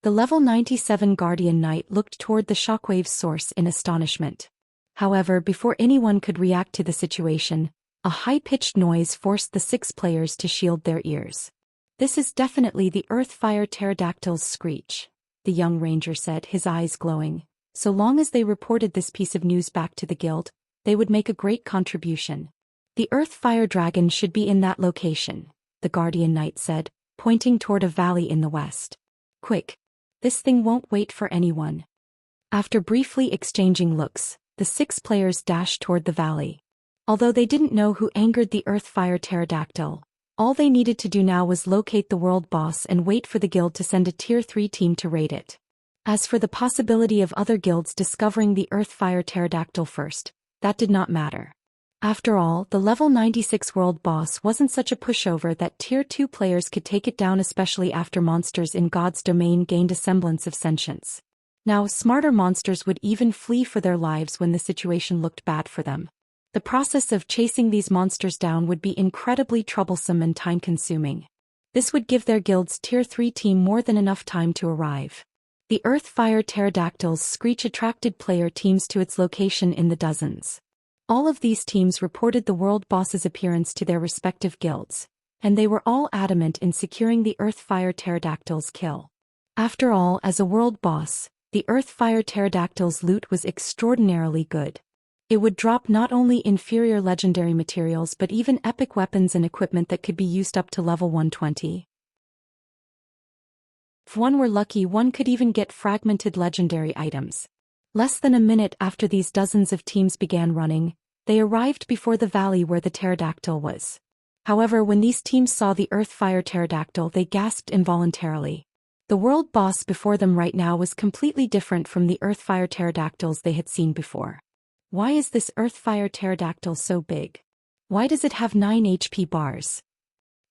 The level 97 Guardian Knight looked toward the shockwave's source in astonishment. However, before anyone could react to the situation, a high-pitched noise forced the six players to shield their ears. "This is definitely the Earth-Fire Pterodactyl's screech," the young ranger said, his eyes glowing. So long as they reported this piece of news back to the guild, they would make a great contribution. "The Earth-Fire Dragon should be in that location," the Guardian Knight said, pointing toward a valley in the west. "Quick! This thing won't wait for anyone." After briefly exchanging looks, the six players dashed toward the valley. Although they didn't know who angered the Earth-Fire Pterodactyl, all they needed to do now was locate the world boss and wait for the guild to send a Tier 3 team to raid it. As for the possibility of other guilds discovering the Earth-Fire Pterodactyl first, that did not matter. After all, the level 96 world boss wasn't such a pushover that Tier 2 players could take it down, especially after monsters in God's Domain gained a semblance of sentience. Now, smarter monsters would even flee for their lives when the situation looked bad for them. The process of chasing these monsters down would be incredibly troublesome and time-consuming. This would give their guild's Tier 3 team more than enough time to arrive. The Earth-Fire Pterodactyl's screech attracted player teams to its location in the dozens. All of these teams reported the world boss's appearance to their respective guilds, and they were all adamant in securing the Earth-Fire Pterodactyl's kill. After all, as a world boss, the Earth-Fire Pterodactyl's loot was extraordinarily good. It would drop not only inferior legendary materials but even epic weapons and equipment that could be used up to level 120. If one were lucky, one could even get fragmented legendary items. Less than a minute after these dozens of teams began running, they arrived before the valley where the pterodactyl was. However, when these teams saw the Earth-Fire Pterodactyl, they gasped involuntarily. The world boss before them right now was completely different from the Earth-Fire Pterodactyls they had seen before. Why is this Earth-Fire Pterodactyl so big? Why does it have 9 HP bars?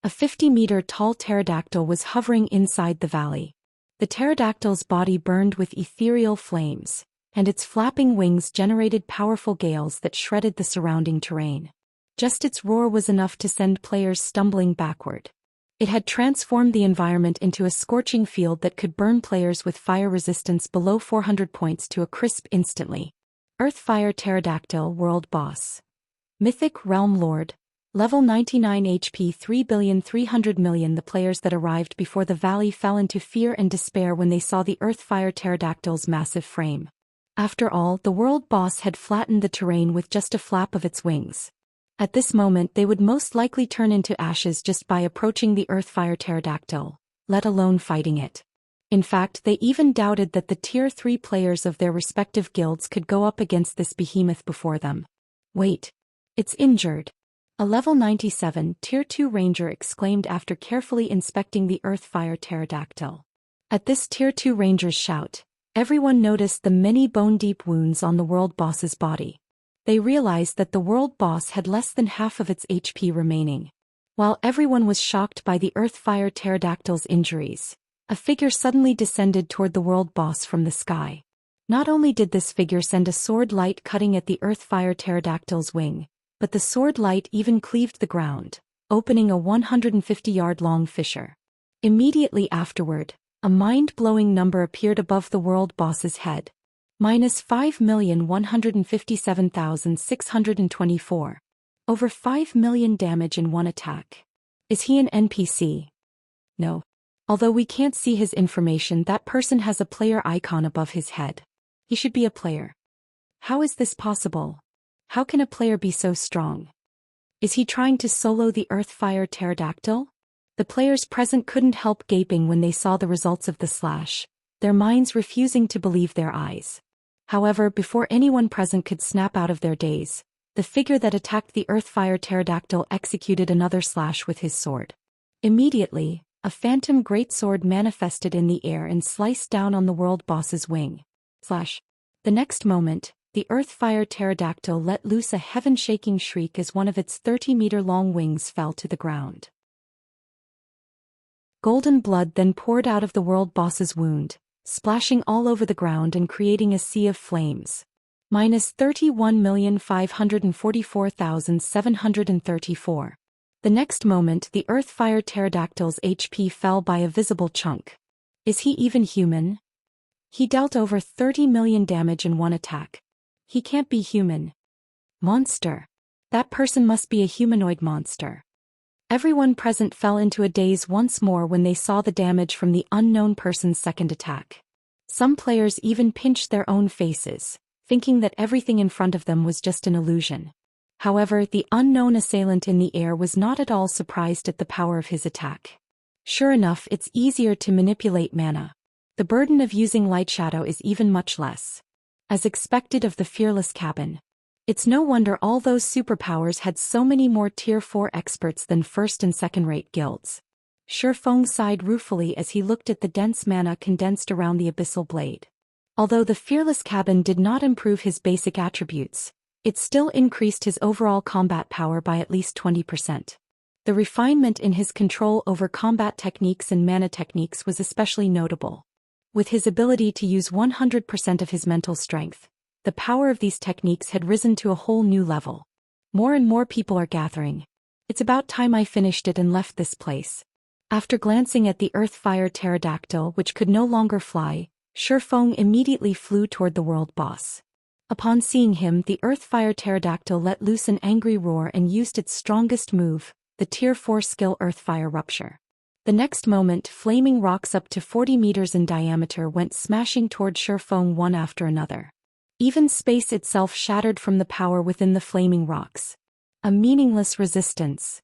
A 50-meter tall pterodactyl was hovering inside the valley. The pterodactyl's body burned with ethereal flames, and its flapping wings generated powerful gales that shredded the surrounding terrain. Just its roar was enough to send players stumbling backward. It had transformed the environment into a scorching field that could burn players with fire resistance below 400 points to a crisp instantly. Earthfire Pterodactyl World Boss. Mythic Realm Lord. Level 99 HP 3,300,000,000. The players that arrived before the valley fell into fear and despair when they saw the Earthfire Pterodactyl's massive frame. After all, the world boss had flattened the terrain with just a flap of its wings. At this moment they would most likely turn into ashes just by approaching the Earthfire Pterodactyl, let alone fighting it. In fact, they even doubted that the Tier 3 players of their respective guilds could go up against this behemoth before them. Wait. It's injured. A level 97 Tier 2 Ranger exclaimed after carefully inspecting the Earthfire Pterodactyl. At this Tier 2 Ranger's shout, everyone noticed the many bone-deep wounds on the world boss's body. They realized that the world boss had less than half of its HP remaining. While everyone was shocked by the Earthfire Pterodactyl's injuries, a figure suddenly descended toward the world boss from the sky. Not only did this figure send a sword light cutting at the Earthfire Pterodactyl's wing, but the sword light even cleaved the ground, opening a 150-yard-long fissure. Immediately afterward, a mind-blowing number appeared above the world boss's head. -5,157,624. Over 5 million damage in one attack. Is he an NPC? No. Although we can't see his information, that person has a player icon above his head. He should be a player. How is this possible? How can a player be so strong? Is he trying to solo the Earthfire Pterodactyl? The players present couldn't help gaping when they saw the results of the slash, their minds refusing to believe their eyes. However, before anyone present could snap out of their daze, the figure that attacked the Earthfire Pterodactyl executed another slash with his sword. Immediately, a phantom greatsword manifested in the air and sliced down on the world boss's wing. Slash. The next moment, the Earthfire Pterodactyl let loose a heaven-shaking shriek as one of its 30-meter-long wings fell to the ground. Golden blood then poured out of the world boss's wound, splashing all over the ground and creating a sea of flames. -31,544,734. The next moment the Earthfire Pterodactyl's HP fell by a visible chunk. Is he even human? He dealt over 30 million damage in one attack. He can't be human. Monster. That person must be a humanoid monster. Everyone present fell into a daze once more when they saw the damage from the unknown person's second attack. Some players even pinched their own faces, thinking that everything in front of them was just an illusion. However, the unknown assailant in the air was not at all surprised at the power of his attack. Sure enough, it's easier to manipulate mana. The burden of using light shadow is even much less. As expected of the fearless cabin. It's no wonder all those superpowers had so many more Tier 4 experts than first and second-rate guilds. Shifeng sighed ruefully as he looked at the dense mana condensed around the abyssal blade. Although the fearless cabin did not improve his basic attributes, it still increased his overall combat power by at least 20%. The refinement in his control over combat techniques and mana techniques was especially notable. With his ability to use 100% of his mental strength, the power of these techniques had risen to a whole new level. More and more people are gathering. It's about time I finished it and left this place. After glancing at the Earthfire Pterodactyl, which could no longer fly, Shifeng immediately flew toward the world boss. Upon seeing him, the Earthfire Pterodactyl let loose an angry roar and used its strongest move, the Tier 4 skill Earthfire Rupture. The next moment, flaming rocks up to 40 meters in diameter went smashing toward Shifeng one after another. Even space itself shattered from the power within the flaming rocks. A meaningless resistance.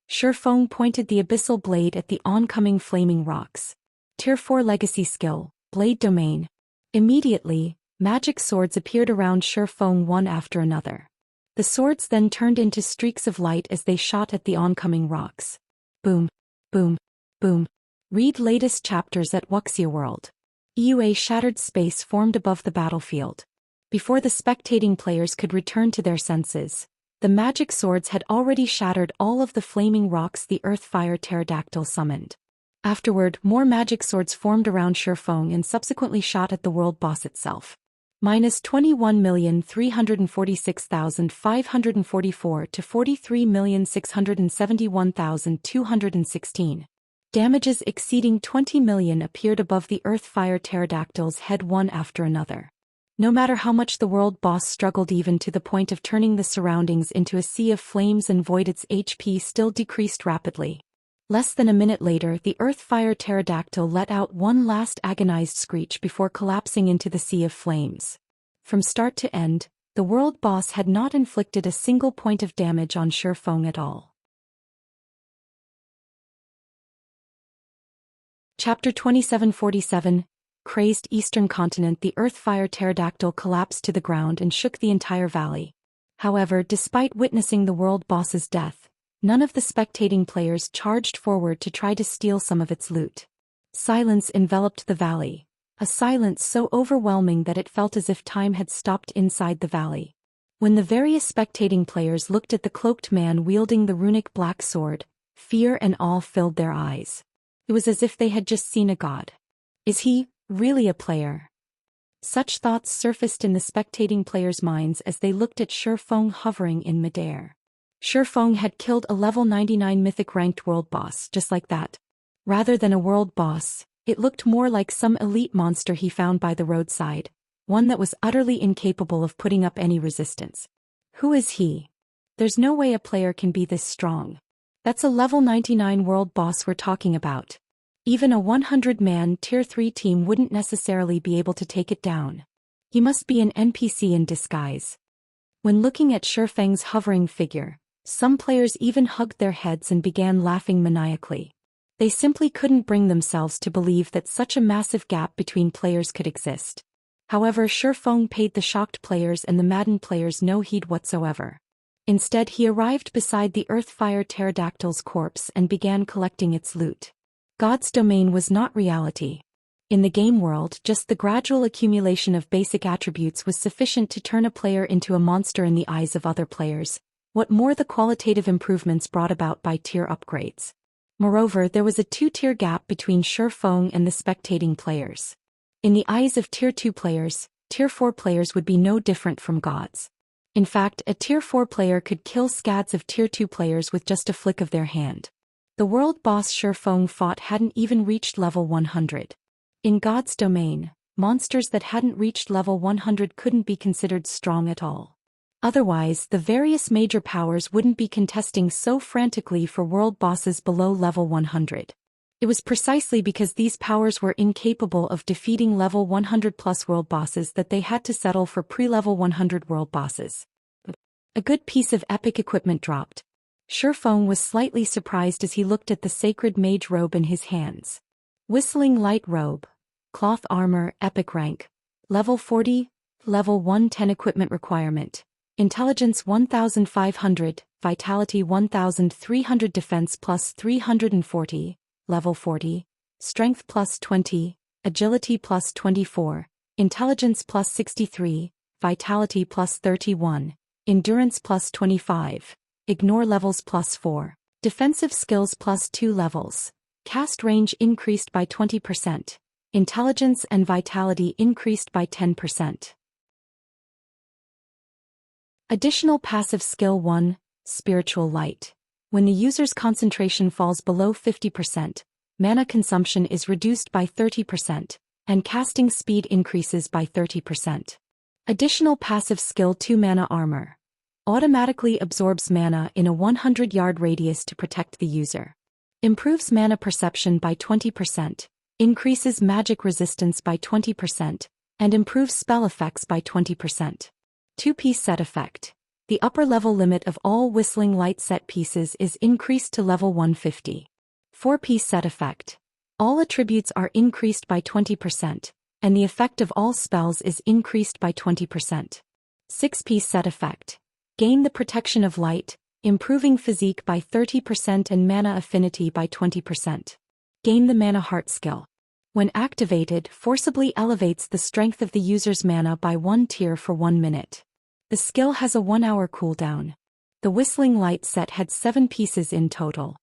Shifeng pointed the abyssal blade at the oncoming flaming rocks. Tier 4 legacy skill, Blade Domain. Immediately, magic swords appeared around Shifeng one after another. The swords then turned into streaks of light as they shot at the oncoming rocks. Boom, boom, boom. Read latest chapters at Wuxia World. EUA shattered space formed above the battlefield. Before the spectating players could return to their senses, the magic swords had already shattered all of the flaming rocks the Earthfire Pterodactyl summoned. Afterward, more magic swords formed around Shifeng and subsequently shot at the world boss itself. -21,346,544 to 43,671,216. Damages exceeding 20 million appeared above the earth-fire pterodactyl's head one after another. No matter how much the world boss struggled, even to the point of turning the surroundings into a sea of flames and void, its HP still decreased rapidly. Less than a minute later, the earth-fire pterodactyl let out one last agonized screech before collapsing into the sea of flames. From start to end, the world boss had not inflicted a single point of damage on Shifeng at all. Chapter 2747, Crazed Eastern Continent. The earth-fire pterodactyl collapsed to the ground and shook the entire valley. However, despite witnessing the world boss's death, none of the spectating players charged forward to try to steal some of its loot. Silence enveloped the valley, a silence so overwhelming that it felt as if time had stopped inside the valley. When the various spectating players looked at the cloaked man wielding the runic black sword, fear and awe filled their eyes. It was as if they had just seen a god. Is he really a player? Such thoughts surfaced in the spectating players' minds as they looked at Shifeng hovering in midair. Shifeng had killed a level 99 mythic ranked world boss just like that. Rather than a world boss, it looked more like some elite monster he found by the roadside, one that was utterly incapable of putting up any resistance. Who is he? There's no way a player can be this strong. That's a level 99 world boss we're talking about. Even a 100-man Tier 3 team wouldn't necessarily be able to take it down. He must be an NPC in disguise. When looking at Shifeng's hovering figure, some players even hugged their heads and began laughing maniacally. They simply couldn't bring themselves to believe that such a massive gap between players could exist. However, Shifeng paid the shocked players and the maddened players no heed whatsoever. Instead, he arrived beside the earth-fire pterodactyl's corpse and began collecting its loot. God's domain was not reality. In the game world, just the gradual accumulation of basic attributes was sufficient to turn a player into a monster in the eyes of other players. What more the qualitative improvements brought about by tier upgrades. Moreover, there was a two-tier gap between Shifeng and the spectating players. In the eyes of Tier 2 players, Tier 4 players would be no different from gods. In fact, a Tier 4 player could kill scads of Tier 2 players with just a flick of their hand. The world boss Shifeng fought hadn't even reached level 100. In God's domain, monsters that hadn't reached level 100 couldn't be considered strong at all. Otherwise, the various major powers wouldn't be contesting so frantically for world bosses below level 100. It was precisely because these powers were incapable of defeating level 100 plus world bosses that they had to settle for pre-level 100 world bosses. A good piece of epic equipment dropped. Shifeng was slightly surprised as he looked at the sacred mage robe in his hands. Whistling light robe, cloth armor, epic rank, level 40, level 110 equipment requirement. Intelligence 1500, Vitality 1300, Defense plus 340, level 40, Strength plus 20, Agility plus 24, Intelligence plus 63, Vitality plus 31, Endurance plus 25, Ignore levels plus 4, Defensive skills plus 2 levels, Cast range increased by 20%, Intelligence and Vitality increased by 10%. Additional passive skill 1, Spiritual Light. When the user's concentration falls below 50%, mana consumption is reduced by 30%, and casting speed increases by 30%. Additional passive skill 2, Mana Armor. Automatically absorbs mana in a 100-yard radius to protect the user. Improves mana perception by 20%, increases magic resistance by 20%, and improves spell effects by 20%. 2-piece set effect. The upper level limit of all Whistling Light set pieces is increased to level 150. 4-piece set effect. All attributes are increased by 20%, and the effect of all spells is increased by 20%. 6-piece set effect. Gain the protection of light, improving physique by 30% and mana affinity by 20%. Gain the Mana Heart skill. When activated, forcibly elevates the strength of the user's mana by 1 tier for 1 minute. The skill has a 1-hour cooldown. The Whistling Light set had 7 pieces in total.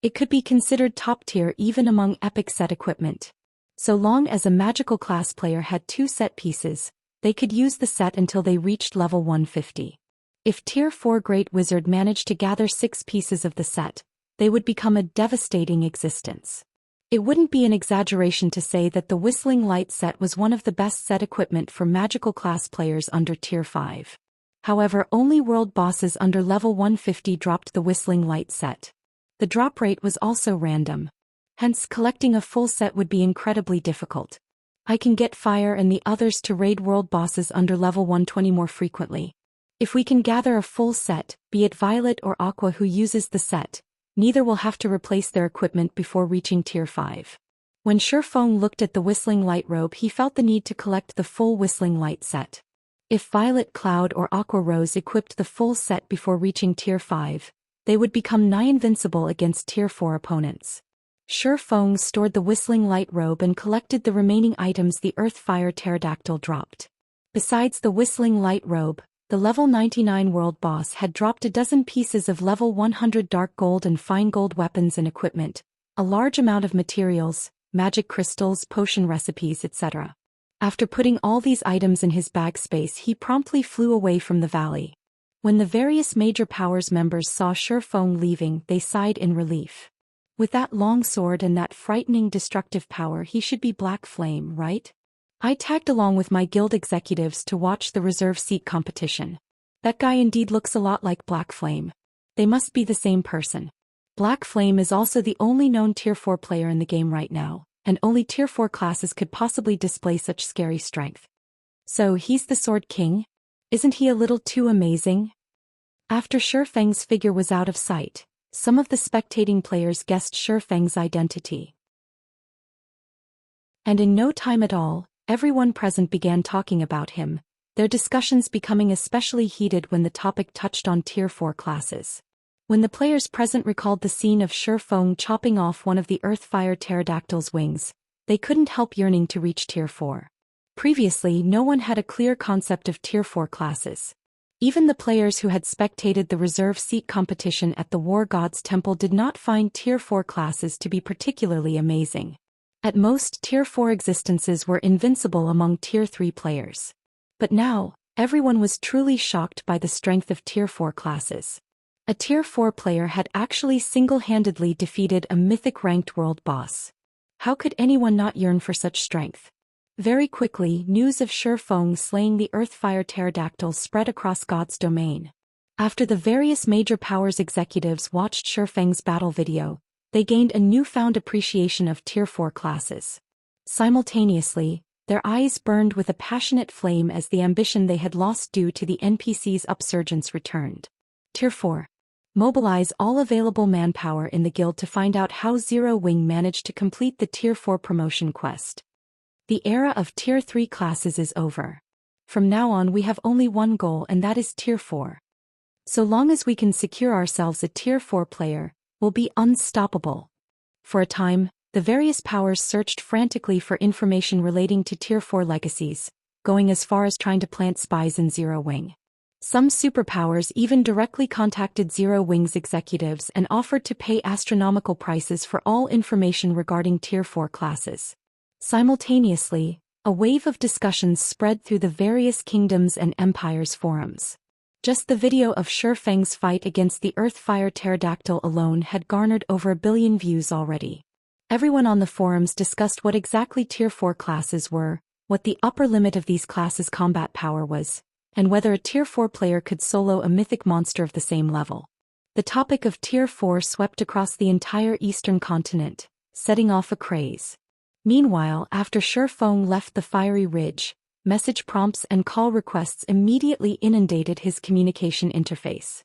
It could be considered top tier even among epic set equipment. So long as a magical class player had 2 set pieces, they could use the set until they reached level 150. If Tier 4 Great Wizard managed to gather 6 pieces of the set, they would become a devastating existence. It wouldn't be an exaggeration to say that the Whistling Light set was one of the best set equipment for magical class players under Tier 5. However, only world bosses under level 150 dropped the Whistling Light set. The drop rate was also random. Hence, collecting a full set would be incredibly difficult. I can get Fire and the others to raid world bosses under level 120 more frequently. If we can gather a full set, be it Violet or Aqua who uses the set, neither will have to replace their equipment before reaching Tier 5. When Shifeng looked at the Whistling Light robe, he felt the need to collect the full Whistling Light set. If Violet, Cloud or Aqua Rose equipped the full set before reaching Tier 5, they would become nigh invincible against Tier 4 opponents. Shifeng stored the Whistling Light robe and collected the remaining items the Earth Fire Pterodactyl dropped. Besides the Whistling Light robe, the level 99 world boss had dropped a dozen pieces of level 100 dark gold and fine gold weapons and equipment, a large amount of materials, magic crystals, potion recipes, etc. After putting all these items in his bag space, he promptly flew away from the valley. When the various major powers members saw Shifeng leaving, they sighed in relief. With that long sword and that frightening destructive power, he should be Black Flame, right? I tagged along with my guild executives to watch the reserve seat competition. That guy indeed looks a lot like Black Flame. They must be the same person. Black Flame is also the only known Tier 4 player in the game right now, and only Tier 4 classes could possibly display such scary strength. So he's the Sword King? Isn't he a little too amazing? After Shifeng's figure was out of sight, some of the spectating players guessed Shifeng's identity. And in no time at all, everyone present began talking about him, their discussions becoming especially heated when the topic touched on Tier 4 classes. When the players present recalled the scene of Shifeng chopping off one of the Earthfire Pterodactyl's wings, they couldn't help yearning to reach Tier 4. Previously, no one had a clear concept of Tier 4 classes. Even the players who had spectated the reserve seat competition at the War God's Temple did not find Tier 4 classes to be particularly amazing. At most, Tier 4 existences were invincible among Tier 3 players. But now, everyone was truly shocked by the strength of Tier 4 classes. A Tier 4 player had actually single-handedly defeated a mythic-ranked world boss. How could anyone not yearn for such strength? Very quickly, news of Shifeng slaying the Earthfire Pterodactyl spread across God's domain. After the various major powers executives watched Shifeng's battle video, they gained a newfound appreciation of Tier 4 classes. Simultaneously, their eyes burned with a passionate flame as the ambition they had lost due to the NPC's upsurgence returned. Tier 4. Mobilize all available manpower in the guild to find out how Zero Wing managed to complete the Tier 4 promotion quest. The era of Tier 3 classes is over. From now on we have only one goal, and that is Tier 4. So long as we can secure ourselves a Tier 4 player, we'll be unstoppable. For a time, the various powers searched frantically for information relating to Tier 4 legacies, going as far as trying to plant spies in Zero Wing. Some superpowers even directly contacted Zero Wing's executives and offered to pay astronomical prices for all information regarding Tier 4 classes. Simultaneously, a wave of discussions spread through the various kingdoms and empires forums. Just the video of Shifeng's fight against the Earthfire Pterodactyl alone had garnered over 1 billion views already. Everyone on the forums discussed what exactly Tier 4 classes were, what the upper limit of these classes' combat power was, and whether a Tier 4 player could solo a mythic monster of the same level. The topic of Tier 4 swept across the entire eastern continent, setting off a craze. Meanwhile, after Shifeng left the Fiery Ridge, message prompts and call requests immediately inundated his communication interface.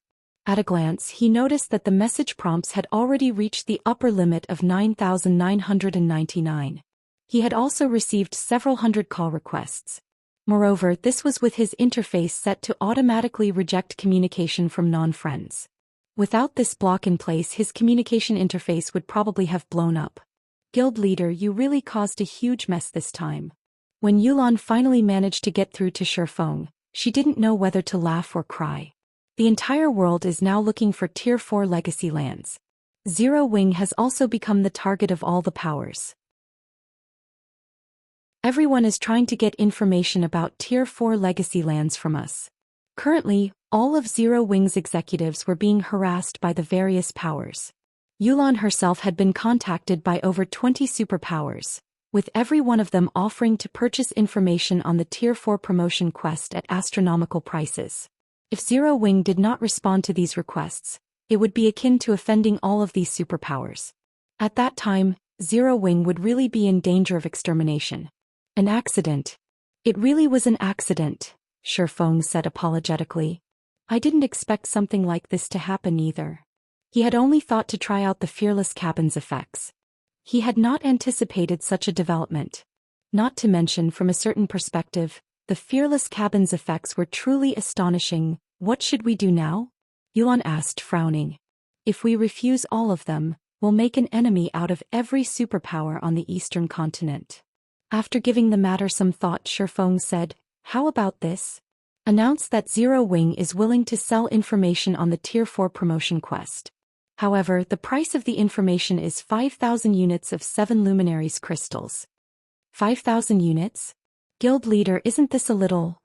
At a glance, he noticed that the message prompts had already reached the upper limit of 9,999. He had also received several hundred call requests. Moreover, this was with his interface set to automatically reject communication from non-friends. Without this block in place, his communication interface would probably have blown up. Guild leader, you really caused a huge mess this time. When Yulan finally managed to get through to Shifeng, she didn't know whether to laugh or cry. The entire world is now looking for Tier 4 legacy lands. Zero Wing has also become the target of all the powers. Everyone is trying to get information about Tier 4 legacy lands from us. Currently, all of Zero Wing's executives were being harassed by the various powers. Yulan herself had been contacted by over 20 superpowers, with every one of them offering to purchase information on the Tier 4 promotion quest at astronomical prices. If Zero Wing did not respond to these requests, it would be akin to offending all of these superpowers. At that time, Zero Wing would really be in danger of extermination. An accident. It really was an accident, Shifeng said apologetically. I didn't expect something like this to happen either. He had only thought to try out the Fearless Cabin's effects. He had not anticipated such a development. Not to mention, from a certain perspective, the Fearless Cabin's effects were truly astonishing. What should we do now? Yulan asked, frowning. If we refuse all of them, we'll make an enemy out of every superpower on the eastern continent. After giving the matter some thought, Shifeng said, how about this? Announce that Zero Wing is willing to sell information on the Tier 4 promotion quest. However, the price of the information is 5,000 units of 7 luminaries crystals. 5,000 units? Guild leader, isn't this a little?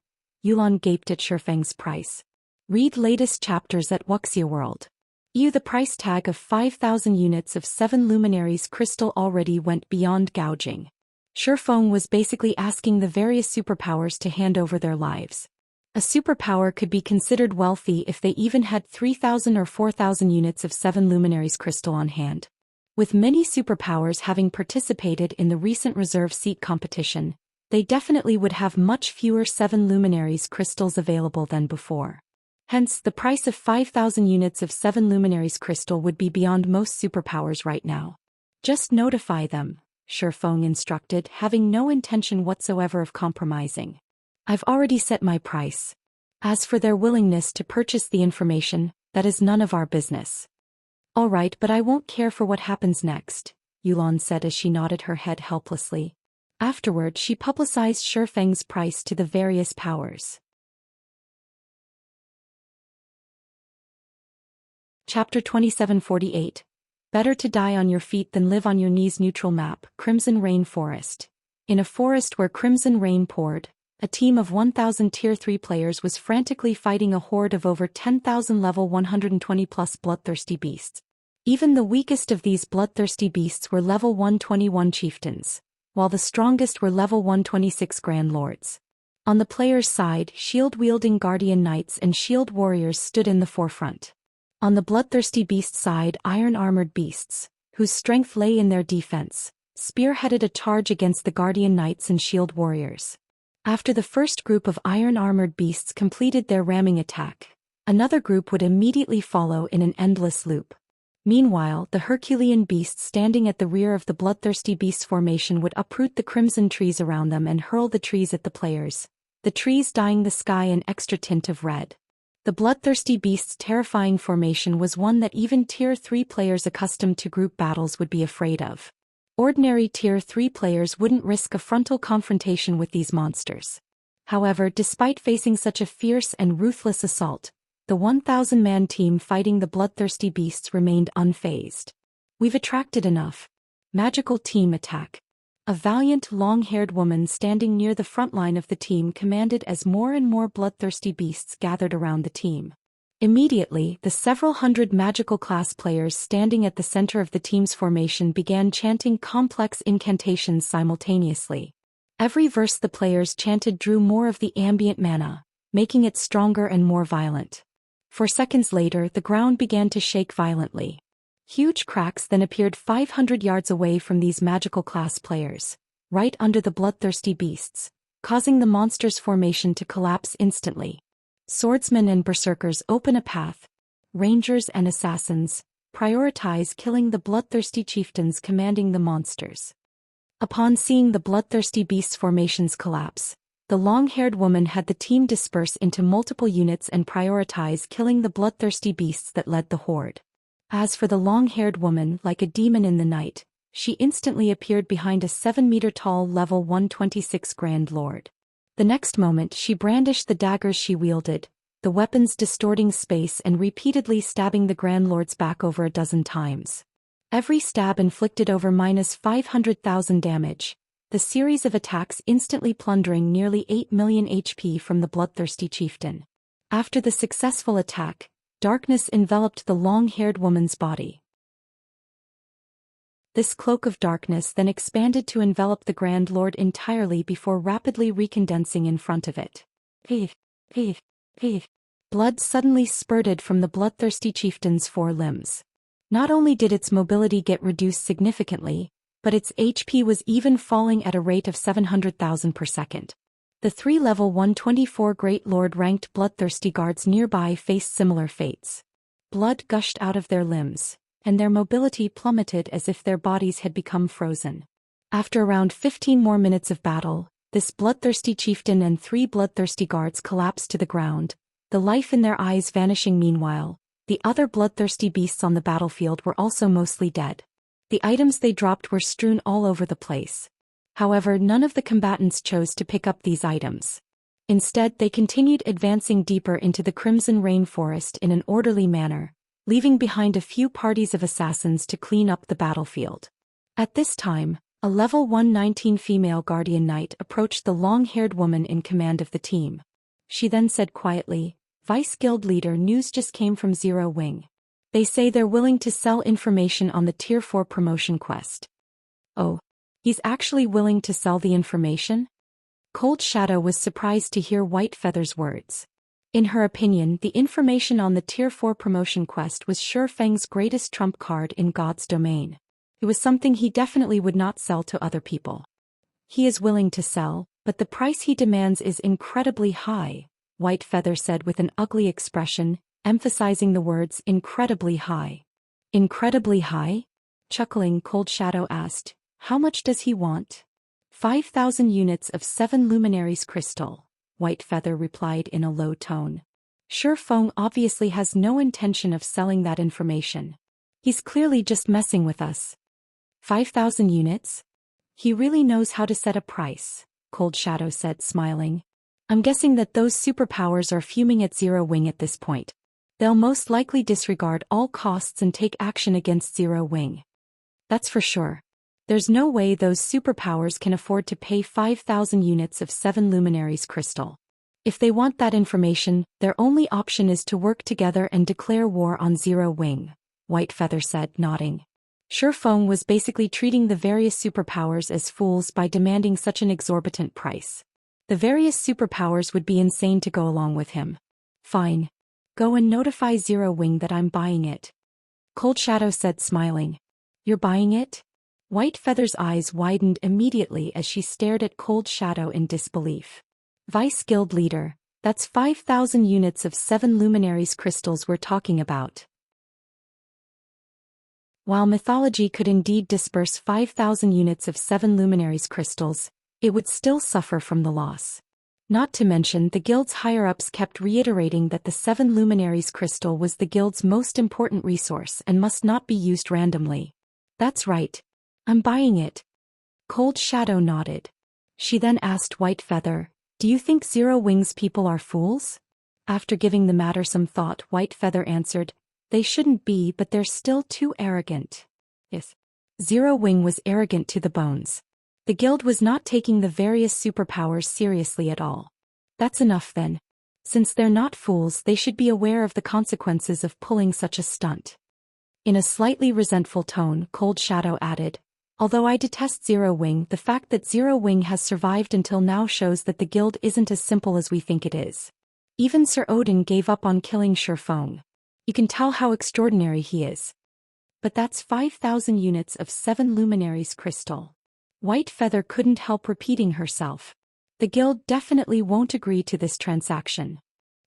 Yulan gaped at Shifeng's price. Read latest chapters at Wuxia World. The price tag of 5,000 units of 7 luminaries crystal already went beyond gouging. Shifeng was basically asking the various superpowers to hand over their lives. A superpower could be considered wealthy if they even had 3,000 or 4,000 units of 7 luminaries crystal on hand. With many superpowers having participated in the recent reserve seat competition, they definitely would have much fewer 7 luminaries crystals available than before. Hence, the price of 5,000 units of 7 luminaries crystal would be beyond most superpowers right now. Just notify them, Shifeng instructed, having no intention whatsoever of compromising. I've already set my price. As for their willingness to purchase the information, that is none of our business. All right, but I won't care for what happens next, Yulan said as she nodded her head helplessly. Afterward, she publicized Shifeng's price to the various powers. Chapter 2748. Better to die on your feet than live on your knees. Neutral map, Crimson Rain Forest. In a forest where crimson rain poured, a team of 1,000 Tier 3 players was frantically fighting a horde of over 10,000 level 120+ bloodthirsty beasts. Even the weakest of these bloodthirsty beasts were level 121 chieftains, while the strongest were level 126 grand lords. On the players' side, shield-wielding guardian knights and shield warriors stood in the forefront. On the bloodthirsty beast side, iron-armored beasts, whose strength lay in their defense, spearheaded a charge against the guardian knights and shield warriors. After the first group of iron-armored beasts completed their ramming attack, another group would immediately follow in an endless loop. Meanwhile, the Herculean beasts standing at the rear of the bloodthirsty beasts formation would uproot the crimson trees around them and hurl the trees at the players, the trees dyeing the sky an extra tint of red. The bloodthirsty beasts' terrifying formation was one that even Tier 3 players accustomed to group battles would be afraid of. Ordinary Tier 3 players wouldn't risk a frontal confrontation with these monsters. However, despite facing such a fierce and ruthless assault, the 1,000-man team fighting the bloodthirsty beasts remained unfazed. We've attracted enough. Magical team attack. A valiant, long-haired woman standing near the front line of the team commanded as more and more bloodthirsty beasts gathered around the team. Immediately, the several hundred magical class players standing at the center of the team's formation began chanting complex incantations simultaneously. Every verse the players chanted drew more of the ambient mana, making it stronger and more violent. For seconds later, the ground began to shake violently. Huge cracks then appeared 500 yards away from these magical class players, right under the bloodthirsty beasts, causing the monster's formation to collapse instantly. Swordsmen and berserkers open a path. Rangers and assassins prioritize killing the bloodthirsty chieftains commanding the monsters. Upon seeing the bloodthirsty beasts' formations collapse, the long-haired woman had the team disperse into multiple units and prioritize killing the bloodthirsty beasts that led the horde. As for the long-haired woman, like a demon in the night, she instantly appeared behind a 7-meter-tall level 126 Grand Lord. The next moment she brandished the daggers she wielded, the weapons distorting space and repeatedly stabbing the Grand Lord's back over a dozen times. Every stab inflicted over -500,000 damage, the series of attacks instantly plundering nearly 8 million HP from the bloodthirsty chieftain. After the successful attack, darkness enveloped the long-haired woman's body. This cloak of darkness then expanded to envelop the Grand Lord entirely before rapidly recondensing in front of it. Blood suddenly spurted from the bloodthirsty chieftain's 4 limbs. Not only did its mobility get reduced significantly, but its HP was even falling at a rate of 700,000 per second. The 3 level 124 Great Lord-ranked bloodthirsty guards nearby faced similar fates. Blood gushed out of their limbs, and their mobility plummeted as if their bodies had become frozen. After around 15 more minutes of battle, this bloodthirsty chieftain and 3 bloodthirsty guards collapsed to the ground, the life in their eyes vanishing meanwhile. The other bloodthirsty beasts on the battlefield were also mostly dead. The items they dropped were strewn all over the place. However, none of the combatants chose to pick up these items. Instead, they continued advancing deeper into the Crimson Rainforest in an orderly manner, leaving behind a few parties of assassins to clean up the battlefield. At this time, a level 119 female guardian knight approached the long-haired woman in command of the team. She then said quietly, "Vice Guild Leader, news just came from Zero Wing. They say they're willing to sell information on the Tier 4 promotion quest." "Oh, he's actually willing to sell the information?" Cold Shadow was surprised to hear White Feather's words. In her opinion, the information on the Tier 4 promotion quest was Sure Feng's greatest trump card in God's domain. It was something he definitely would not sell to other people. "He is willing to sell, but the price he demands is incredibly high," White Feather said with an ugly expression, emphasizing the words incredibly high. "Incredibly high?" Chuckling, Cold Shadow asked, "How much does he want?" 5,000 units of 7 luminaries crystal, White Feather replied in a low tone. Sure Feng obviously has no intention of selling that information. He's clearly just messing with us. 5,000 units? He really knows how to set a price, Cold Shadow said, smiling. "I'm guessing that those superpowers are fuming at Zero Wing at this point. They'll most likely disregard all costs and take action against Zero Wing. That's for sure. There's no way those superpowers can afford to pay 5,000 units of 7 luminaries crystal. If they want that information, their only option is to work together and declare war on Zero Wing," White Feather said, nodding. Sure Feng was basically treating the various superpowers as fools by demanding such an exorbitant price. The various superpowers would be insane to go along with him. "Fine. Go and notify Zero Wing that I'm buying it," Cold Shadow said, smiling. "You're buying it?" White Feather's eyes widened immediately as she stared at Cold Shadow in disbelief. "Vice Guild Leader, that's 5,000 units of 7 luminaries crystals we're talking about." While mythology could indeed disperse 5,000 units of 7 luminaries crystals, it would still suffer from the loss. Not to mention, the guild's higher-ups kept reiterating that the 7 luminaries crystal was the guild's most important resource and must not be used randomly. "That's right. I'm buying it." Cold Shadow nodded. She then asked White Feather, "Do you think Zero Wing's people are fools?" After giving the matter some thought, White Feather answered, "They shouldn't be, but they're still too arrogant." Yes. Zero Wing was arrogant to the bones. The guild was not taking the various superpowers seriously at all. That's enough then. Since they're not fools, they should be aware of the consequences of pulling such a stunt. In a slightly resentful tone, Cold Shadow added, "Although I detest Zero Wing, the fact that Zero Wing has survived until now shows that the guild isn't as simple as we think it is. Even Sir Odin gave up on killing Sure Feng. You can tell how extraordinary he is. But that's 5,000 units of 7 luminaries crystal." White Feather couldn't help repeating herself. "The guild definitely won't agree to this transaction."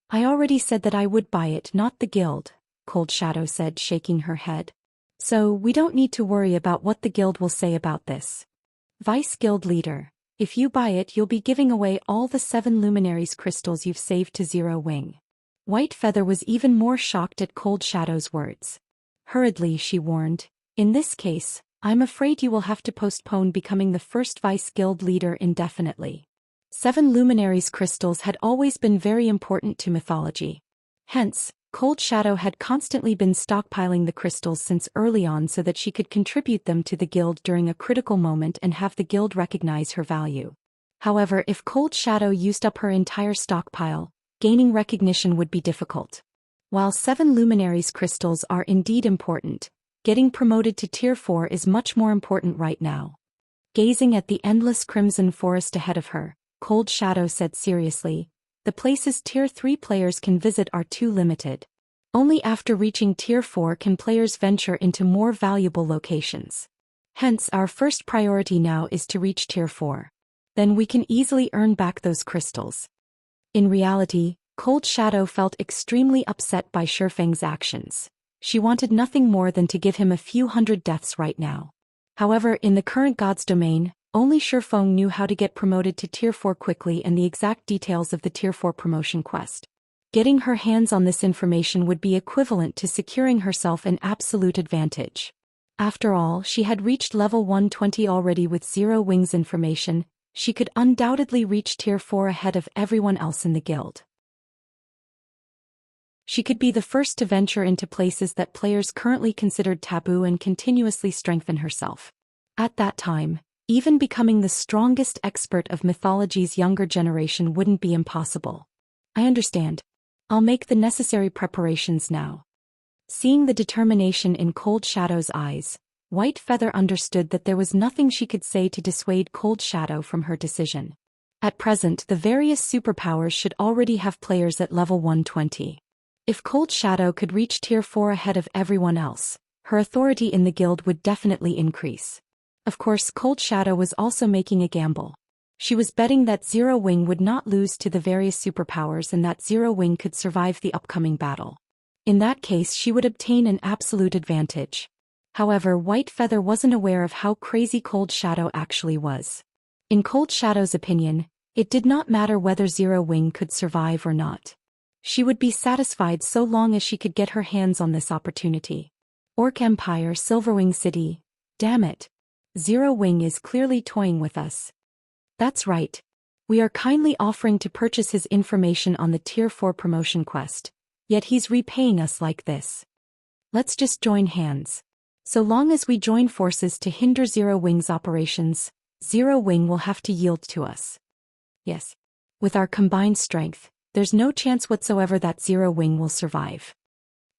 "I already said that I would buy it, not the guild," Cold Shadow said, shaking her head. "So we don't need to worry about what the guild will say about this. Vice Guild Leader, if you buy it, you'll be giving away all the 7 luminaries crystals you've saved to Zero Wing." White Feather was even more shocked at Cold Shadow's words. Hurriedly, she warned, "In this case, I'm afraid you will have to postpone becoming the first Vice Guild Leader indefinitely." 7 luminaries crystals had always been very important to mythology. Hence, Cold Shadow had constantly been stockpiling the crystals since early on so that she could contribute them to the guild during a critical moment and have the guild recognize her value. However, if Cold Shadow used up her entire stockpile, gaining recognition would be difficult. While 7 luminaries crystals are indeed important, getting promoted to Tier 4 is much more important right now. Gazing at the endless crimson forest ahead of her, Cold Shadow said seriously, "The places Tier 3 players can visit are too limited. Only after reaching Tier 4 can players venture into more valuable locations. Hence, our first priority now is to reach Tier 4. Then we can easily earn back those crystals." In reality, Cold Shadow felt extremely upset by Shifeng's actions. She wanted nothing more than to give him a few hundred deaths right now. However, in the current God's domain, only Shifeng knew how to get promoted to Tier 4 quickly and the exact details of the Tier 4 promotion quest. Getting her hands on this information would be equivalent to securing herself an absolute advantage. After all, she had reached level 120 already with Zero Wings information. She could undoubtedly reach Tier 4 ahead of everyone else in the guild. She could be the first to venture into places that players currently considered taboo and continuously strengthen herself. At that time, even becoming the strongest expert of mythology's younger generation wouldn't be impossible. I understand. I'll make the necessary preparations now. Seeing the determination in Cold Shadow's eyes, White Feather understood that there was nothing she could say to dissuade Cold Shadow from her decision. At present, the various superpowers should already have players at level 120. If Cold Shadow could reach Tier 4 ahead of everyone else, her authority in the guild would definitely increase. Of course, Cold Shadow was also making a gamble. She was betting that Zero Wing would not lose to the various superpowers and that Zero Wing could survive the upcoming battle. In that case, she would obtain an absolute advantage. However, White Feather wasn't aware of how crazy Cold Shadow actually was. In Cold Shadow's opinion, it did not matter whether Zero Wing could survive or not. She would be satisfied so long as she could get her hands on this opportunity. Orc Empire, Silverwing City. Damn it. Zero Wing is clearly toying with us. That's right. We are kindly offering to purchase his information on the Tier 4 promotion quest, yet he's repaying us like this. Let's just join hands. So long as we join forces to hinder Zero Wing's operations, Zero Wing will have to yield to us. Yes. With our combined strength, there's no chance whatsoever that Zero Wing will survive.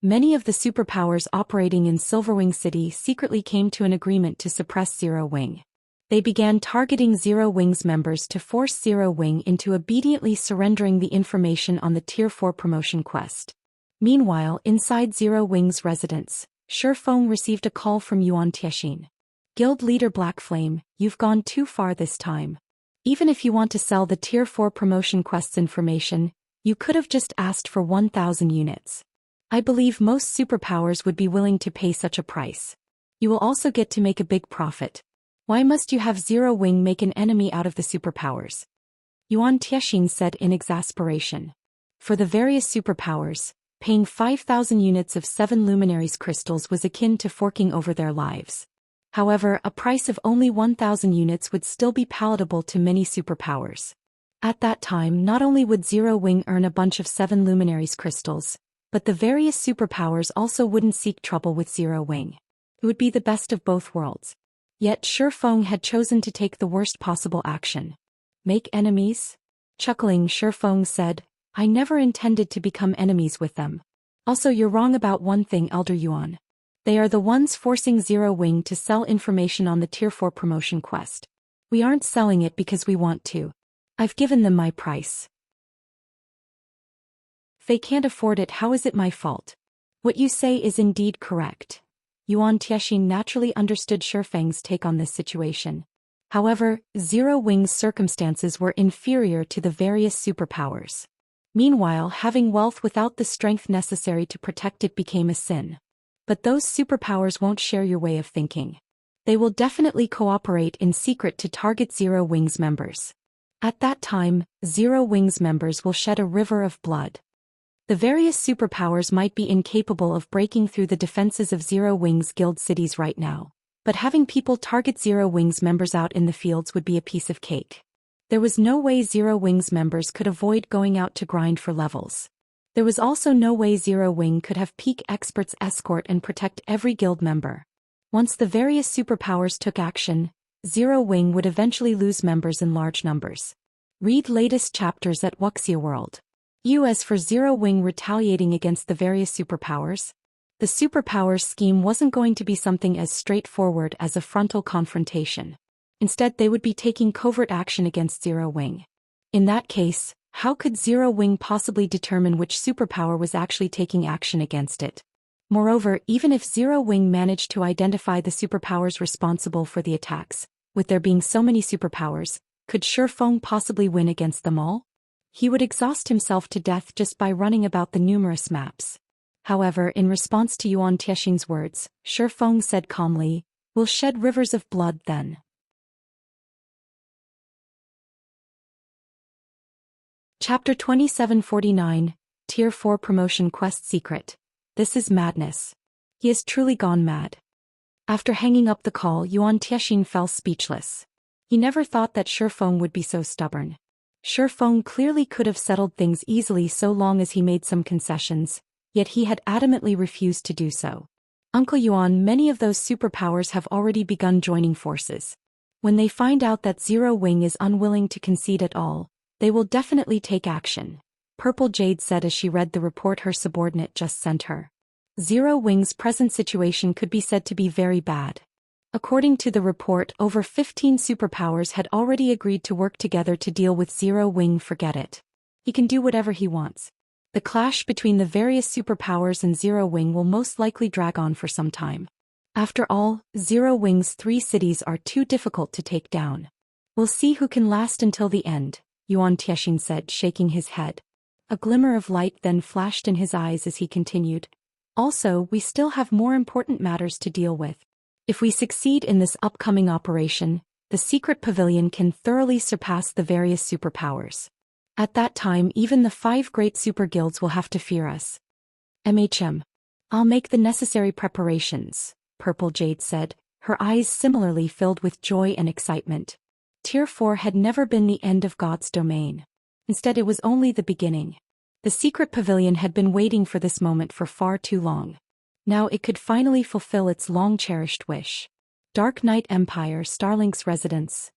Many of the superpowers operating in Silverwing City secretly came to an agreement to suppress Zero Wing. They began targeting Zero Wing's members to force Zero Wing into obediently surrendering the information on the Tier 4 promotion quest. Meanwhile, inside Zero Wing's residence, Shifeng received a call from Yuan Tiexin. Guild leader Black Flame, you've gone too far this time. Even if you want to sell the Tier 4 promotion quest's information, you could have just asked for 1,000 units. I believe most superpowers would be willing to pay such a price. You will also get to make a big profit. Why must you have Zero Wing make an enemy out of the superpowers? Yuan Tiexin said in exasperation. For the various superpowers, paying 5,000 units of 7 luminaries crystals was akin to forking over their lives. However, a price of only 1,000 units would still be palatable to many superpowers. At that time, not only would Zero Wing earn a bunch of 7 luminaries crystals, but the various superpowers also wouldn't seek trouble with Zero Wing. It would be the best of both worlds. Yet Shifeng had chosen to take the worst possible action. Make enemies? Chuckling, Shifeng said, I never intended to become enemies with them. Also, you're wrong about one thing, Elder Yuan. They are the ones forcing Zero Wing to sell information on the Tier 4 promotion quest. We aren't selling it because we want to. I've given them my price. If they can't afford it, how is it my fault? What you say is indeed correct. Yuan Tiexin naturally understood Shifeng's take on this situation. However, Zero Wing's circumstances were inferior to the various superpowers. Meanwhile, having wealth without the strength necessary to protect it became a sin. But those superpowers won't share your way of thinking. They will definitely cooperate in secret to target Zero Wing's members. At that time, Zero Wing's members will shed a river of blood. The various superpowers might be incapable of breaking through the defenses of Zero Wing's guild cities right now, but having people target Zero Wing's members out in the fields would be a piece of cake. There was no way Zero Wing's members could avoid going out to grind for levels. There was also no way Zero Wing could have peak experts escort and protect every guild member. Once the various superpowers took action, Zero Wing would eventually lose members in large numbers. Read latest chapters at Wuxia World. As for Zero Wing retaliating against the various superpowers, the superpowers scheme wasn't going to be something as straightforward as a frontal confrontation. Instead, they would be taking covert action against Zero Wing. In that case, how could Zero Wing possibly determine which superpower was actually taking action against it? Moreover, even if Zero Wing managed to identify the superpowers responsible for the attacks, with there being so many superpowers, could Shifeng possibly win against them all? He would exhaust himself to death just by running about the numerous maps. However, in response to Yuan Tiexing's words, Shifeng said calmly, "We'll shed rivers of blood then." Chapter 2749, Tier 4 Promotion Quest Secret. This is madness. He has truly gone mad. After hanging up the call, Yuan Tiexing fell speechless. He never thought that Shifeng would be so stubborn. Shifeng clearly could have settled things easily so long as he made some concessions, yet he had adamantly refused to do so. Uncle Yuan, many of those superpowers have already begun joining forces. When they find out that Zero Wing is unwilling to concede at all, they will definitely take action, Purple Jade said as she read the report her subordinate just sent her. Zero Wing's present situation could be said to be very bad. According to the report, over 15 superpowers had already agreed to work together to deal with Zero Wing. Forget it. He can do whatever he wants. The clash between the various superpowers and Zero Wing will most likely drag on for some time. After all, Zero Wing's 3 cities are too difficult to take down. We'll see who can last until the end, Yuan Tiexing said, shaking his head. A glimmer of light then flashed in his eyes as he continued. Also, we still have more important matters to deal with. If we succeed in this upcoming operation, the secret pavilion can thoroughly surpass the various superpowers. At that time, even the 5 great super guilds will have to fear us. I'll make the necessary preparations, Purple Jade said, her eyes similarly filled with joy and excitement. Tier 4 had never been the end of God's domain. Instead, it was only the beginning. The secret pavilion had been waiting for this moment for far too long. Now it could finally fulfill its long-cherished wish. Dark Knight Empire, Starlink's residence.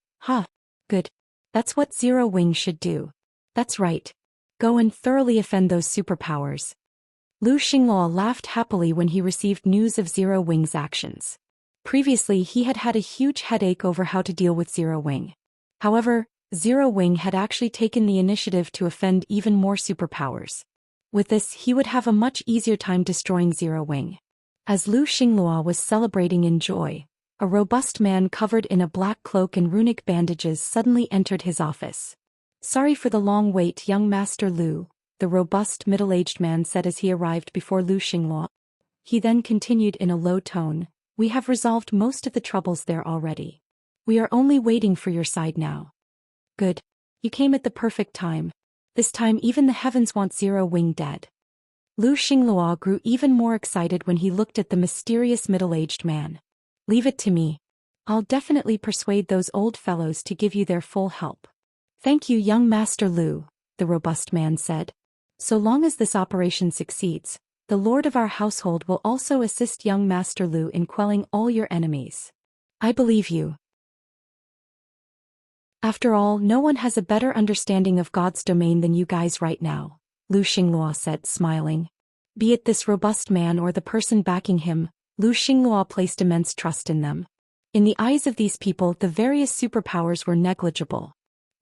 Good. That's what Zero Wing should do. That's right. Go and thoroughly offend those superpowers. Lu Xinghua laughed happily when he received news of Zero Wing's actions. Previously, he had had a huge headache over how to deal with Zero Wing. However, Zero Wing had actually taken the initiative to offend even more superpowers. With this, he would have a much easier time destroying Zero Wing. As Lu Xinghua was celebrating in joy, a robust man covered in a black cloak and runic bandages suddenly entered his office. "Sorry for the long wait, young Master Lu," the robust middle-aged man said as he arrived before Lu Xinghua. He then continued in a low tone, "We have resolved most of the troubles there already. We are only waiting for your side now." "Good. You came at the perfect time. This time even the heavens want Zero Wing dead." Lu Xinghua grew even more excited when he looked at the mysterious middle-aged man. "Leave it to me. I'll definitely persuade those old fellows to give you their full help." "Thank you, young Master Lu," the robust man said. "So long as this operation succeeds, the lord of our household will also assist young Master Lu in quelling all your enemies." "I believe you. After all, no one has a better understanding of God's domain than you guys right now," Lu Xinghua said, smiling. Be it this robust man or the person backing him, Lu Xinghua placed immense trust in them. In the eyes of these people, the various superpowers were negligible.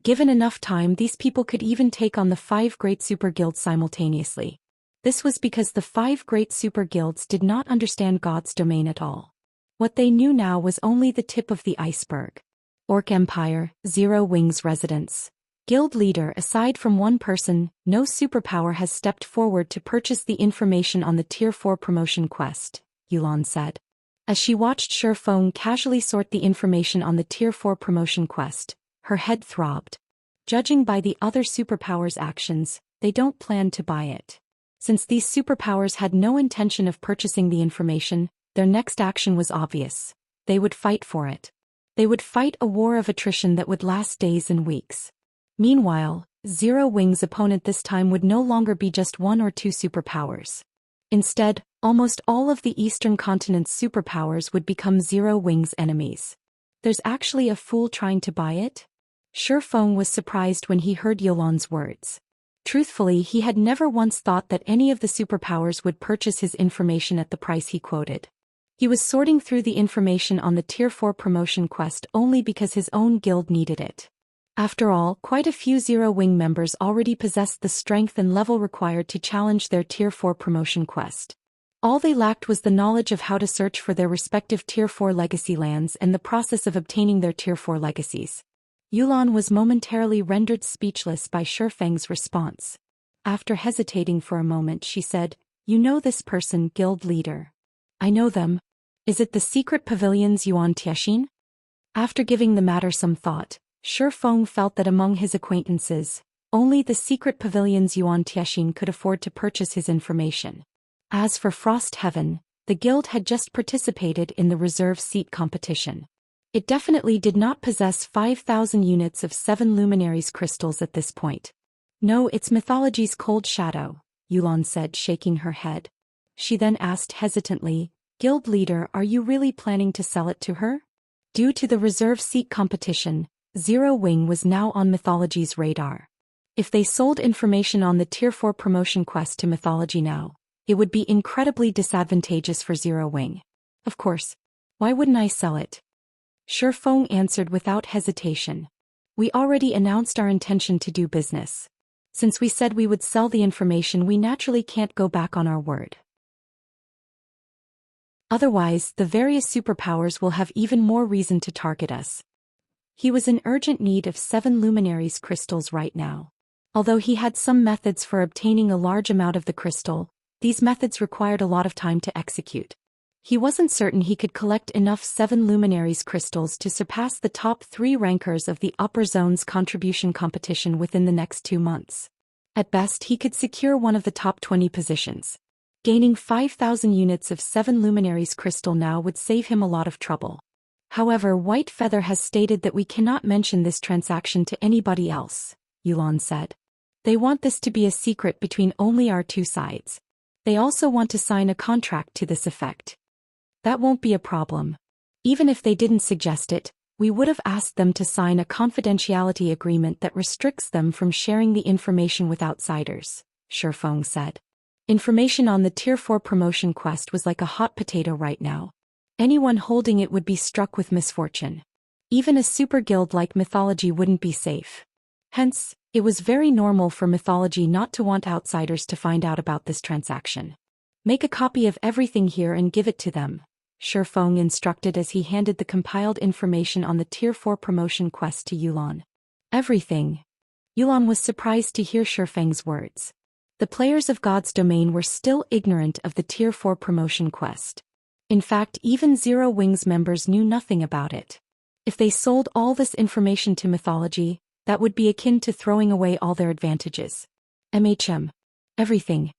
Given enough time, these people could even take on the 5 great super guilds simultaneously. This was because the 5 great super guilds did not understand God's domain at all. What they knew now was only the tip of the iceberg. Orc Empire, Zero Wing's residence. Guild leader, aside from one person, no superpower has stepped forward to purchase the information on the Tier 4 promotion quest, Yulan said. As she watched Shifeng casually sort the information on the Tier 4 promotion quest, her head throbbed. Judging by the other superpowers' actions, they don't plan to buy it. Since these superpowers had no intention of purchasing the information, their next action was obvious. They would fight for it. They would fight a war of attrition that would last days and weeks. Meanwhile, Zero Wing's opponent this time would no longer be just one or two superpowers. Instead, almost all of the Eastern continent's superpowers would become Zero Wing's enemies. There's actually a fool trying to buy it? Shi Feng was surprised when he heard Yulan's words. Truthfully, he had never once thought that any of the superpowers would purchase his information at the price he quoted. He was sorting through the information on the Tier 4 promotion quest only because his own guild needed it. After all, quite a few Zero Wing members already possessed the strength and level required to challenge their Tier 4 promotion quest. All they lacked was the knowledge of how to search for their respective Tier 4 legacy lands and the process of obtaining their Tier 4 legacies. Yulan was momentarily rendered speechless by Shi Feng's response. After hesitating for a moment, she said, "You know this person, guild leader." "I know them. Is it the secret pavilion's Yuan Tiexin?" After giving the matter some thought, Shi Feng felt that among his acquaintances, only the secret pavilion's Yuan Tiexin could afford to purchase his information. As for Frost Heaven, the guild had just participated in the reserve seat competition. It definitely did not possess 5,000 units of 7 luminaries crystals at this point. "No, it's mythology's cold shadow," Yulan said, shaking her head. She then asked hesitantly, "Guild leader, are you really planning to sell it to her?" Due to the reserve seat competition, Zero Wing was now on mythology's radar. If they sold information on the Tier 4 promotion quest to mythology now, it would be incredibly disadvantageous for Zero Wing. "Of course. Why wouldn't I sell it?" Shi Feng answered without hesitation. "We already announced our intention to do business. Since we said we would sell the information, we naturally can't go back on our word. Otherwise, the various superpowers will have even more reason to target us." He was in urgent need of 7 luminaries crystals right now. Although he had some methods for obtaining a large amount of the crystal, these methods required a lot of time to execute. He wasn't certain he could collect enough 7 luminaries crystals to surpass the top 3 rankers of the upper zone's contribution competition within the next 2 months. At best, he could secure one of the top 20 positions. Gaining 5,000 units of 7 luminaries crystal now would save him a lot of trouble. However, White Feather has stated that we cannot mention this transaction to anybody else, Yulan said. They want this to be a secret between only our 2 sides. They also want to sign a contract to this effect. That won't be a problem. Even if they didn't suggest it, we would have asked them to sign a confidentiality agreement that restricts them from sharing the information with outsiders, Shi Feng said. Information on the Tier 4 promotion quest was like a hot potato right now. Anyone holding it would be struck with misfortune. Even a super guild like Mythology wouldn't be safe. Hence, it was very normal for Mythology not to want outsiders to find out about this transaction. Make a copy of everything here and give it to them, Shi Feng instructed as he handed the compiled information on the Tier 4 promotion quest to Yulan. Everything? Yulan was surprised to hear Shi Feng's words. The players of God's domain were still ignorant of the Tier 4 promotion quest. In fact, even Zero Wing's members knew nothing about it. If they sold all this information to Mythology, that would be akin to throwing away all their advantages. Everything.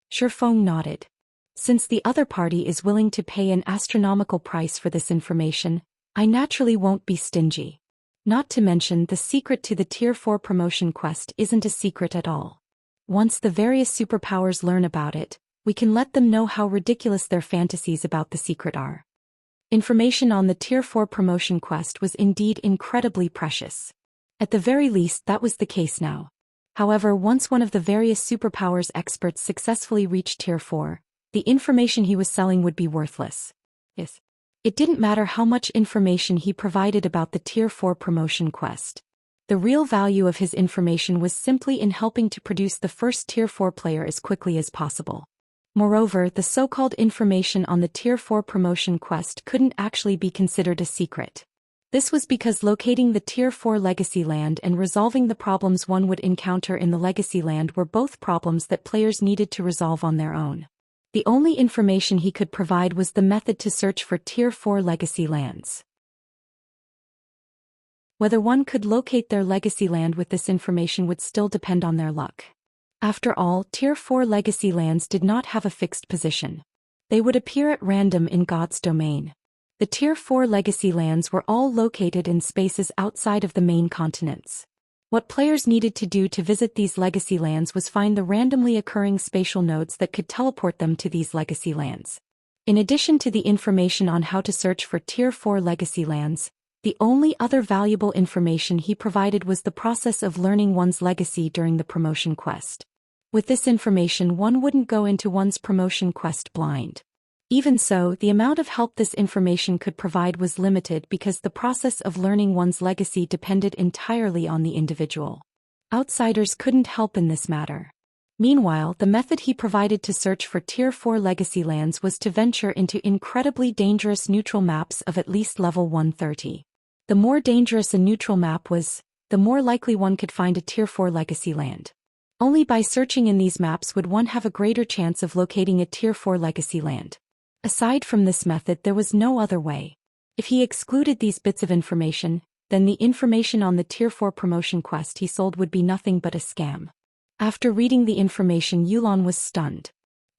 Shi Feng nodded. Since the other party is willing to pay an astronomical price for this information, I naturally won't be stingy. Not to mention, the secret to the Tier 4 promotion quest isn't a secret at all. Once the various superpowers learn about it, we can let them know how ridiculous their fantasies about the secret are. Information on the Tier 4 promotion quest was indeed incredibly precious. At the very least, that was the case now. However, once one of the various superpowers experts successfully reached Tier 4, the information he was selling would be worthless. Yes. It didn't matter how much information he provided about the Tier 4 promotion quest. The real value of his information was simply in helping to produce the first Tier 4 player as quickly as possible. Moreover, the so-called information on the Tier 4 promotion quest couldn't actually be considered a secret. This was because locating the Tier 4 legacy land and resolving the problems one would encounter in the legacy land were both problems that players needed to resolve on their own. The only information he could provide was the method to search for Tier 4 legacy lands. Whether one could locate their legacy land with this information would still depend on their luck. After all, Tier 4 legacy lands did not have a fixed position. They would appear at random in God's domain. The Tier 4 legacy lands were all located in spaces outside of the main continents. What players needed to do to visit these legacy lands was find the randomly occurring spatial nodes that could teleport them to these legacy lands. In addition to the information on how to search for Tier 4 legacy lands, the only other valuable information he provided was the process of learning one's legacy during the promotion quest. With this information, one wouldn't go into one's promotion quest blind. Even so, the amount of help this information could provide was limited because the process of learning one's legacy depended entirely on the individual. Outsiders couldn't help in this matter. Meanwhile, the method he provided to search for Tier 4 legacy lands was to venture into incredibly dangerous neutral maps of at least level 130. The more dangerous a neutral map was, the more likely one could find a Tier 4 legacy land. Only by searching in these maps would one have a greater chance of locating a Tier 4 legacy land. Aside from this method, there was no other way. If he excluded these bits of information, then the information on the Tier 4 promotion quest he sold would be nothing but a scam. After reading the information, Yulan was stunned.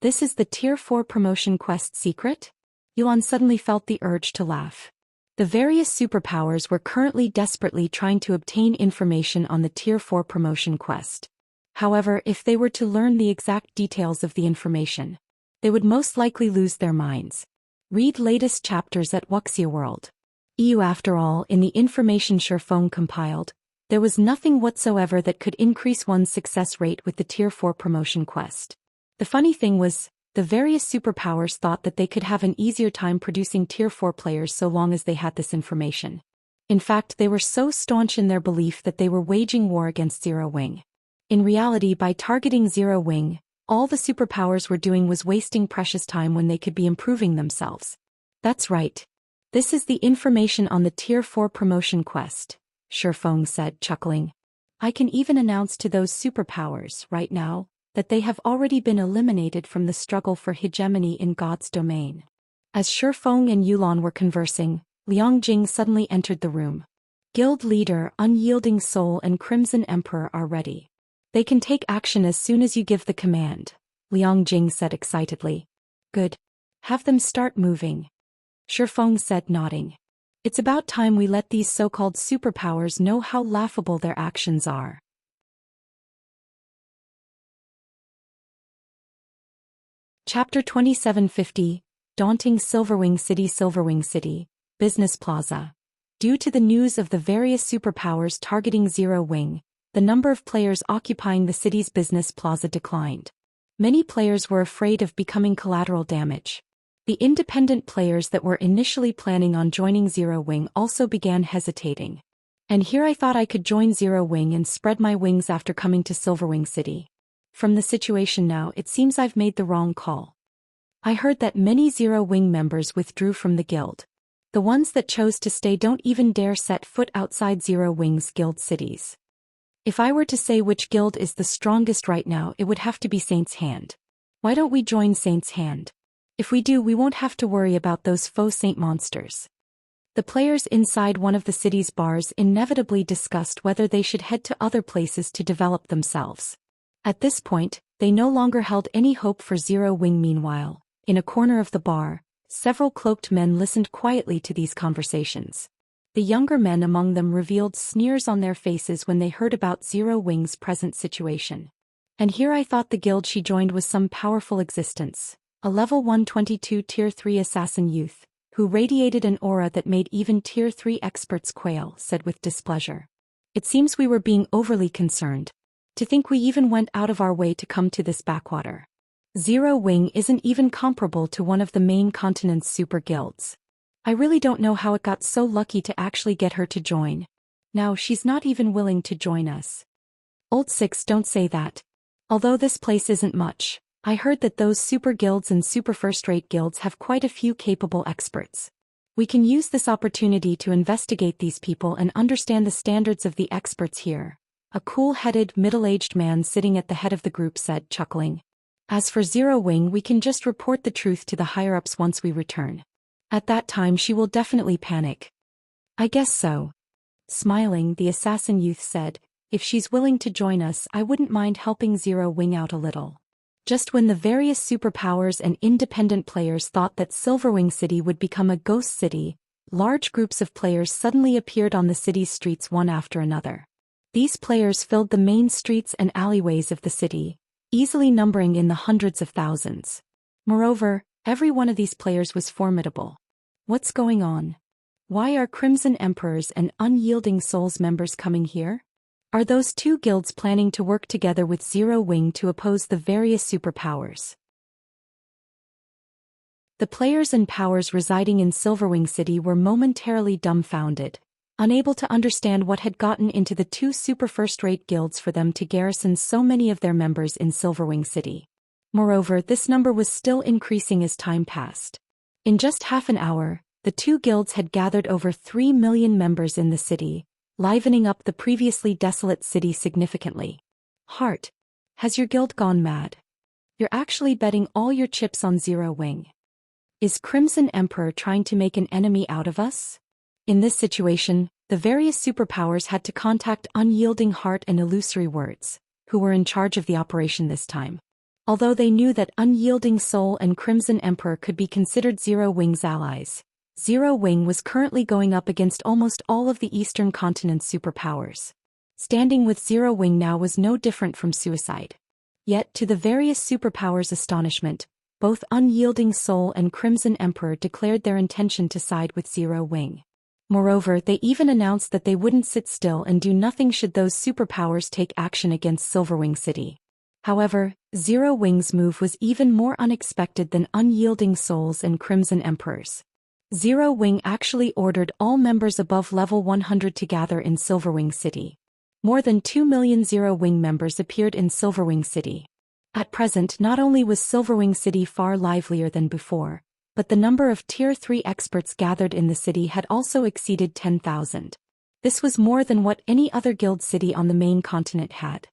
This is the Tier 4 promotion quest secret? Yulan suddenly felt the urge to laugh. The various superpowers were currently desperately trying to obtain information on the Tier 4 promotion quest. However, if they were to learn the exact details of the information, they would most likely lose their minds. Read latest chapters at Wuxia World. EU. After all, in the information Shifeng compiled, there was nothing whatsoever that could increase one's success rate with the Tier 4 promotion quest. The funny thing was, the various superpowers thought that they could have an easier time producing Tier 4 players so long as they had this information. In fact, they were so staunch in their belief that they were waging war against Zero Wing. In reality, by targeting Zero Wing, all the superpowers were doing was wasting precious time when they could be improving themselves. That's right. This is the information on the Tier 4 promotion quest, Shifeng said, chuckling. I can even announce to those superpowers right now that they have already been eliminated from the struggle for hegemony in God's domain. As Shifeng and Yulan were conversing, Liang Jing suddenly entered the room. Guild leader, Unyielding Soul and Crimson Emperor are ready. They can take action as soon as you give the command, Liang Jing said excitedly. Good. Have them start moving, Shifeng said, nodding. It's about time we let these so-called superpowers know how laughable their actions are. Chapter 2750, Daunting Silverwing City, Business Plaza. Due to the news of the various superpowers targeting Zero Wing, the number of players occupying the city's business plaza declined. Many players were afraid of becoming collateral damage. The independent players that were initially planning on joining Zero Wing also began hesitating. And here I thought I could join Zero Wing and spread my wings after coming to Silverwing City. From the situation now, it seems I've made the wrong call. I heard that many Zero Wing members withdrew from the guild. The ones that chose to stay don't even dare set foot outside Zero Wing's guild cities. If I were to say which guild is the strongest right now, it would have to be Saint's Hand. Why don't we join Saint's Hand? If we do, we won't have to worry about those faux saint monsters. The players inside one of the city's bars inevitably discussed whether they should head to other places to develop themselves. At this point, they no longer held any hope for Zero Wing. Meanwhile, in a corner of the bar, several cloaked men listened quietly to these conversations. The younger men among them revealed sneers on their faces when they heard about Zero Wing's present situation. And here I thought the guild she joined was some powerful existence. A level 122 Tier 3 assassin youth, who radiated an aura that made even Tier 3 experts quail, said with displeasure. It seems we were being overly concerned. To think we even went out of our way to come to this backwater. Zero Wing isn't even comparable to one of the main continent's super guilds. I really don't know how it got so lucky to actually get her to join. Now she's not even willing to join us. Old Six, don't say that. Although this place isn't much, I heard that those super guilds and super first-rate guilds have quite a few capable experts. We can use this opportunity to investigate these people and understand the standards of the experts here, a cool-headed, middle-aged man sitting at the head of the group said, chuckling. As for Zero Wing, we can just report the truth to the higher-ups once we return. At that time she will definitely panic. I guess so. Smiling, the assassin youth said, if she's willing to join us, I wouldn't mind helping Zero Wing out a little. Just when the various superpowers and independent players thought that Silverwing City would become a ghost city, large groups of players suddenly appeared on the city's streets one after another. These players filled the main streets and alleyways of the city, easily numbering in the hundreds of thousands. Moreover, every one of these players was formidable. What's going on? Why are Crimson Emperors and Unyielding Souls members coming here? Are those two guilds planning to work together with Zero Wing to oppose the various superpowers? The players and powers residing in Silverwing City were momentarily dumbfounded, unable to understand what had gotten into the two super first-rate guilds for them to garrison so many of their members in Silverwing City. Moreover, this number was still increasing as time passed. In just half an hour, the two guilds had gathered over 3 million members in the city, livening up the previously desolate city significantly. Heart, has your guild gone mad? You're actually betting all your chips on Zero Wing. Is Crimson Emperor trying to make an enemy out of us? In this situation, the various superpowers had to contact Unyielding Heart and Illusory Words, who were in charge of the operation this time. Although they knew that Unyielding Soul and Crimson Emperor could be considered Zero Wing's allies, Zero Wing was currently going up against almost all of the Eastern Continent's superpowers. Standing with Zero Wing now was no different from suicide. Yet, to the various superpowers' astonishment, both Unyielding Soul and Crimson Emperor declared their intention to side with Zero Wing. Moreover, they even announced that they wouldn't sit still and do nothing should those superpowers take action against Silverwing City. However, Zero Wing's move was even more unexpected than Unyielding Souls and Crimson Emperors. Zero Wing actually ordered all members above level 100 to gather in Silverwing City. More than 2 million Zero Wing members appeared in Silverwing City. At present, not only was Silverwing City far livelier than before, but the number of Tier 3 experts gathered in the city had also exceeded 10,000. This was more than what any other guild city on the main continent had.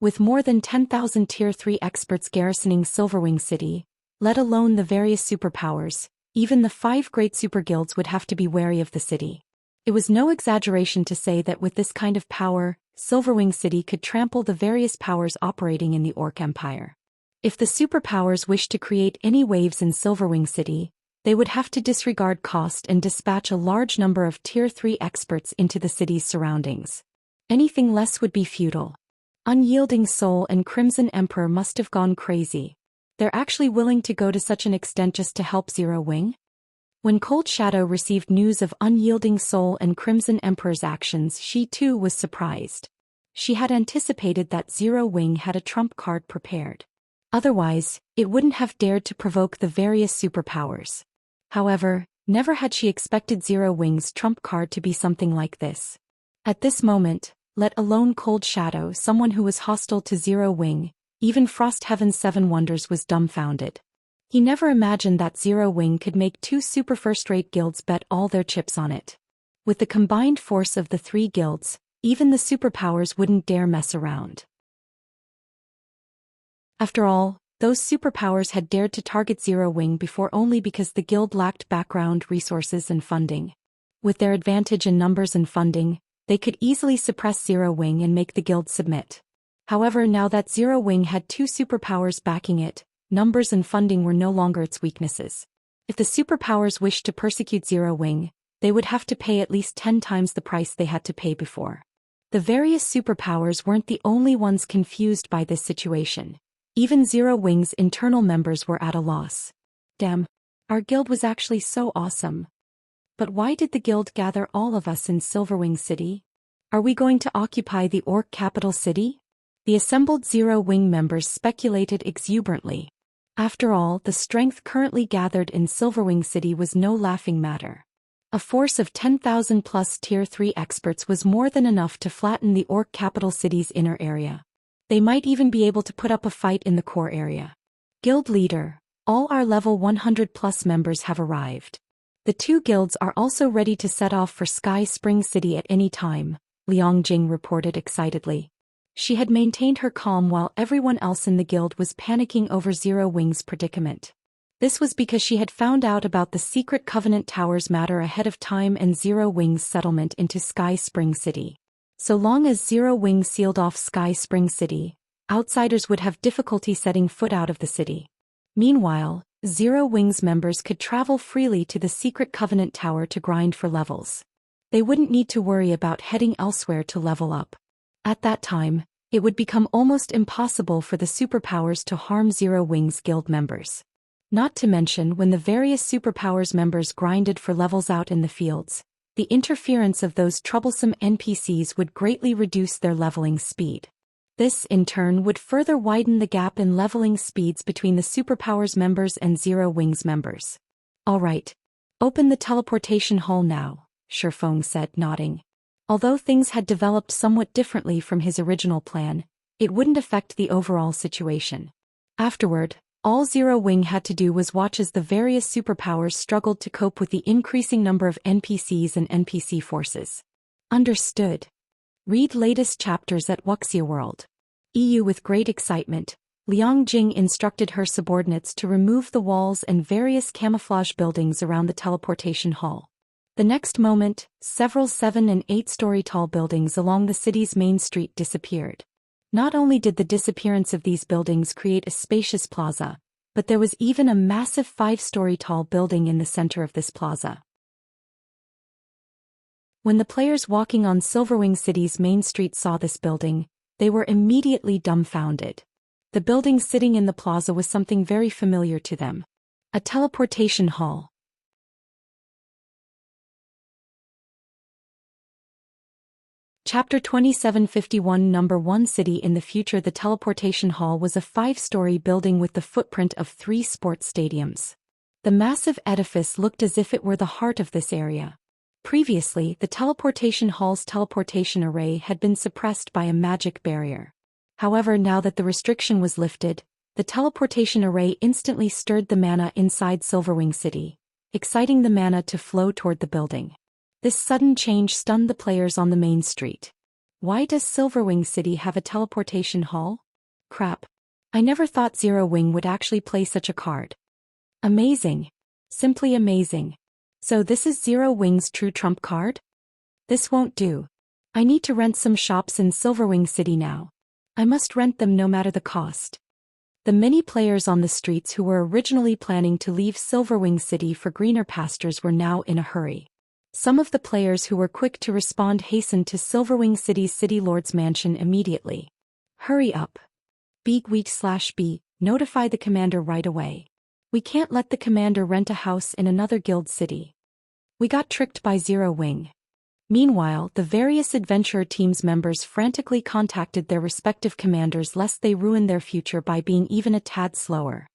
With more than 10,000 Tier 3 experts garrisoning Silverwing City, let alone the various superpowers, even the 5 great super guilds would have to be wary of the city. It was no exaggeration to say that with this kind of power, Silverwing City could trample the various powers operating in the Orc Empire. If the superpowers wished to create any waves in Silverwing City, they would have to disregard cost and dispatch a large number of Tier 3 experts into the city's surroundings. Anything less would be futile. Unyielding Soul and Crimson Emperor must have gone crazy. They're actually willing to go to such an extent just to help Zero Wing? When Cold Shadow received news of Unyielding Soul and Crimson Emperor's actions, she too was surprised. She had anticipated that Zero Wing had a trump card prepared. Otherwise, it wouldn't have dared to provoke the various superpowers. However, never had she expected Zero Wing's trump card to be something like this. At this moment, let alone Cold Shadow, someone who was hostile to Zero Wing, even Frostheaven's 7 Wonders was dumbfounded. He never imagined that Zero Wing could make 2 super first-rate guilds bet all their chips on it. With the combined force of the 3 guilds, even the superpowers wouldn't dare mess around. After all, those superpowers had dared to target Zero Wing before only because the guild lacked background resources and funding. With their advantage in numbers and funding, they could easily suppress Zero Wing and make the guild submit. However, now that Zero Wing had 2 superpowers backing it, numbers and funding were no longer its weaknesses. If the superpowers wished to persecute Zero Wing, they would have to pay at least 10 times the price they had to pay before. The various superpowers weren't the only ones confused by this situation. Even Zero Wing's internal members were at a loss. Damn, our guild was actually so awesome. But why did the guild gather all of us in Silverwing City? Are we going to occupy the Orc capital city? The assembled Zero Wing members speculated exuberantly. After all, the strength currently gathered in Silverwing City was no laughing matter. A force of 10,000 plus Tier 3 experts was more than enough to flatten the Orc capital city's inner area. They might even be able to put up a fight in the core area. Guild leader, all our level 100 plus members have arrived. The 2 guilds are also ready to set off for Sky Spring City at any time, Liang Jing reported excitedly. She had maintained her calm while everyone else in the guild was panicking over Zero Wing's predicament. This was because she had found out about the secret Covenant Towers matter ahead of time and Zero Wing's settlement into Sky Spring City. So long as Zero Wing sealed off Sky Spring City, outsiders would have difficulty setting foot out of the city. Meanwhile, Zero Wing's members could travel freely to the secret Covenant Tower to grind for levels. They wouldn't need to worry about heading elsewhere to level up. At that time, it would become almost impossible for the superpowers to harm Zero Wing's guild members. Not to mention when the various superpowers members grinded for levels out in the fields, the interference of those troublesome NPCs would greatly reduce their leveling speed. This, in turn, would further widen the gap in leveling speeds between the superpowers members and Zero Wing's members. Alright. Open the teleportation hall now, Shifeng said, nodding. Although things had developed somewhat differently from his original plan, it wouldn't affect the overall situation. Afterward, all Zero Wing had to do was watch as the various superpowers struggled to cope with the increasing number of NPCs and NPC forces. Understood. Read latest chapters at Wuxia World. EU. With great excitement, Liang Jing instructed her subordinates to remove the walls and various camouflage buildings around the teleportation hall. The next moment, several 7- and 8-story tall buildings along the city's main street disappeared. Not only did the disappearance of these buildings create a spacious plaza, but there was even a massive 5-story tall building in the center of this plaza. When the players walking on Silverwing City's main street saw this building, they were immediately dumbfounded. The building sitting in the plaza was something very familiar to them. A teleportation hall. Chapter 2751 Number 1 City in the future. The teleportation hall was a 5-story building with the footprint of 3 sports stadiums. The massive edifice looked as if it were the heart of this area. Previously, the teleportation hall's teleportation array had been suppressed by a magic barrier. However, now that the restriction was lifted, the teleportation array instantly stirred the mana inside Silverwing City, exciting the mana to flow toward the building. This sudden change stunned the players on the main street. Why does Silverwing City have a teleportation hall? Crap. I never thought Zero Wing would actually play such a card. Amazing. Simply amazing. So this is Zero Wing's true trump card? This won't do. I need to rent some shops in Silverwing City now. I must rent them no matter the cost. The many players on the streets who were originally planning to leave Silverwing City for greener pastures were now in a hurry. Some of the players who were quick to respond hastened to Silverwing City's City Lord's mansion immediately. Hurry up. B. Notify the commander right away. We can't let the commander rent a house in another guild city. We got tricked by Zero Wing. Meanwhile, the various adventurer teams members frantically contacted their respective commanders lest they ruin their future by being even a tad slower.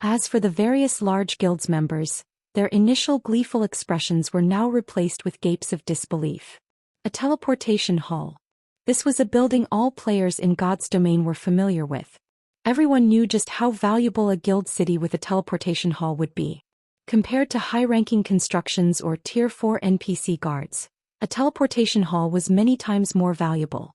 As for the various large guilds members, their initial gleeful expressions were now replaced with gapes of disbelief. A teleportation hall. This was a building all players in God's domain were familiar with. Everyone knew just how valuable a guild city with a teleportation hall would be. Compared to high-ranking constructions or Tier 4 NPC guards, a teleportation hall was many times more valuable.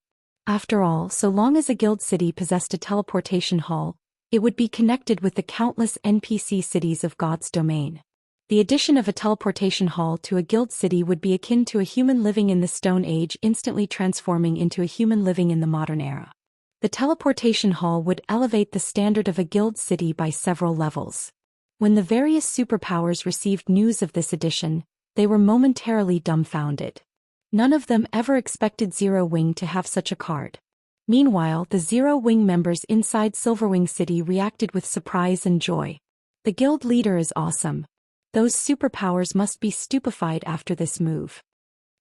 After all, so long as a guild city possessed a teleportation hall, it would be connected with the countless NPC cities of God's domain. The addition of a teleportation hall to a guild city would be akin to a human living in the Stone Age instantly transforming into a human living in the modern era. The teleportation hall would elevate the standard of a guild city by several levels. When the various superpowers received news of this addition, they were momentarily dumbfounded. None of them ever expected Zero Wing to have such a card. Meanwhile, the Zero Wing members inside Silverwing City reacted with surprise and joy. The guild leader is awesome. Those superpowers must be stupefied after this move.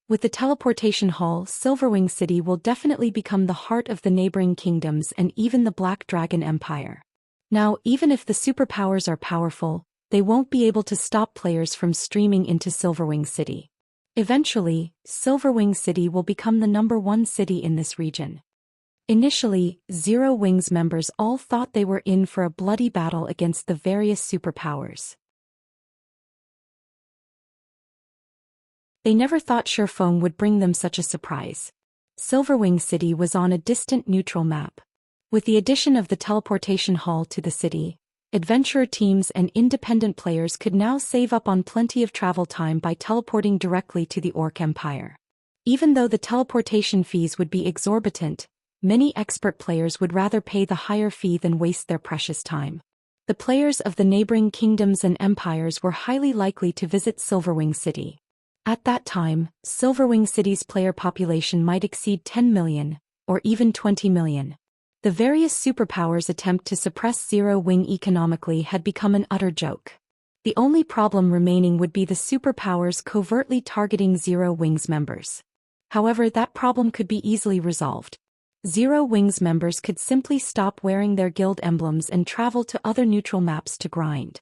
With the teleportation hall, Silverwing City will definitely become the heart of the neighboring kingdoms and even the Black Dragon Empire. Now, even if the superpowers are powerful, they won't be able to stop players from streaming into Silverwing City. Eventually, Silverwing City will become the number 1 city in this region. Initially, Zero Wing's members all thought they were in for a bloody battle against the various superpowers. They never thought Shifeng would bring them such a surprise. Silverwing City was on a distant neutral map. With the addition of the teleportation hall to the city, adventurer teams and independent players could now save up on plenty of travel time by teleporting directly to the Orc Empire. Even though the teleportation fees would be exorbitant, many expert players would rather pay the higher fee than waste their precious time. The players of the neighboring kingdoms and empires were highly likely to visit Silverwing City. At that time, Silverwing City's player population might exceed 10 million, or even 20 million. The various superpowers' attempt to suppress Zero Wing economically had become an utter joke. The only problem remaining would be the superpowers covertly targeting Zero Wing's members. However, that problem could be easily resolved. Zero Wing's members could simply stop wearing their guild emblems and travel to other neutral maps to grind.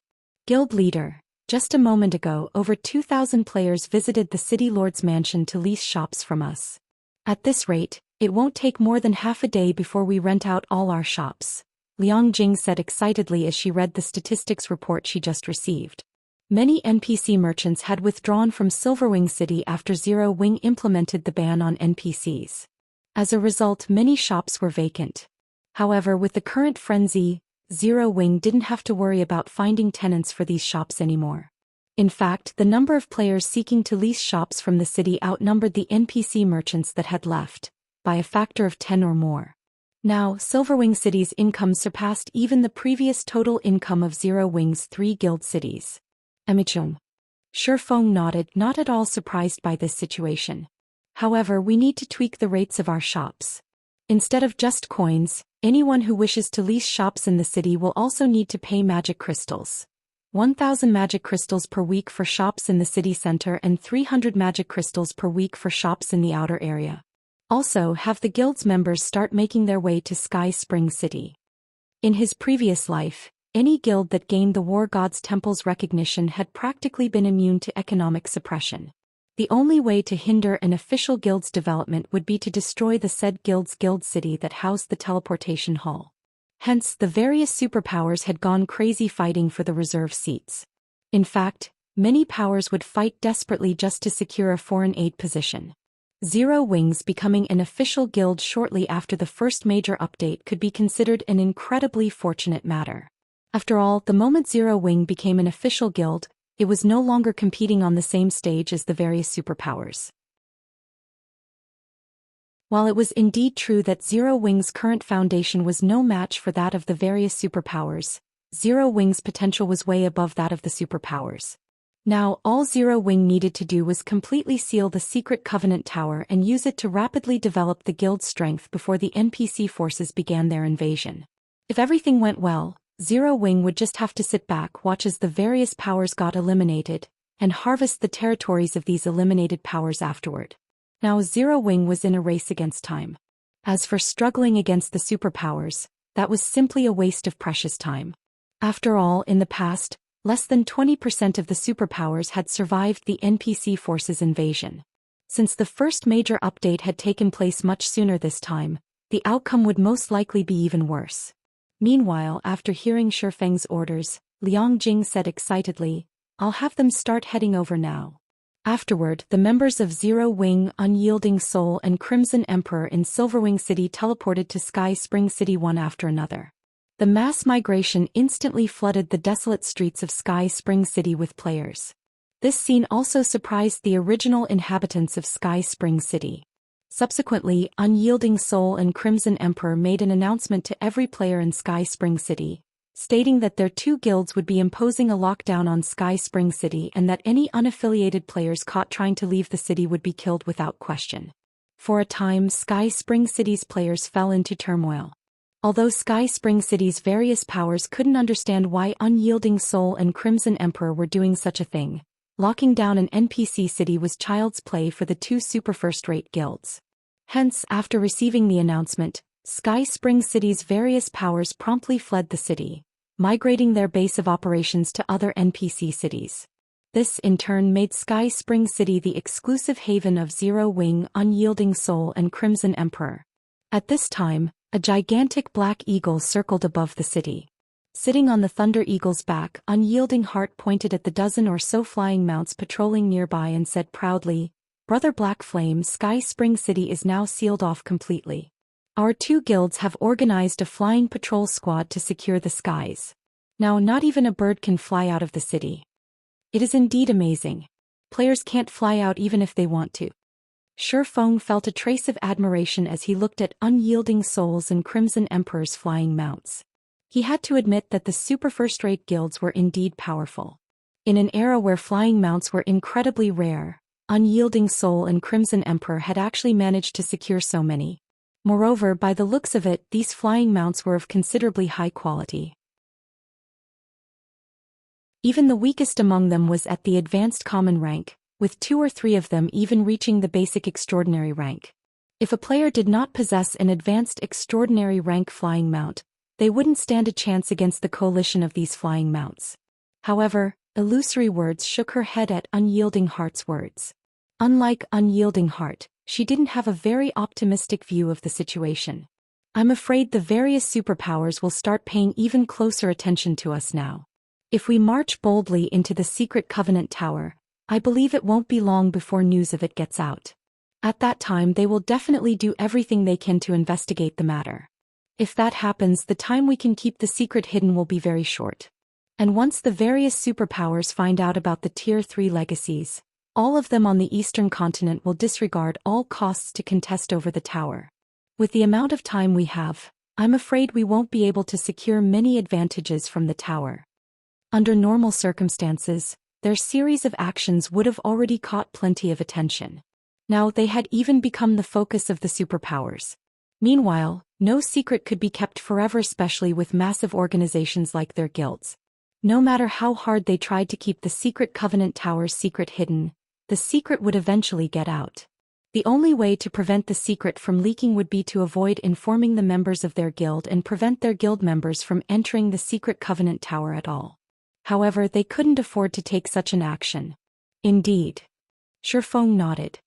Guild Leader. Just a moment ago, over 2,000 players visited the City Lord's mansion to lease shops from us. At this rate, it won't take more than half a day before we rent out all our shops, Liang Jing said excitedly as she read the statistics report she just received. Many NPC merchants had withdrawn from Silverwing City after Zero Wing implemented the ban on NPCs. As a result, many shops were vacant. However, with the current frenzy, Zero Wing didn't have to worry about finding tenants for these shops anymore. In fact, the number of players seeking to lease shops from the city outnumbered the NPC merchants that had left, by a factor of 10 or more. Now, Silverwing City's income surpassed even the previous total income of Zero Wing's 3 guild cities. Emichung. Shifeng nodded, not at all surprised by this situation. However, we need to tweak the rates of our shops. Instead of just coins, anyone who wishes to lease shops in the city will also need to pay magic crystals. 1,000 magic crystals per week for shops in the city center and 300 magic crystals per week for shops in the outer area. Also, have the guild's members start making their way to Sky Spring City. In his previous life, any guild that gained the War God's Temple's recognition had practically been immune to economic suppression. The only way to hinder an official guild's development would be to destroy the said guild's guild city that housed the teleportation hall. Hence, the various superpowers had gone crazy fighting for the reserve seats. In fact, many powers would fight desperately just to secure a foreign aid position. Zero Wings becoming an official guild shortly after the first major update could be considered an incredibly fortunate matter. After all, the moment Zero Wing became an official guild, it was no longer competing on the same stage as the various superpowers. While it was indeed true that Zero Wing's current foundation was no match for that of the various superpowers, Zero Wing's potential was way above that of the superpowers. Now, all Zero Wing needed to do was completely seal the secret Covenant Tower and use it to rapidly develop the guild's strength before the NPC forces began their invasion. If everything went well, Zero Wing would just have to sit back, watch as the various powers got eliminated, and harvest the territories of these eliminated powers afterward. Now Zero Wing was in a race against time. As for struggling against the superpowers, that was simply a waste of precious time. After all, in the past, less than 20% of the superpowers had survived the NPC forces' invasion. Since the first major update had taken place much sooner this time, the outcome would most likely be even worse. Meanwhile, after hearing Shifeng's orders, Liang Jing said excitedly, "I'll have them start heading over now." Afterward, the members of Zero Wing, Unyielding Soul and Crimson Emperor in Silverwing City teleported to Sky Spring City one after another. The mass migration instantly flooded the desolate streets of Sky Spring City with players. This scene also surprised the original inhabitants of Sky Spring City. Subsequently, Unyielding Soul and Crimson Emperor made an announcement to every player in Sky Spring City, stating that their 2 guilds would be imposing a lockdown on Sky Spring City and that any unaffiliated players caught trying to leave the city would be killed without question. For a time, Sky Spring City's players fell into turmoil. Although Sky Spring City's various powers couldn't understand why Unyielding Soul and Crimson Emperor were doing such a thing, locking down an NPC city was child's play for the 2 super first-rate guilds. Hence, after receiving the announcement, Sky Spring City's various powers promptly fled the city, migrating their base of operations to other NPC cities. This in turn made Sky Spring City the exclusive haven of Zero Wing, Unyielding Soul and Crimson Emperor. At this time, a gigantic black eagle circled above the city. Sitting on the Thunder Eagle's back, Unyielding Heart pointed at the dozen or so flying mounts patrolling nearby and said proudly, "Brother Black Flame, Sky Spring City is now sealed off completely. Our 2 guilds have organized a flying patrol squad to secure the skies. Now not even a bird can fly out of the city. It is indeed amazing. Players can't fly out even if they want to." Shifeng felt a trace of admiration as he looked at Unyielding Souls and Crimson Emperor's flying mounts. He had to admit that the super first-rate guilds were indeed powerful. In an era where flying mounts were incredibly rare, Unyielding Soul and Crimson Emperor had actually managed to secure so many. Moreover, by the looks of it, these flying mounts were of considerably high quality. Even the weakest among them was at the advanced common rank, with 2 or 3 of them even reaching the basic extraordinary rank. If a player did not possess an advanced extraordinary rank flying mount, they wouldn't stand a chance against the coalition of these flying mounts. However, Illusory Words shook her head at Unyielding Heart's words. Unlike Unyielding Heart, she didn't have a very optimistic view of the situation. I'm afraid the various superpowers will start paying even closer attention to us now. If we march boldly into the secret Covenant Tower, I believe it won't be long before news of it gets out. At that time they will definitely do everything they can to investigate the matter. If that happens, the time we can keep the secret hidden will be very short. And once the various superpowers find out about the Tier 3 legacies, all of them on the eastern continent will disregard all costs to contest over the tower. With the amount of time we have, I'm afraid we won't be able to secure many advantages from the tower. Under normal circumstances, their series of actions would have already caught plenty of attention. Now they had even become the focus of the superpowers. Meanwhile, no secret could be kept forever, especially with massive organizations like their guilds. No matter how hard they tried to keep the secret Covenant Tower's secret hidden, the secret would eventually get out. The only way to prevent the secret from leaking would be to avoid informing the members of their guild and prevent their guild members from entering the secret Covenant Tower at all. However, they couldn't afford to take such an action. Indeed. Shifeng nodded.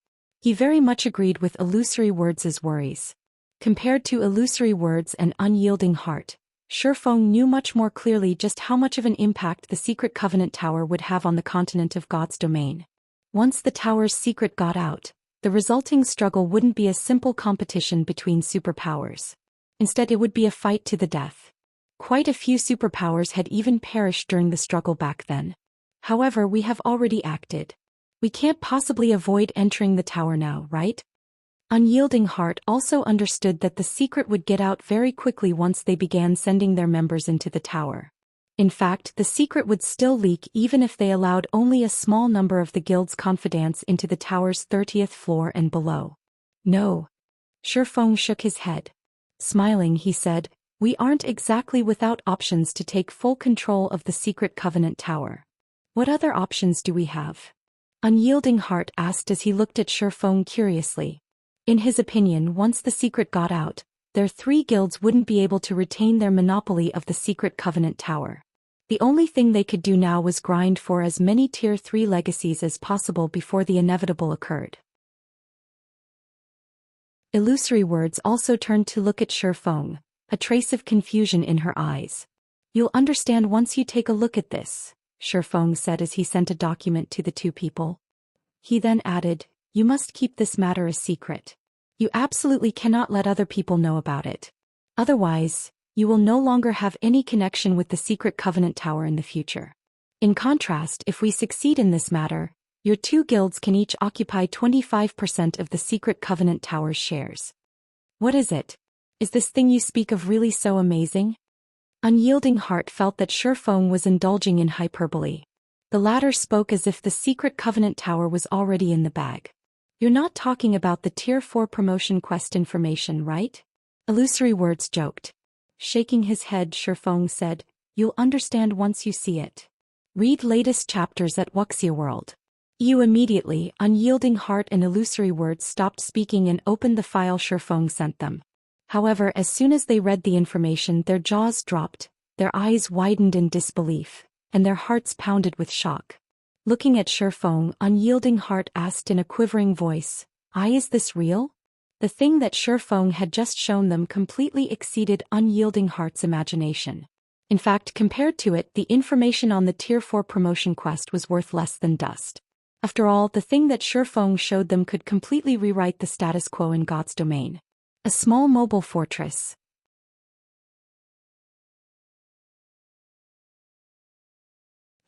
He very much agreed with Illusory Words' worries. Compared to Illusory Words and Unyielding Heart, Shifeng knew much more clearly just how much of an impact the secret Covenant Tower would have on the continent of God's domain. Once the tower's secret got out, the resulting struggle wouldn't be a simple competition between superpowers. Instead, it would be a fight to the death. Quite a few superpowers had even perished during the struggle back then. However, we have already acted. We can't possibly avoid entering the tower now, right? Unyielding Heart also understood that the secret would get out very quickly once they began sending their members into the tower. In fact, the secret would still leak even if they allowed only a small number of the guild's confidants into the tower's 30th floor and below. No. Shifeng shook his head. Smiling, he said, "We aren't exactly without options to take full control of the secret Covenant Tower. What other options do we have?" Unyielding Heart asked as he looked at Shifeng curiously. In his opinion, once the secret got out, their 3 guilds wouldn't be able to retain their monopoly of the secret Covenant Tower. The only thing they could do now was grind for as many Tier 3 legacies as possible before the inevitable occurred. Illusory Words also turned to look at Shifeng, a trace of confusion in her eyes. "You'll understand once you take a look at this," Shifeng said as he sent a document to the 2 people. He then added, "You must keep this matter a secret. You absolutely cannot let other people know about it. Otherwise, you will no longer have any connection with the secret Covenant Tower in the future. In contrast, if we succeed in this matter, your 2 guilds can each occupy 25% of the secret Covenant Tower's shares." "What is it? Is this thing you speak of really so amazing?" Unyielding Heart felt that Shifeng was indulging in hyperbole. The latter spoke as if the secret Covenant Tower was already in the bag. "You're not talking about the Tier 4 promotion quest information, right?" Illusory Words joked. Shaking his head, Shifeng said, "You'll understand once you see it. Read latest chapters at Wuxia World." Immediately, Unyielding Heart and Illusory Words stopped speaking and opened the file Shifeng sent them. However, as soon as they read the information, their jaws dropped, their eyes widened in disbelief, and their hearts pounded with shock. Looking at Shifeng, Unyielding Heart asked in a quivering voice, "Is this real?" The thing that Shifeng had just shown them completely exceeded Unyielding Heart's imagination. In fact, compared to it, the information on the Tier 4 promotion quest was worth less than dust. After all, the thing that Shifeng showed them could completely rewrite the status quo in God's domain. A small mobile fortress.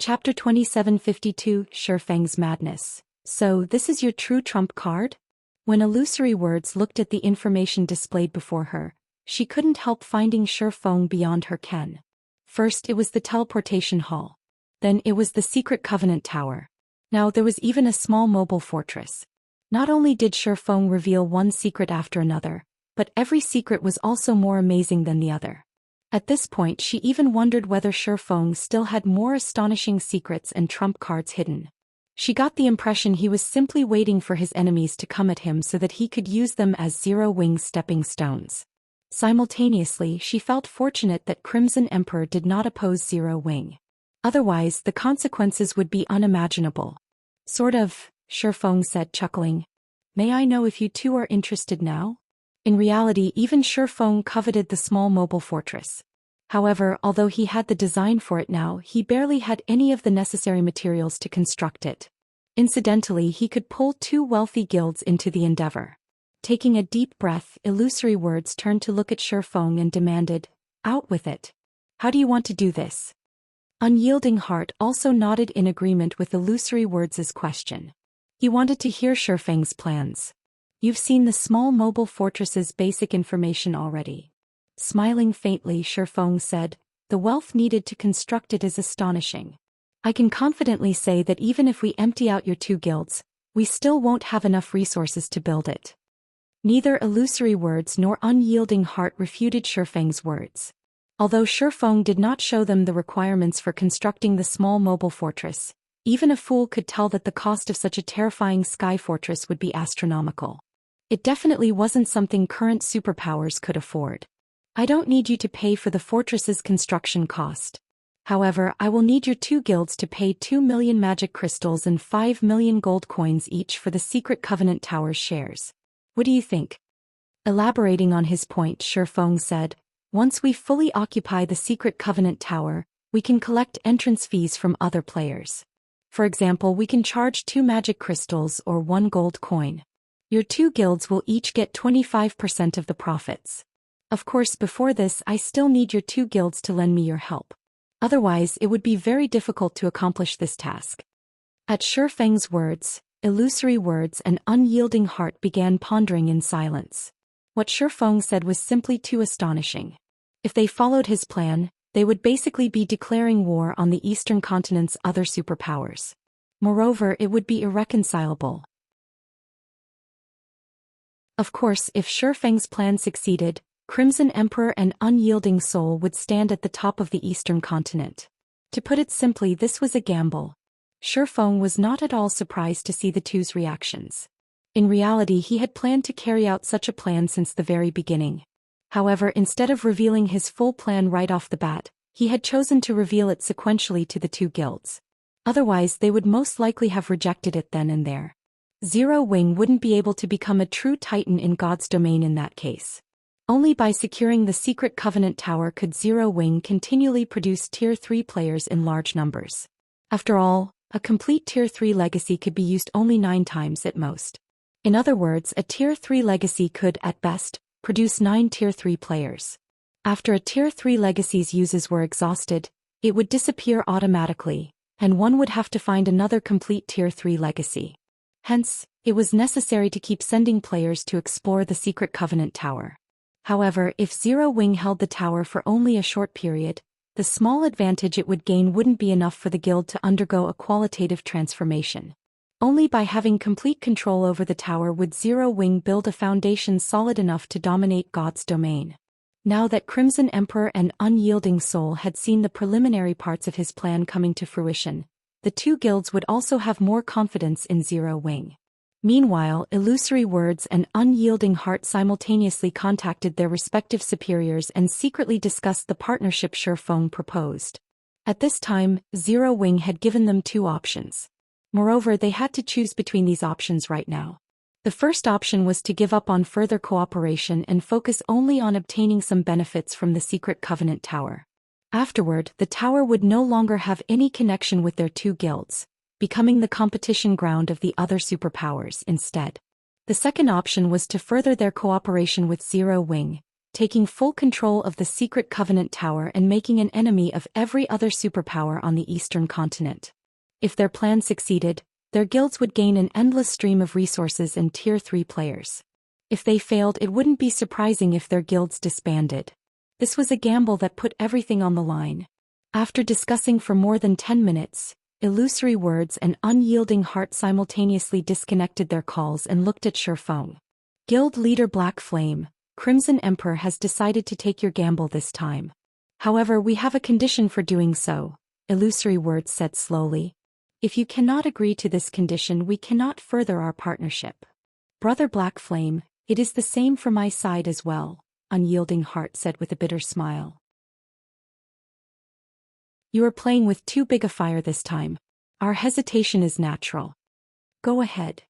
Chapter 2752, Shifeng's Madness. "So, this is your true trump card?" When Illusory Words looked at the information displayed before her, she couldn't help finding Shifeng beyond her ken. First it was the teleportation hall. Then it was the secret Covenant Tower. Now there was even a small mobile fortress. Not only did Shifeng reveal one secret after another, but every secret was also more amazing than the other. At this point she even wondered whether Shifeng still had more astonishing secrets and trump cards hidden. She got the impression he was simply waiting for his enemies to come at him so that he could use them as Zero-Wing stepping stones. Simultaneously she felt fortunate that Crimson Emperor did not oppose Zero-Wing. Otherwise the consequences would be unimaginable. Sort of, Shifeng said, chuckling. May I know if you two are interested now? In reality, even Shifeng coveted the small mobile fortress. However, although he had the design for it now, he barely had any of the necessary materials to construct it. Incidentally, he could pull two wealthy guilds into the endeavor. Taking a deep breath, Illusory Words turned to look at Shifeng and demanded, "Out with it. How do you want to do this?" Unyielding Heart also nodded in agreement with Illusory Words' question. He wanted to hear Shifeng's plans. "You've seen the small mobile fortress's basic information already." Smiling faintly, Shifeng said, "The wealth needed to construct it is astonishing. I can confidently say that even if we empty out your two guilds, we still won't have enough resources to build it." Neither Illusory Words nor Unyielding Heart refuted Shifeng's words. Although Shifeng did not show them the requirements for constructing the small mobile fortress, even a fool could tell that the cost of such a terrifying sky fortress would be astronomical. It definitely wasn't something current superpowers could afford. "I don't need you to pay for the fortress's construction cost. However, I will need your two guilds to pay 2 million magic crystals and 5 million gold coins each for the Secret Covenant Tower's shares. What do you think?" Elaborating on his point, Shifeng said, "Once we fully occupy the Secret Covenant Tower, we can collect entrance fees from other players. For example, we can charge 2 magic crystals or 1 gold coin. Your two guilds will each get 25% of the profits. Of course, before this I still need your two guilds to lend me your help. Otherwise it would be very difficult to accomplish this task." At Shifeng's words, Illusory Words and Unyielding Heart began pondering in silence. What Shifeng said was simply too astonishing. If they followed his plan, they would basically be declaring war on the Eastern continent's other superpowers. Moreover, it would be irreconcilable. Of course, if Shifeng's plan succeeded, Crimson Emperor and Unyielding Soul would stand at the top of the Eastern continent. To put it simply, this was a gamble. Shifeng was not at all surprised to see the two's reactions. In reality, he had planned to carry out such a plan since the very beginning. However, instead of revealing his full plan right off the bat, he had chosen to reveal it sequentially to the two guilds. Otherwise, they would most likely have rejected it then and there. Zero-Wing wouldn't be able to become a true titan in God's domain in that case. Only by securing the Secret Covenant Tower could Zero-Wing continually produce Tier 3 players in large numbers. After all, a complete Tier 3 legacy could be used only 9 times at most. In other words, a Tier 3 legacy could, at best, produce 9 Tier 3 players. After a Tier 3 legacy's uses were exhausted, it would disappear automatically, and one would have to find another complete Tier 3 legacy. Hence, it was necessary to keep sending players to explore the Secret Covenant Tower. However, if Zero-Wing held the tower for only a short period, the small advantage it would gain wouldn't be enough for the guild to undergo a qualitative transformation. Only by having complete control over the tower would Zero-Wing build a foundation solid enough to dominate God's domain. Now that Crimson Emperor and Unyielding Soul had seen the preliminary parts of his plan coming to fruition, the two guilds would also have more confidence in Zero-Wing. Meanwhile, Illusory Words and Unyielding Heart simultaneously contacted their respective superiors and secretly discussed the partnership Shifeng proposed. At this time, Zero-Wing had given them 2 options. Moreover, they had to choose between these options right now. The first option was to give up on further cooperation and focus only on obtaining some benefits from the Secret Covenant Tower. Afterward, the tower would no longer have any connection with their 2 guilds, becoming the competition ground of the other superpowers instead. The second option was to further their cooperation with Zero-Wing, taking full control of the Secret Covenant Tower and making an enemy of every other superpower on the Eastern continent. If their plan succeeded, their guilds would gain an endless stream of resources and Tier 3 players. If they failed, it wouldn't be surprising if their guilds disbanded. This was a gamble that put everything on the line. After discussing for more than 10 minutes, Illusory Words and Unyielding Heart simultaneously disconnected their calls and looked at Shifeng. Guild leader Black Flame, Crimson Emperor has decided to take your gamble this time. However, we have a condition for doing so, Illusory Words said slowly. If you cannot agree to this condition, we cannot further our partnership. Brother Black Flame, it is the same for my side as well, Unyielding Heart said with a bitter smile. You are playing with too big a fire this time. Our hesitation is natural. Go ahead.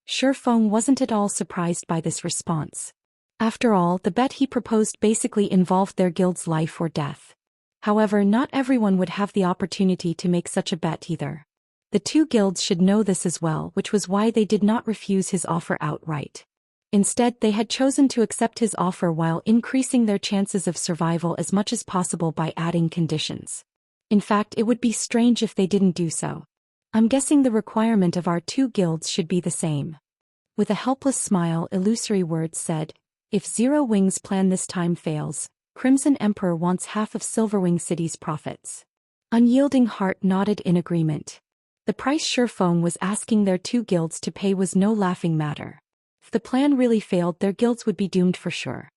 Shifeng wasn't at all surprised by this response. After all, the bet he proposed basically involved their guild's life or death. However, not everyone would have the opportunity to make such a bet either. The two guilds should know this as well, which was why they did not refuse his offer outright. Instead, they had chosen to accept his offer while increasing their chances of survival as much as possible by adding conditions. In fact, it would be strange if they didn't do so. I'm guessing the requirement of our two guilds should be the same. With a helpless smile, Illusory Words said, if Zero Wing's plan this time fails, Crimson Emperor wants half of Silverwing City's profits. Unyielding Heart nodded in agreement. The price Shifeng was asking their two guilds to pay was no laughing matter. If the plan really failed, their guilds would be doomed for sure.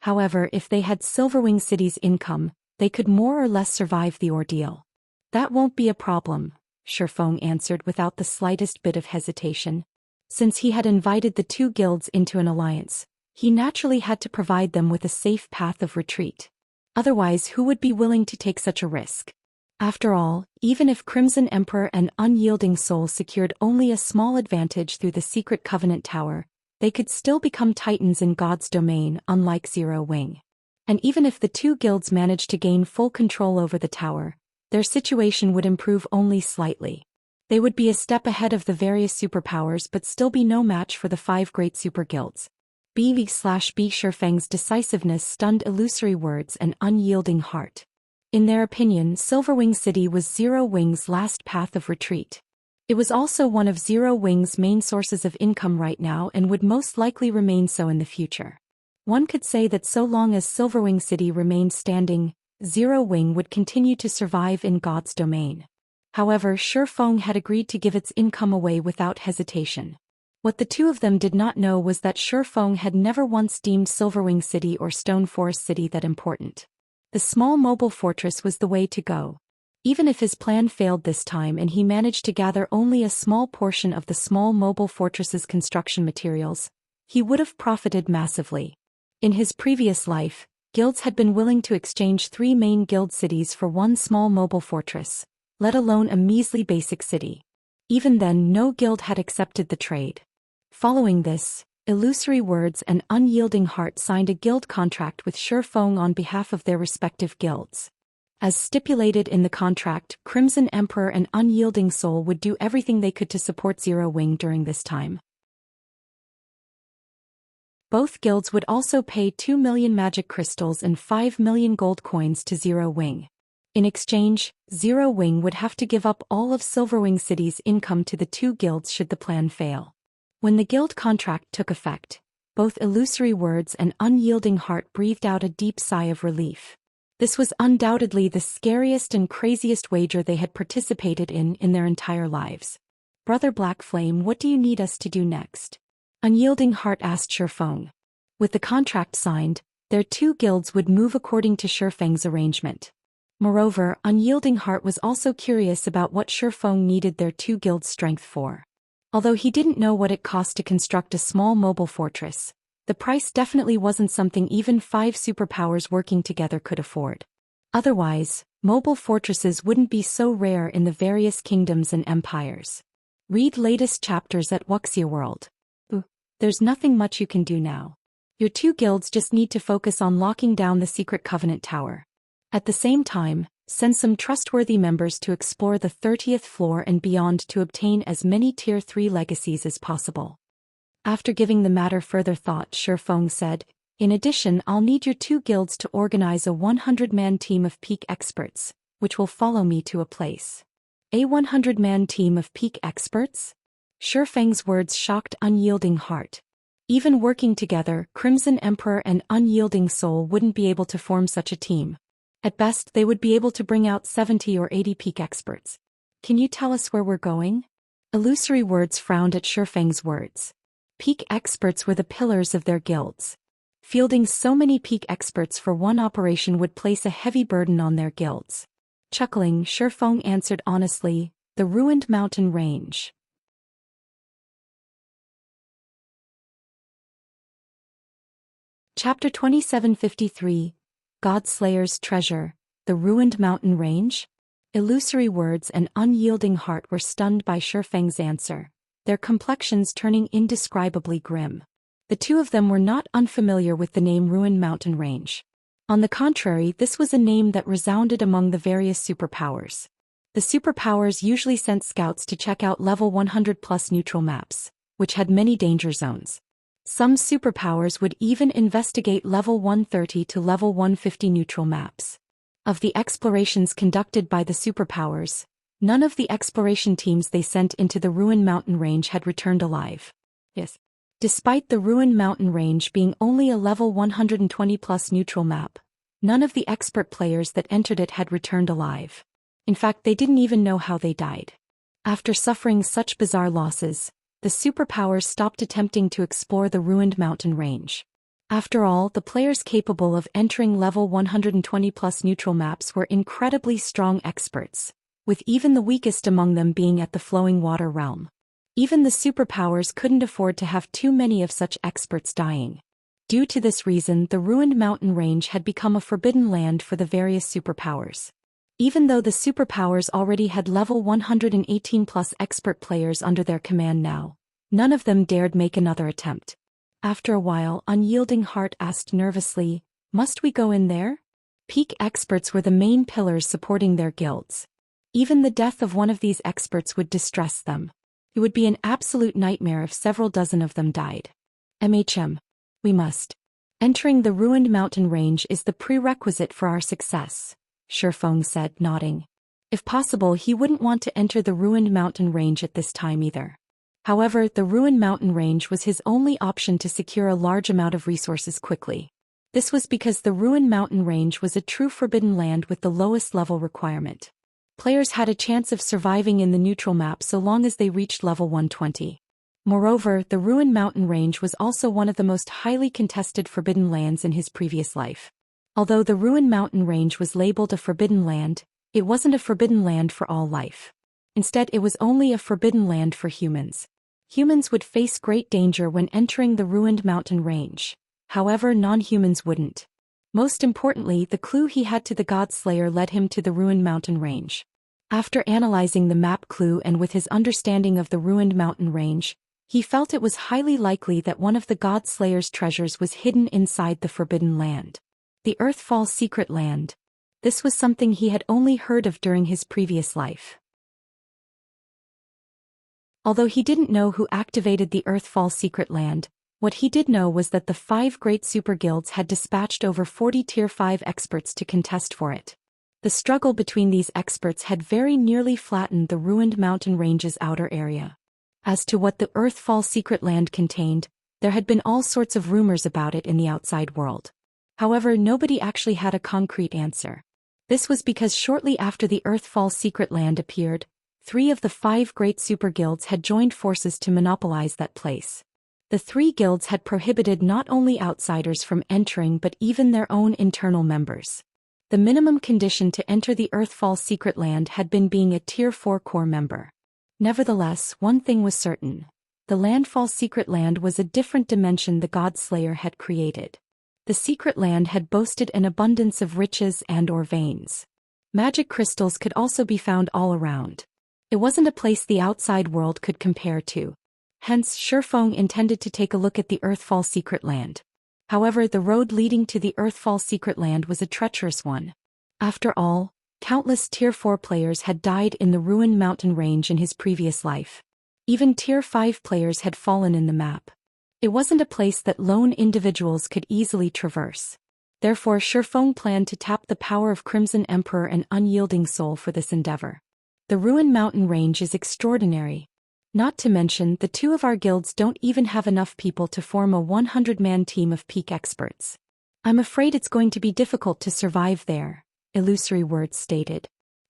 However, if they had Silverwing City's income, they could more or less survive the ordeal. That won't be a problem, Shifeng answered without the slightest bit of hesitation. Since he had invited the two guilds into an alliance, he naturally had to provide them with a safe path of retreat. Otherwise, who would be willing to take such a risk? After all, even if Crimson Emperor and Unyielding Soul secured only a small advantage through the secret Covenant Tower, they could still become titans in God's domain, unlike Zero Wing. And even if the two guilds managed to gain full control over the tower, their situation would improve only slightly. They would be a step ahead of the various superpowers but still be no match for the 5 great super guilds. B/B Shifeng's decisiveness stunned Illusory Words and Unyielding Heart. In their opinion, Silverwing City was Zero Wing's last path of retreat. It was also one of Zero Wing's main sources of income right now and would most likely remain so in the future. One could say that so long as Silverwing City remained standing, Zero Wing would continue to survive in God's domain. However, Shifeng had agreed to give its income away without hesitation. What the two of them did not know was that Shifeng had never once deemed Silverwing City or Stone Forest City that important. The small mobile fortress was the way to go. Even if his plan failed this time and he managed to gather only a small portion of the small mobile fortress's construction materials, he would have profited massively. In his previous life, guilds had been willing to exchange 3 main guild cities for one small mobile fortress, let alone a measly basic city. Even then, no guild had accepted the trade. Following this, Illusory Words and Unyielding Heart signed a guild contract with Shifeng on behalf of their respective guilds. As stipulated in the contract, Crimson Emperor and Unyielding Soul would do everything they could to support Zero Wing during this time. Both guilds would also pay 2 million magic crystals and 5 million gold coins to Zero Wing. In exchange, Zero Wing would have to give up all of Silverwing City's income to the two guilds should the plan fail. When the guild contract took effect, both Illusory Words and Unyielding Heart breathed out a deep sigh of relief. This was undoubtedly the scariest and craziest wager they had participated in their entire lives. Brother Black Flame, what do you need us to do next? Unyielding Heart asked Shifeng. With the contract signed, their two guilds would move according to Shifeng's arrangement. Moreover, Unyielding Heart was also curious about what Shifeng needed their two guilds' strength for. Although he didn't know what it cost to construct a small mobile fortress, the price definitely wasn't something even 5 superpowers working together could afford. Otherwise, mobile fortresses wouldn't be so rare in the various kingdoms and empires. Read latest chapters at Wuxia World. There's nothing much you can do now. Your two guilds just need to focus on locking down the secret Covenant Tower. At the same time, send some trustworthy members to explore the 30th floor and beyond to obtain as many Tier 3 legacies as possible. After giving the matter further thought, Shifeng said, in addition, I'll need your two guilds to organize a 100-man team of peak experts, which will follow me to a place. A 100-man team of peak experts? Shifeng's words shocked Unyielding Heart. Even working together, Crimson Emperor and Unyielding Soul wouldn't be able to form such a team. At best, they would be able to bring out 70 or 80 peak experts. Can you tell us where we're going? Illusory Words frowned at Shifeng's words. Peak experts were the pillars of their guilds. Fielding so many peak experts for one operation would place a heavy burden on their guilds. Chuckling, Shifeng answered honestly, the ruined mountain range. Chapter 2753, Godslayer's Treasure, the Ruined Mountain Range? Illusory words and unyielding heart were stunned by Shifeng's answer, their complexions turning indescribably grim. The two of them were not unfamiliar with the name Ruined Mountain Range. On the contrary, this was a name that resounded among the various superpowers. The superpowers usually sent scouts to check out level 100+ neutral maps, which had many danger zones. Some superpowers would even investigate level 130 to level 150 neutral maps. Of the explorations conducted by the superpowers, none of the exploration teams they sent into the Ruined Mountain Range had returned alive. Yes. Despite the Ruined Mountain Range being only a level 120+ neutral map, none of the expert players that entered it had returned alive. In fact, they didn't even know how they died. After suffering such bizarre losses, the superpowers stopped attempting to explore the Ruined Mountain Range. After all, the players capable of entering level 120+ neutral maps were incredibly strong experts, with even the weakest among them being at the Flowing Water realm. Even the superpowers couldn't afford to have too many of such experts dying. Due to this reason, the Ruined Mountain Range had become a forbidden land for the various superpowers. Even though the superpowers already had level 118+ expert players under their command now, none of them dared make another attempt. After a while, Unyielding Heart asked nervously, "Must we go in there?" Peak experts were the main pillars supporting their guilds. Even the death of one of these experts would distress them. It would be an absolute nightmare if several dozen of them died. We must. Entering the Ruined Mountain Range is the prerequisite for our success, Shifeng said, nodding. If possible, he wouldn't want to enter the Ruined Mountain Range at this time either. However, the Ruined Mountain Range was his only option to secure a large amount of resources quickly. This was because the Ruined Mountain Range was a true forbidden land with the lowest level requirement. Players had a chance of surviving in the neutral map so long as they reached level 120. Moreover, the Ruined Mountain Range was also one of the most highly contested forbidden lands in his previous life. Although the Ruined Mountain Range was labeled a forbidden land, it wasn't a forbidden land for all life. Instead, it was only a forbidden land for humans. Humans would face great danger when entering the Ruined Mountain Range. However, non-humans wouldn't. Most importantly, the clue he had to the Godslayer led him to the Ruined Mountain Range. After analyzing the map clue and with his understanding of the Ruined Mountain Range, he felt it was highly likely that one of the Godslayer's treasures was hidden inside the Forbidden Land. The Earthfall Secret Land. This was something he had only heard of during his previous life. Although he didn't know who activated the Earthfall Secret Land, what he did know was that the 5 great super guilds had dispatched over 40 Tier 5 experts to contest for it. The struggle between these experts had very nearly flattened the Ruined Mountain Range's outer area. As to what the Earthfall Secret Land contained, there had been all sorts of rumors about it in the outside world. However, nobody actually had a concrete answer. This was because shortly after the Earthfall Secret Land appeared, 3 of the 5 great super guilds had joined forces to monopolize that place. The 3 guilds had prohibited not only outsiders from entering but even their own internal members. The minimum condition to enter the Earthfall Secret Land had been being a Tier 4 core member. Nevertheless, one thing was certain. The Landfall Secret Land was a different dimension the Godslayer had created. The Secret Land had boasted an abundance of riches and/or veins. Magic crystals could also be found all around. It wasn't a place the outside world could compare to. Hence, Shifeng intended to take a look at the Earthfall Secret Land. However, the road leading to the Earthfall Secret Land was a treacherous one. After all, countless Tier 4 players had died in the Ruined Mountain Range in his previous life. Even Tier 5 players had fallen in the map. It wasn't a place that lone individuals could easily traverse. Therefore, Shifeng planned to tap the power of Crimson Emperor and Unyielding Soul for this endeavor. The Ruined Mountain Range is extraordinary. Not to mention, the 2 of our guilds don't even have enough people to form a 100-man team of peak experts. I'm afraid it's going to be difficult to survive there, Illusory Words stated.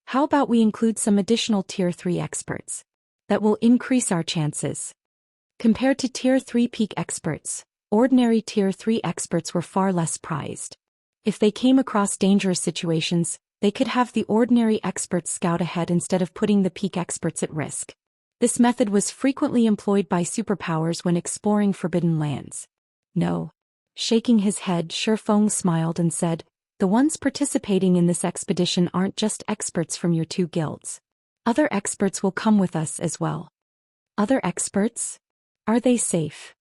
How about we include some additional Tier 3 experts? That will increase our chances. Compared to Tier 3 peak experts, Ordinary Tier 3 experts were far less prized. If they came across dangerous situations, they could have the ordinary experts scout ahead instead of putting the peak experts at risk. This method was frequently employed by superpowers when exploring forbidden lands. No. Shaking his head, Shifeng smiled and said, "The ones participating in this expedition aren't just experts from your two guilds. Other experts will come with us as well." Other experts? Are they safe?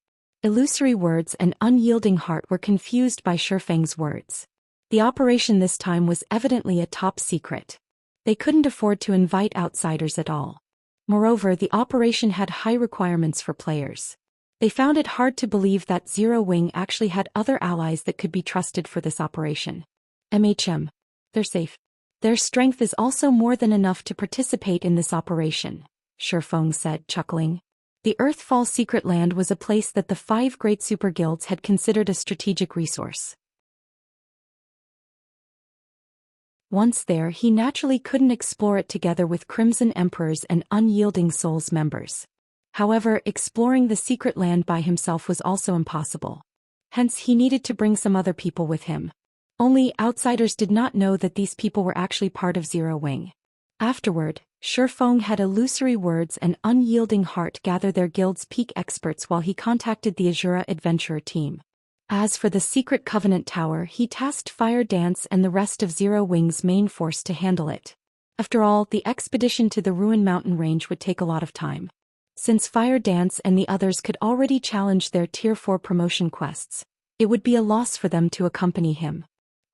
Illusory Words and Unyielding Heart were confused by Shifeng's words. The operation this time was evidently a top secret. They couldn't afford to invite outsiders at all. Moreover, the operation had high requirements for players. They found it hard to believe that Zero Wing actually had other allies that could be trusted for this operation. They're safe. Their strength is also more than enough to participate in this operation, Shifeng said, chuckling. The Earthfall Secret Land was a place that the 5 great super guilds had considered a strategic resource. Once there, he naturally couldn't explore it together with Crimson Emperors and Unyielding Souls members. However, exploring the secret land by himself was also impossible. Hence, he needed to bring some other people with him. Only outsiders did not know that these people were actually part of Zero Wing. Afterward, Shifeng had Illusory Words and Unyielding Heart gather their guild's peak experts while he contacted the Azura Adventurer team. As for the Secret Covenant Tower, he tasked Fire Dance and the rest of Zero Wing's main force to handle it. After all, the expedition to the Ruin Mountain Range would take a lot of time. Since Fire Dance and the others could already challenge their Tier 4 promotion quests, it would be a loss for them to accompany him.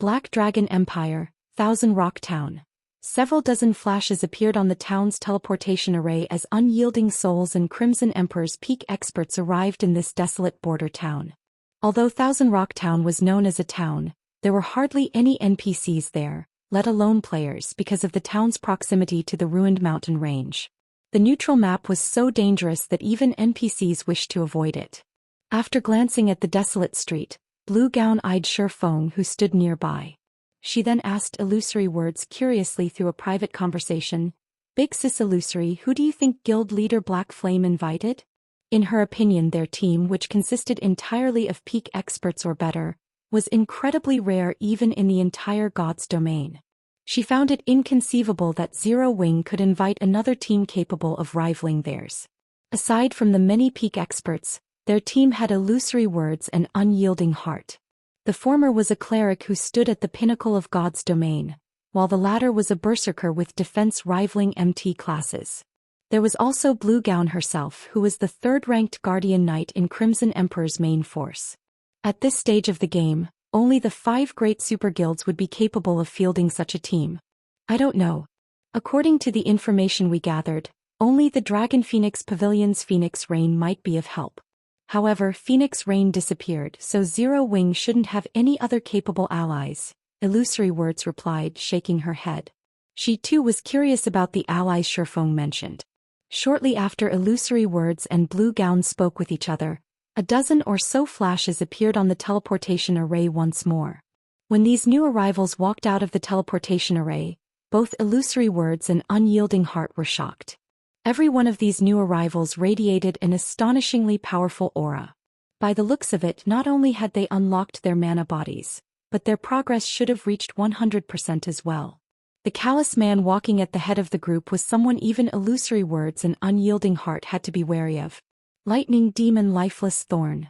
Black Dragon Empire, Thousand Rock Town. Several dozen flashes appeared on the town's teleportation array as Unyielding Souls and Crimson Emperor's peak experts arrived in this desolate border town. Although Thousand Rock Town was known as a town, there were hardly any NPCs there, let alone players, because of the town's proximity to the ruined mountain range. The neutral map was so dangerous that even NPCs wished to avoid it. After glancing at the desolate street, Blue Gown-eyed Shifeng, who stood nearby. She then asked Illusory Words curiously through a private conversation, "Big Sis Illusory, who do you think guild leader Black Flame invited?" In her opinion, their team, which consisted entirely of peak experts or better, was incredibly rare even in the entire God's domain. She found it inconceivable that Zero Wing could invite another team capable of rivaling theirs. Aside from the many peak experts, their team had Illusory Words and Unyielding Heart. The former was a cleric who stood at the pinnacle of God's domain, while the latter was a berserker with defense rivaling MT classes. There was also Blue Gown herself, who was the third-ranked Guardian Knight in Crimson Emperor's main force. At this stage of the game, only the 5 great super guilds would be capable of fielding such a team. I don't know. According to the information we gathered, only the Dragon Phoenix Pavilion's Phoenix Rain might be of help. However, Phoenix Rain disappeared, so Zero Wing shouldn't have any other capable allies, Illusory Words replied, shaking her head. She too was curious about the allies Shifeng mentioned. Shortly after Illusory Words and Blue Gown spoke with each other, a dozen or so flashes appeared on the teleportation array once more. When these new arrivals walked out of the teleportation array, both Illusory Words and Unyielding Heart were shocked. Every one of these new arrivals radiated an astonishingly powerful aura. By the looks of it, not only had they unlocked their mana bodies, but their progress should have reached 100% as well. The callous man walking at the head of the group was someone even Illusory Words and Unyielding Heart had to be wary of. Lightning Demon Lifeless Thorn.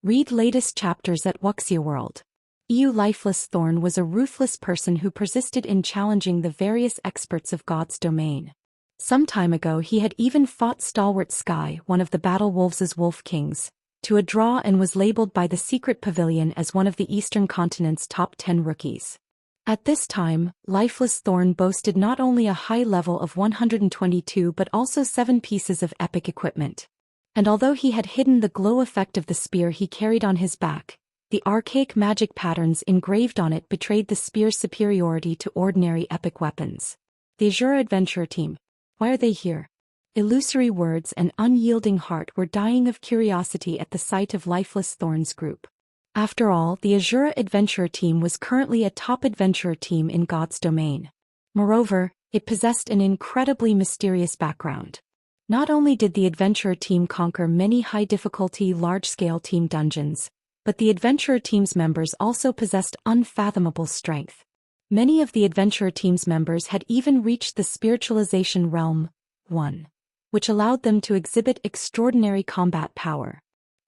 Read latest chapters at Wuxia World. Lifeless Thorn was a ruthless person who persisted in challenging the various experts of God's domain. Some time ago he had even fought Stalwart Sky, one of the Battle Wolves' Wolf Kings, to a draw and was labeled by the Secret Pavilion as one of the Eastern Continent's top 10 rookies. At this time, Lifeless Thorn boasted not only a high level of 122 but also 7 pieces of epic equipment. And although he had hidden the glow effect of the spear he carried on his back, the archaic magic patterns engraved on it betrayed the spear's superiority to ordinary epic weapons. The Azura Adventurer team. Why are they here? Illusory Words and Unyielding Heart were dying of curiosity at the sight of Lifeless Thorn's group. After all, the Azura Adventurer team was currently a top adventurer team in God's domain. Moreover, it possessed an incredibly mysterious background. Not only did the adventurer team conquer many high-difficulty, large-scale team dungeons, but the adventurer team's members also possessed unfathomable strength. Many of the adventurer team's members had even reached the spiritualization realm 1, which allowed them to exhibit extraordinary combat power.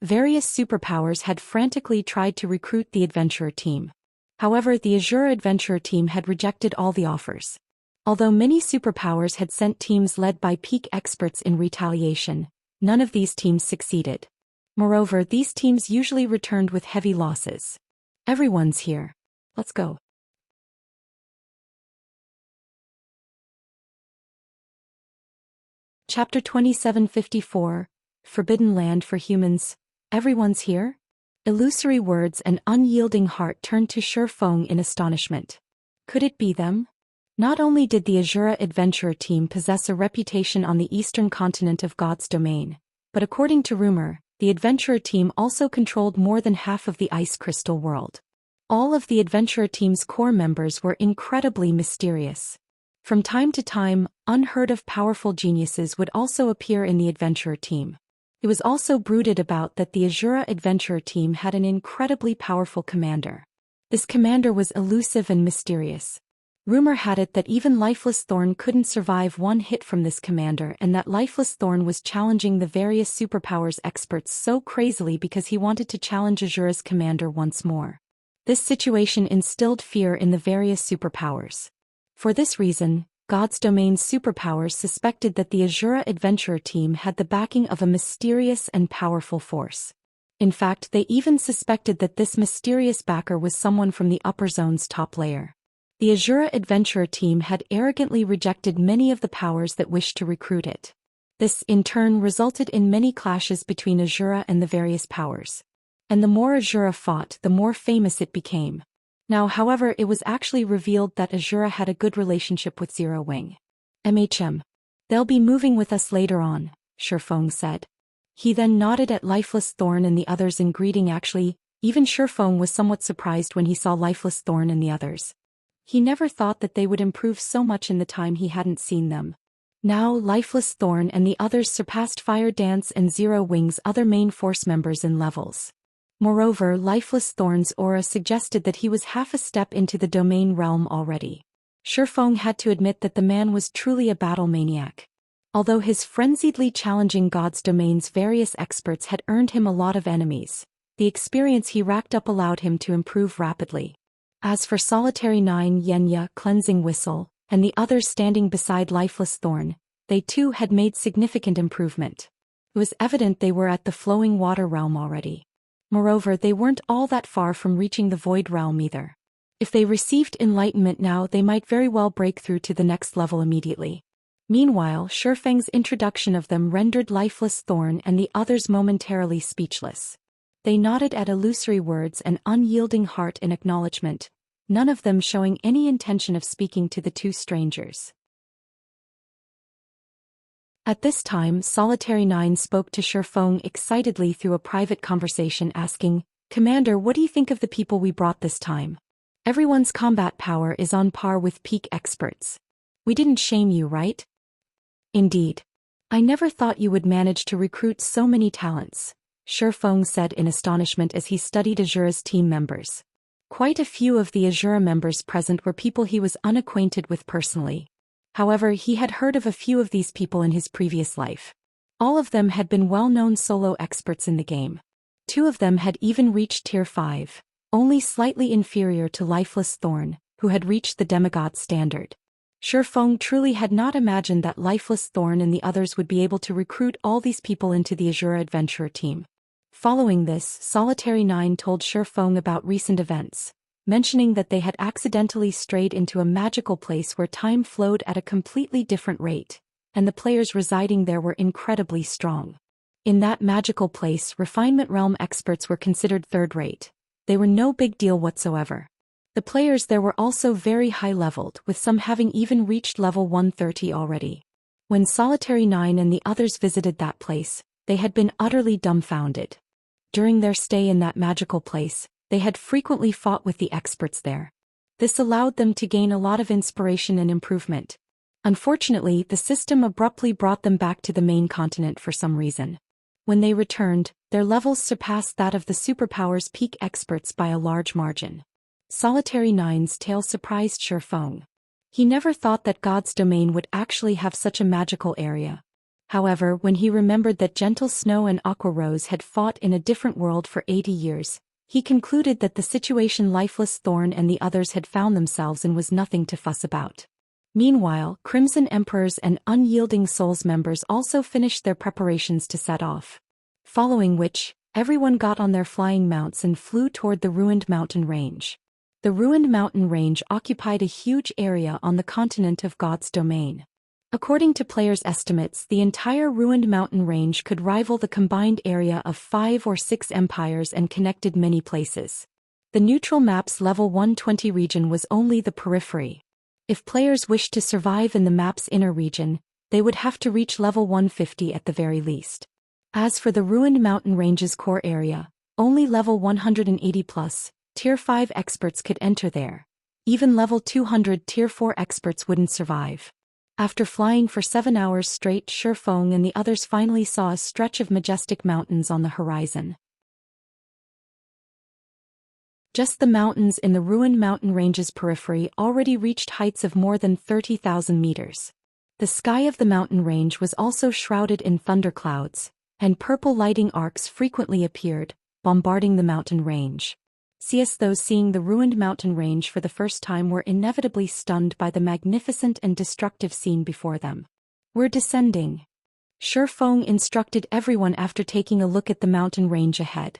Various superpowers had frantically tried to recruit the adventurer team. However, the Azura adventurer team had rejected all the offers. Although many superpowers had sent teams led by peak experts in retaliation, none of these teams succeeded. Moreover, these teams usually returned with heavy losses. Everyone's here. Let's go. Chapter 2754, Forbidden Land for Humans. Everyone's here? Illusory words and unyielding heart turned to Shifeng in astonishment. Could it be them? Not only did the Azura adventurer team possess a reputation on the eastern continent of God's domain, but according to rumor, the adventurer team also controlled more than half of the ice crystal world. All of the adventurer team's core members were incredibly mysterious. From time to time, unheard-of powerful geniuses would also appear in the adventurer team. It was also brooded about that the Azura adventurer team had an incredibly powerful commander. This commander was elusive and mysterious. Rumor had it that even Lifeless Thorn couldn't survive one hit from this commander, and that Lifeless Thorn was challenging the various superpowers experts so crazily because he wanted to challenge Azura's commander once more. This situation instilled fear in the various superpowers. For this reason, God's Domain's superpowers suspected that the Azura adventurer team had the backing of a mysterious and powerful force. In fact, they even suspected that this mysterious backer was someone from the upper zone's top layer. The Azura adventurer team had arrogantly rejected many of the powers that wished to recruit it. This, in turn, resulted in many clashes between Azura and the various powers. And the more Azura fought, the more famous it became. Now, however, it was actually revealed that Azura had a good relationship with Zero Wing. They'll be moving with us later on, Shifeng said. He then nodded at Lifeless Thorn and the others in greeting. Actually, even Shifeng was somewhat surprised when he saw Lifeless Thorn and the others. He never thought that they would improve so much in the time he hadn't seen them. Now, Lifeless Thorn and the others surpassed Fire Dance and Zero Wing's other main force members in levels. Moreover, Lifeless Thorn's aura suggested that he was half a step into the domain realm already. Shifeng had to admit that the man was truly a battle maniac. Although his frenziedly challenging God's Domain's various experts had earned him a lot of enemies, the experience he racked up allowed him to improve rapidly. As for Solitary 9, Xianxia, Cleansing Whistle, and the others standing beside Lifeless Thorn, they too had made significant improvement. It was evident they were at the Flowing Water realm already. Moreover, they weren't all that far from reaching the Void realm either. If they received enlightenment now, they might very well break through to the next level immediately. Meanwhile, Shifeng's introduction of them rendered Lifeless Thorn and the others momentarily speechless. They nodded at illusory words and unyielding heart in acknowledgement, none of them showing any intention of speaking to the two strangers. At this time, Solitary 9 spoke to Shifeng excitedly through a private conversation, asking, "Commander, what do you think of the people we brought this time? Everyone's combat power is on par with peak experts. We didn't shame you, right?" "Indeed. I never thought you would manage to recruit so many talents," Shifeng said in astonishment as he studied Azura's team members. Quite a few of the Azura members present were people he was unacquainted with personally. However, he had heard of a few of these people in his previous life. All of them had been well-known solo experts in the game. 2 of them had even reached Tier 5, only slightly inferior to Lifeless Thorn, who had reached the demigod standard. Shifeng truly had not imagined that Lifeless Thorn and the others would be able to recruit all these people into the Azura adventurer team. Following this, Solitary 9 told Shifeng about recent events, mentioning that they had accidentally strayed into a magical place where time flowed at a completely different rate, and the players residing there were incredibly strong. In that magical place, Refinement Realm experts were considered third-rate. They were no big deal whatsoever. The players there were also very high-leveled, with some having even reached level 130 already. When Solitary 9 and the others visited that place, they had been utterly dumbfounded. During their stay in that magical place, they had frequently fought with the experts there. This allowed them to gain a lot of inspiration and improvement. Unfortunately, the system abruptly brought them back to the main continent for some reason. When they returned, their levels surpassed that of the superpower's peak experts by a large margin. Solitary Nine's tale surprised Shifeng. He never thought that God's domain would actually have such a magical area. However, when he remembered that Gentle Snow and Aqua Rose had fought in a different world for 80 years, he concluded that the situation Lifeless Thorn and the others had found themselves in was nothing to fuss about. Meanwhile, Crimson Emperors and Unyielding Souls members also finished their preparations to set off. Following which, everyone got on their flying mounts and flew toward the ruined mountain range. The ruined mountain range occupied a huge area on the continent of God's domain. According to players' estimates, the entire ruined mountain range could rival the combined area of 5 or 6 empires and connected many places. The neutral map's level 120 region was only the periphery. If players wished to survive in the map's inner region, they would have to reach level 150 at the very least. As for the ruined mountain range's core area, only level 180 plus, Tier 5 experts could enter there. Even level 200 Tier 4 experts wouldn't survive. After flying for 7 hours straight, Shifeng and the others finally saw a stretch of majestic mountains on the horizon. Just the mountains in the ruined mountain range's periphery already reached heights of more than 30,000 meters. The sky of the mountain range was also shrouded in thunderclouds, and purple lighting arcs frequently appeared, bombarding the mountain range. Those seeing the ruined mountain range for the first time were inevitably stunned by the magnificent and destructive scene before them. "We're descending," Shifeng instructed everyone after taking a look at the mountain range ahead.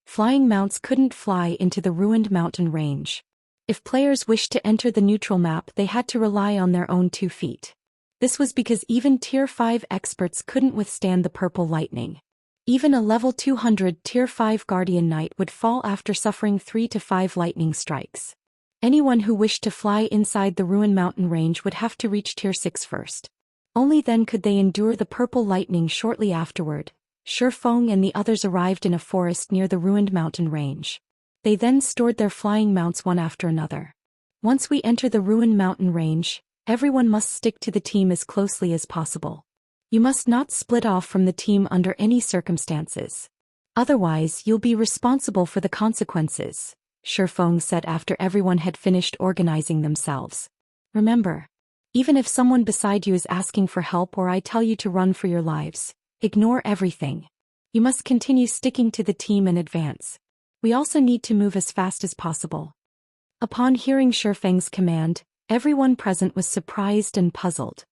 Flying mounts couldn't fly into the ruined mountain range. If players wished to enter the neutral map, they had to rely on their own 2 feet. This was because even Tier 5 experts couldn't withstand the purple lightning. Even a level 200 Tier 5 Guardian Knight would fall after suffering 3 to 5 lightning strikes. Anyone who wished to fly inside the ruined mountain range would have to reach Tier 6 first. Only then could they endure the purple lightning. Shortly afterward, Shifeng and the others arrived in a forest near the ruined mountain range. They then stored their flying mounts one after another. "Once we enter the ruined mountain range, everyone must stick to the team as closely as possible. You must not split off from the team under any circumstances. Otherwise, you'll be responsible for the consequences," Shifeng said after everyone had finished organizing themselves. "Remember, even if someone beside you is asking for help or I tell you to run for your lives, ignore everything. You must continue sticking to the team and advance. We also need to move as fast as possible." Upon hearing Shifeng's command, everyone present was surprised and puzzled.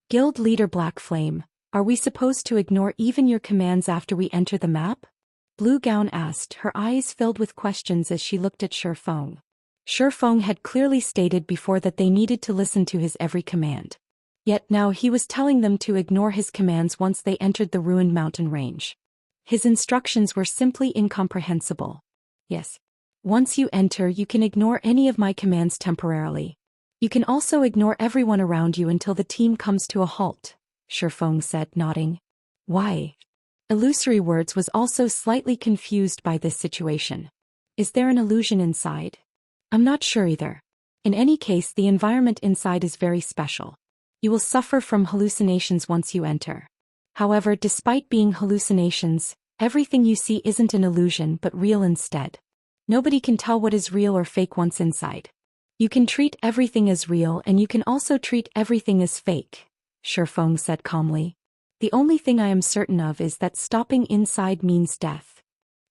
"Guild leader Black Flame, are we supposed to ignore even your commands after we enter the map?" Blue Gown asked, her eyes filled with questions as she looked at Shifeng. Shifeng had clearly stated before that they needed to listen to his every command. Yet now he was telling them to ignore his commands once they entered the ruined mountain range. His instructions were simply incomprehensible. "Yes. Once you enter, you can ignore any of my commands temporarily. You can also ignore everyone around you until the team comes to a halt," Shifeng said, nodding. "Why?" Illusory Words was also slightly confused by this situation. "Is there an illusion inside?" "I'm not sure either. In any case, the environment inside is very special. You will suffer from hallucinations once you enter. However, despite being hallucinations, everything you see isn't an illusion but real instead. Nobody can tell what is real or fake once inside. You can treat everything as real and you can also treat everything as fake," Shifeng said calmly. "The only thing I am certain of is that stopping inside means death."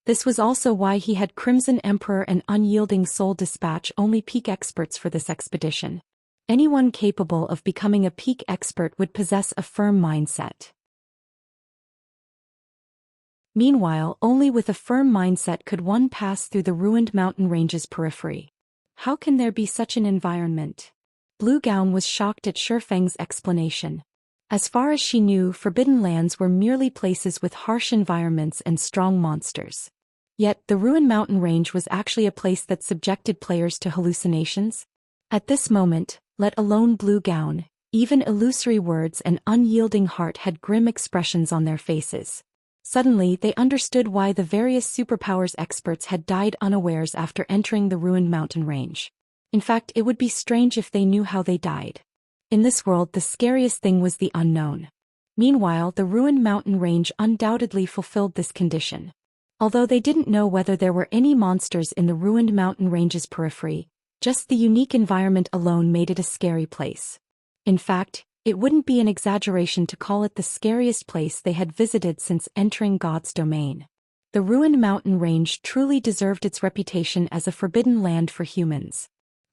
This was also why he had Crimson Emperor and Unyielding Soul dispatch only peak experts for this expedition. Anyone capable of becoming a peak expert would possess a firm mindset. Meanwhile, only with a firm mindset could one pass through the ruined mountain range's periphery. "How can there be such an environment?" Blue Gown was shocked at Shifeng's explanation. As far as she knew, Forbidden Lands were merely places with harsh environments and strong monsters. Yet, the ruined mountain range was actually a place that subjected players to hallucinations. At this moment, let alone Blue Gown, even Illusory Words and Unyielding Heart had grim expressions on their faces. Suddenly, they understood why the various superpowers experts had died unawares after entering the ruined mountain range. In fact, it would be strange if they knew how they died. In this world, the scariest thing was the unknown. Meanwhile, the ruined mountain range undoubtedly fulfilled this condition. Although they didn't know whether there were any monsters in the ruined mountain range's periphery, just the unique environment alone made it a scary place. In fact, it wouldn't be an exaggeration to call it the scariest place they had visited since entering God's domain. The ruined mountain range truly deserved its reputation as a forbidden land for humans.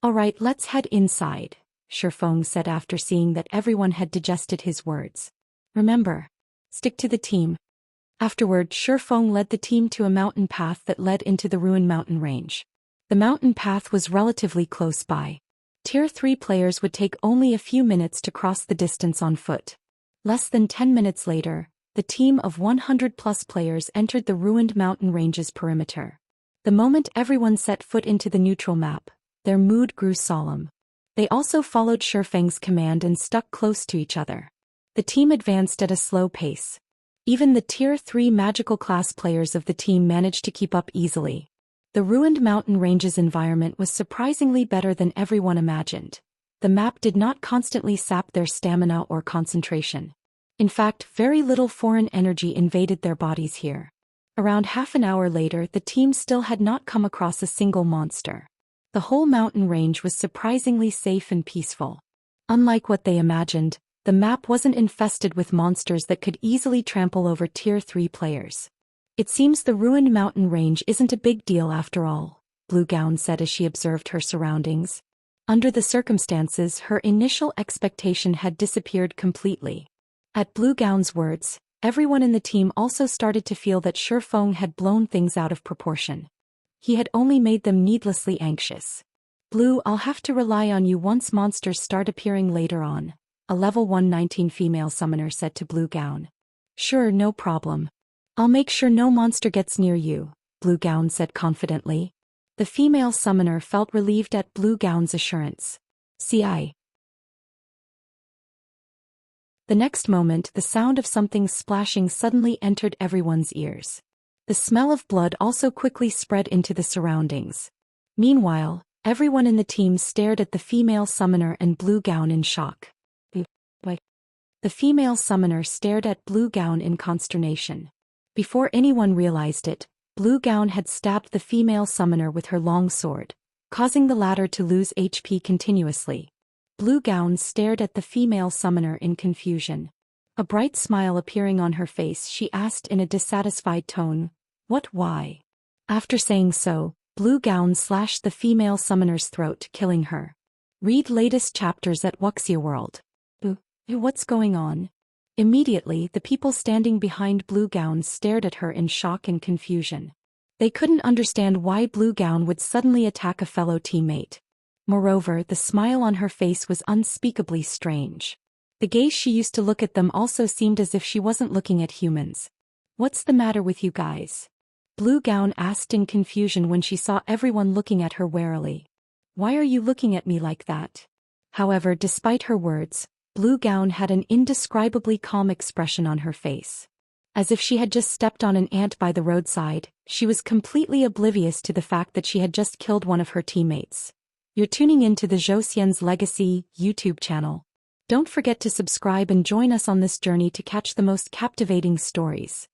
"Alright, let's head inside," Shifeng said after seeing that everyone had digested his words. "Remember, stick to the team." Afterward, Shifeng led the team to a mountain path that led into the ruined mountain range. The mountain path was relatively close by. Tier 3 players would take only a few minutes to cross the distance on foot. Less than 10 minutes later, the team of 100+ players entered the ruined mountain range's perimeter. The moment everyone set foot into the neutral map, their mood grew solemn. They also followed Shifeng's command and stuck close to each other. The team advanced at a slow pace. Even the Tier 3 magical class players of the team managed to keep up easily. The ruined mountain range's environment was surprisingly better than everyone imagined. The map did not constantly sap their stamina or concentration. In fact, very little foreign energy invaded their bodies here. Around half an hour later, the team still had not come across a single monster. The whole mountain range was surprisingly safe and peaceful. Unlike what they imagined, the map wasn't infested with monsters that could easily trample over Tier 3 players. "It seems the ruined mountain range isn't a big deal after all," Blue Gown said as she observed her surroundings. Under the circumstances, her initial expectation had disappeared completely. At Blue Gown's words, everyone in the team also started to feel that Shifeng had blown things out of proportion. He had only made them needlessly anxious. "Blue, I'll have to rely on you once monsters start appearing later on," a level 119 female summoner said to Blue Gown. "Sure, no problem. I'll make sure no monster gets near you," Blue Gown said confidently. The female summoner felt relieved at Blue Gown's assurance. "CI." The next moment, the sound of something splashing suddenly entered everyone's ears. The smell of blood also quickly spread into the surroundings. Meanwhile, everyone in the team stared at the female summoner and Blue Gown in shock. The female summoner stared at Blue Gown in consternation. Before anyone realized it, Blue Gown had stabbed the female summoner with her long sword, causing the latter to lose HP continuously. Blue Gown stared at the female summoner in confusion. A bright smile appearing on her face, she asked in a dissatisfied tone, "What, why?" After saying so, Blue Gown slashed the female summoner's throat, killing her. Read latest chapters at Wuxia World. What's going on? Immediately, the people standing behind Blue Gown stared at her in shock and confusion. They couldn't understand why Blue Gown would suddenly attack a fellow teammate. Moreover, the smile on her face was unspeakably strange. The gaze she used to look at them also seemed as if she wasn't looking at humans. "What's the matter with you guys?" Blue Gown asked in confusion when she saw everyone looking at her warily. "Why are you looking at me like that?" However, despite her words, Blue Gown had an indescribably calm expression on her face. As if she had just stepped on an ant by the roadside, she was completely oblivious to the fact that she had just killed one of her teammates. You're tuning in to the Zhou Xian's Legacy YouTube channel. Don't forget to subscribe and join us on this journey to catch the most captivating stories.